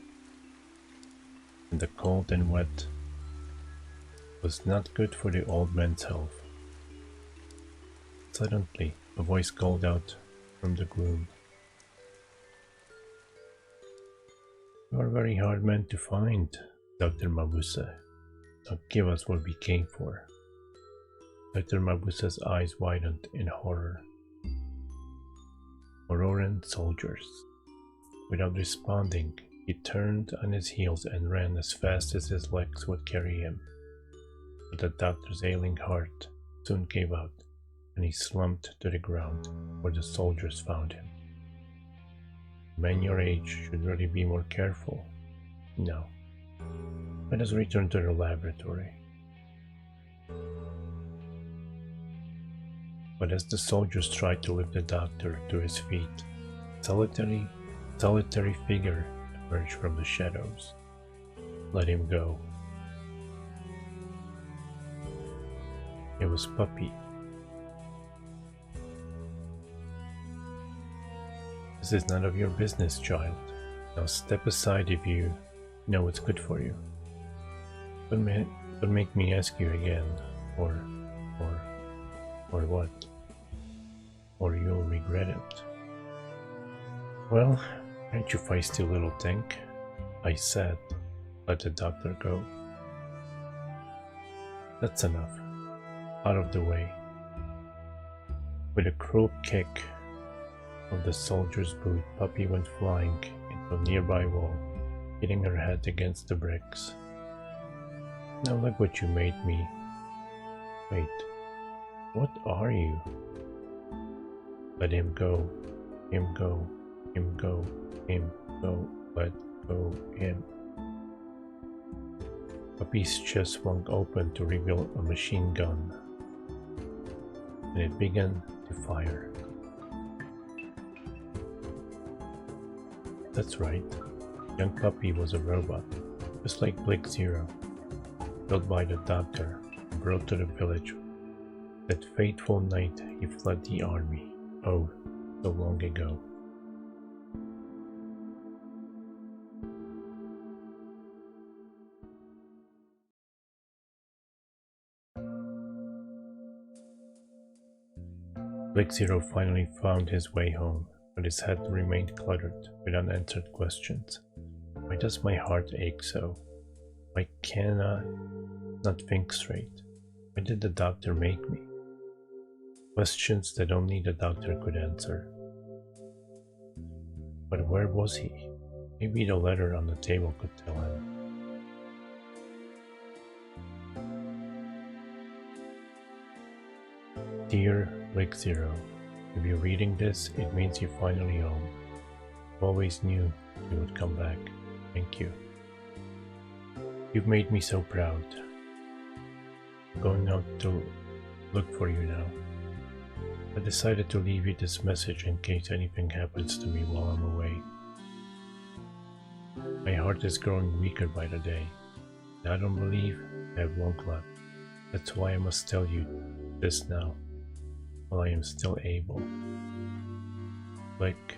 and the cold and wet was not good for the old man's health. Suddenly, a voice called out from the gloom. "You are a very hard man to find, Dr. Mabusa. Now give us what we came for." Dr. Mabusa's eyes widened in horror. Auroran soldiers. Without responding, he turned on his heels and ran as fast as his legs would carry him. But the doctor's ailing heart soon gave out, and he slumped to the ground where the soldiers found him. Men your age should really be more careful. Now, let us return to the laboratory. But as the soldiers tried to lift the doctor to his feet, a solitary figure emerged from the shadows. "Let him go." It was Puppy. "This is none of your business, child. Now step aside if you know what's good for you. Don't make me ask you again, or what? Or you'll regret it." "Well, aren't you feisty little thing?" I said. "Let the doctor go." "That's enough. Out of the way." With a cruel kick of the soldier's boot, Puppy went flying into a nearby wall, hitting her head against the bricks. "Now look what you made me." "Wait, what are you?" "Let him go, him go, him go, him go, let go him." Puppy's chest swung open to reveal a machine gun, and it began to fire. That's right, young Puppy was a robot, just like Blake Zero, built by the doctor and brought to the village that fateful night he fled the army. Oh, so long ago. Blake Zero finally found his way home, but his head remained cluttered with unanswered questions. Why does my heart ache so? Why can I not think straight? Why did the doctor make me? Questions that only the doctor could answer. But where was he? Maybe the letter on the table could tell him. Dear Blake Zero, if you're reading this, it means you're finally home. I always knew you would come back. Thank you. You've made me so proud. I'm going out to look for you now. I decided to leave you this message in case anything happens to me while I'm away. My heart is growing weaker by the day, and I don't believe I have long left. That's why I must tell you this now, while I am still able. Like,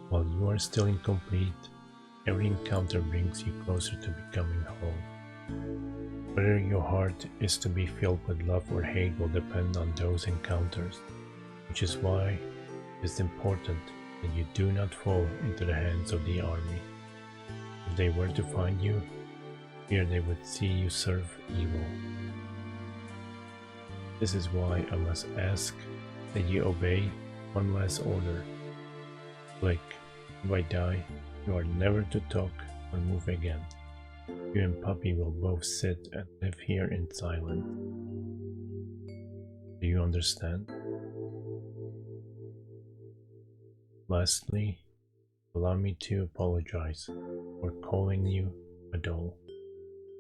while you are still incomplete, every encounter brings you closer to becoming whole. Whether your heart is to be filled with love or hate will depend on those encounters, which is why it is important that you do not fall into the hands of the army. If they were to find you, here they would see you serve evil. This is why I must ask that you obey one last order. Blake, if I die, you are never to talk or move again. You and Puppy will both sit and live here in silence. Do you understand? Lastly, allow me to apologize for calling you a doll.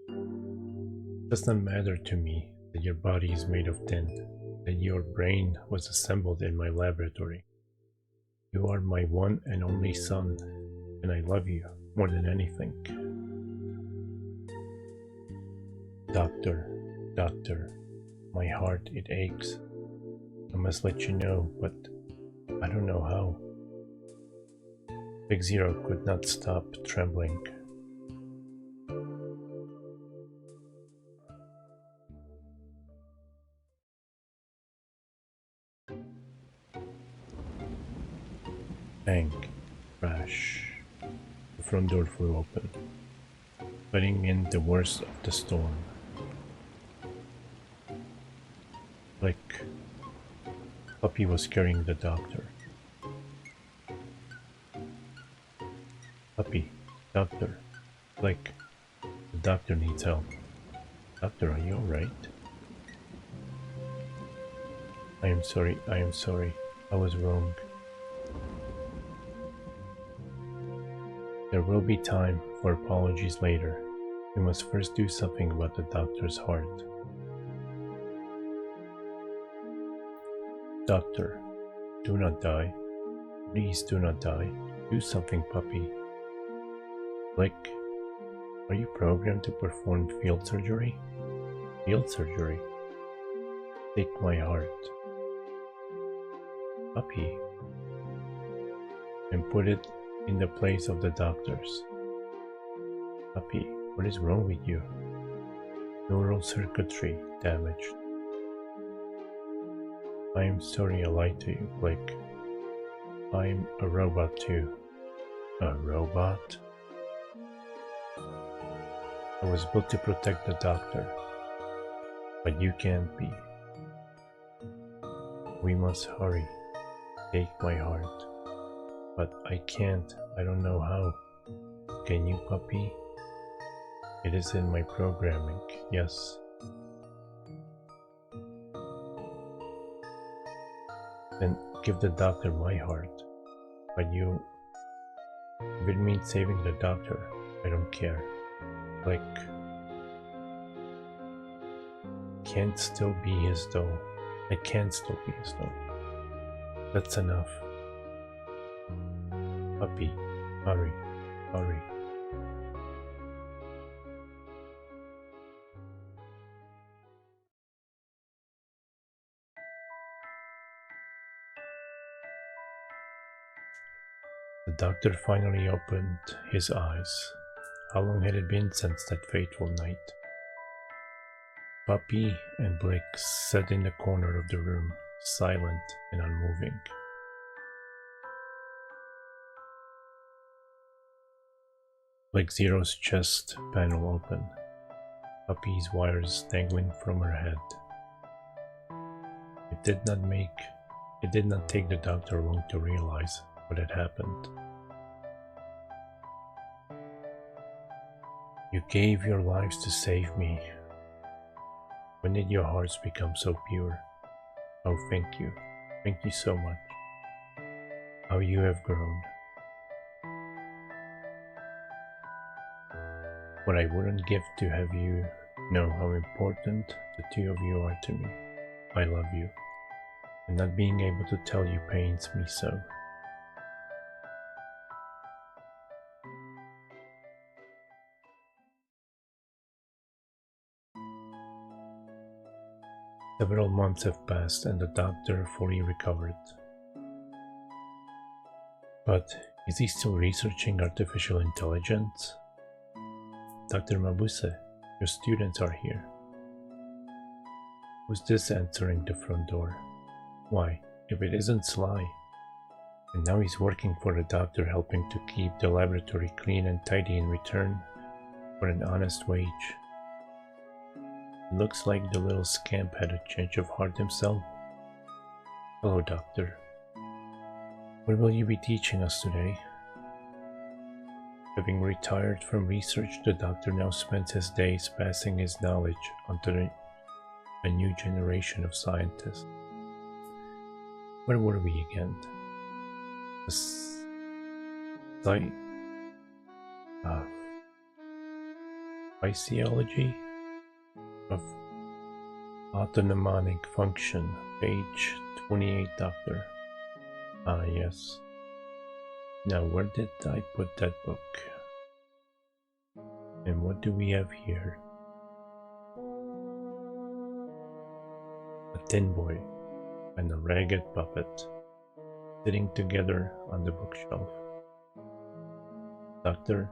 It does not matter to me that your body is made of tin, that your brain was assembled in my laboratory. You are my one and only son, and I love you more than anything. Doctor, doctor, my heart, it aches. I must let you know, but I don't know how. Big Zero could not stop trembling. Bang, crash. The front door flew open, letting in the worst of the storm. Click. Puppy was carrying the doctor. Puppy, doctor, click. The doctor needs help. Doctor, are you alright? I am sorry, I was wrong. There will be time for apologies later. We must first do something about the doctor's heart. Doctor, do not die. Please do not die. Do something, puppy. Click. Are you programmed to perform field surgery? Field surgery? Take my heart. Puppy. And put it in the place of the doctor's. Puppy, what is wrong with you? Neural circuitry damaged. I am sorry I lied to you, Blake. I'm a robot too. A robot? I was built to protect the doctor, but you can't be. We must hurry. Take my heart. But I can't. I don't know how. Can you, puppy? It is in my programming, yes. Then give the doctor my heart. But if it means saving the doctor, I don't care. Like, can't still be his doll. I can't still be his doll. That's enough. Puppy, hurry, hurry. The doctor finally opened his eyes. How long had it been since that fateful night? Puppy and Blake sat in the corner of the room, silent and unmoving. Blake Zero's chest panel open, Puppy's wires dangling from her head. It did not take the doctor long to realize what had happened. You gave your lives to save me. When did your hearts become so pure? Oh, thank you. Thank you so much. How you have grown. What I wouldn't give to have you know how important the two of you are to me. I love you, and not being able to tell you pains me so. Several months have passed and the doctor fully recovered. But is he still researching artificial intelligence? Dr. Mabuse, your students are here. Who's this answering the front door? Why, if it isn't Sly. And now he's working for the doctor, helping to keep the laboratory clean and tidy in return for an honest wage. It looks like the little scamp had a change of heart himself. Hello, doctor. What will you be teaching us today? Having retired from research, the doctor now spends his days passing his knowledge onto a new generation of scientists. Where were we again? Physiology of autonomic function, page 28, doctor. Ah, yes. Now, where did I put that book? And what do we have here? tin boy and a ragged puppet sitting together on the bookshelf. Doctor,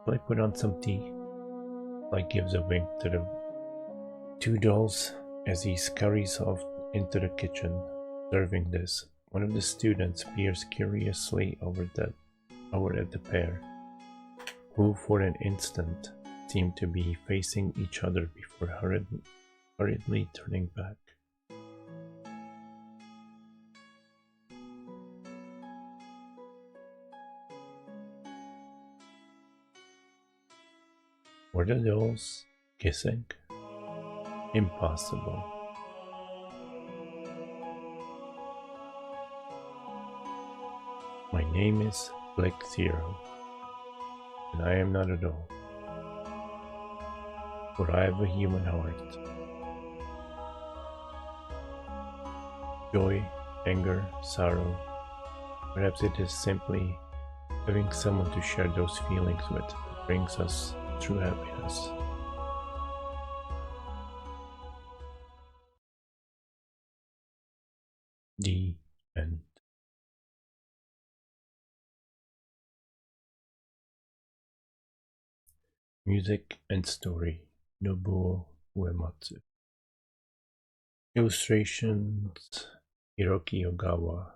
will I put on some tea? Like gives a wink to the two dolls as he scurries off into the kitchen. Serving this, one of the students peers curiously over at the pair, who for an instant seem to be facing each other before hurriedly turning back. Were the dolls kissing? Impossible. My name is Black Zero, and I am not a doll, for I have a human heart. Joy, anger, sorrow. Perhaps it is simply having someone to share those feelings with that brings us true happiness. The end. Music and story, Nobuo Uematsu. Illustrations, Hiroki Ogawa.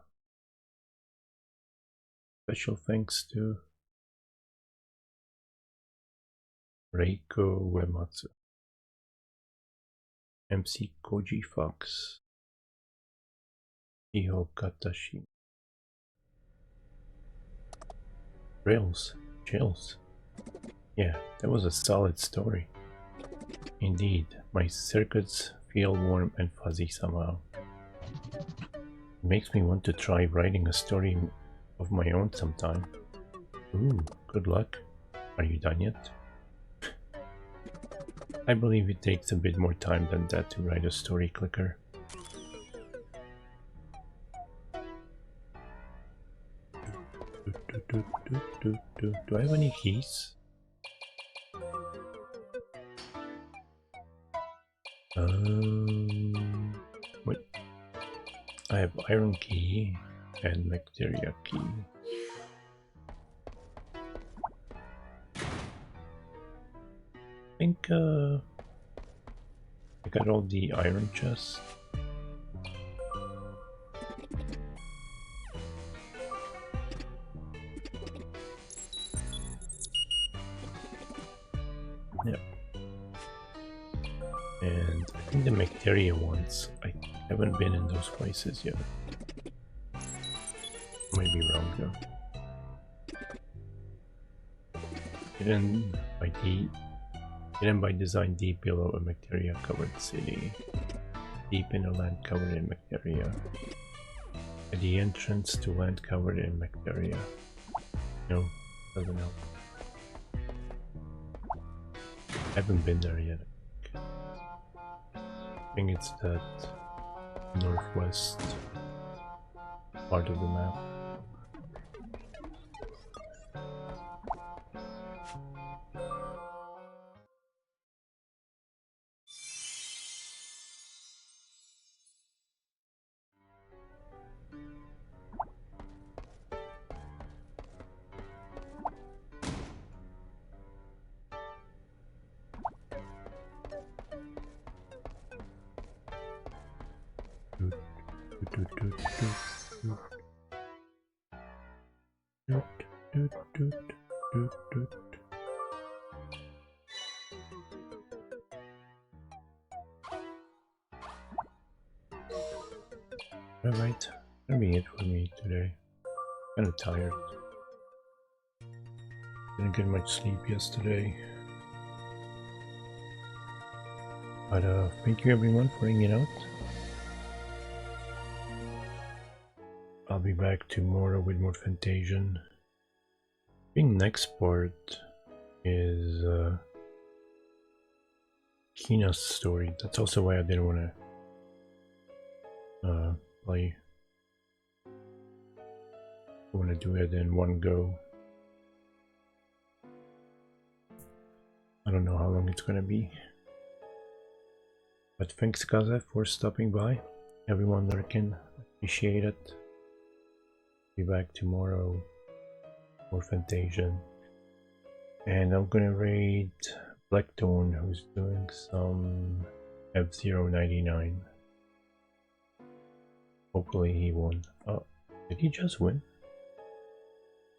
Special thanks to Reiko Uematsu. MC Koji Fox. Iho Katashi. Rails, chills. Yeah, that was a solid story. Indeed, my circuits feel warm and fuzzy somehow. It makes me want to try writing a story of my own sometime. Ooh, good luck. Are you done yet? I believe it takes a bit more time than that to write a story clicker. Do I have any keys? Wait. I have iron key and bacteria key. I think I got all the iron chests. Yep. And I think the bacteria ones, I haven't been in those places yet. Might be wrong though. Hidden by design deep below a bacteria covered city. Deep in a land covered in bacteria. At the entrance to land covered in bacteria. No, doesn't help. I haven't been there yet. I think it's that northwest part of the map. Alright, that'll be it for me today. Kinda tired. Didn't get much sleep yesterday. But thank you everyone for hanging out. I'll be back tomorrow with more Fantasian. I think next part is Kina's story. That's also why I didn't want to play. I want to do it in one go. I don't know how long it's gonna be. But thanks, Kaza, for stopping by. Everyone lurking, appreciate it. Be back tomorrow for Fantasian. And I'm gonna raid Blackthorn, who's doing some F099. Hopefully he won. Oh, did he just win?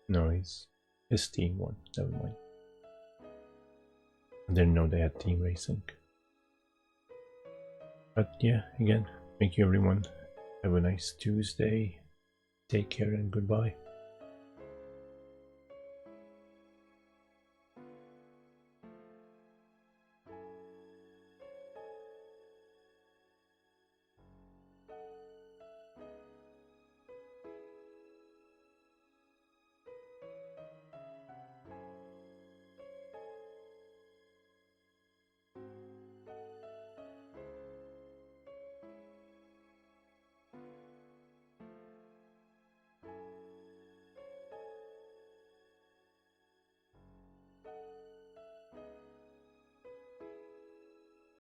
No, his team won. Never mind. I didn't know they had team racing. But yeah, again, thank you everyone. Have a nice Tuesday. Take care and goodbye.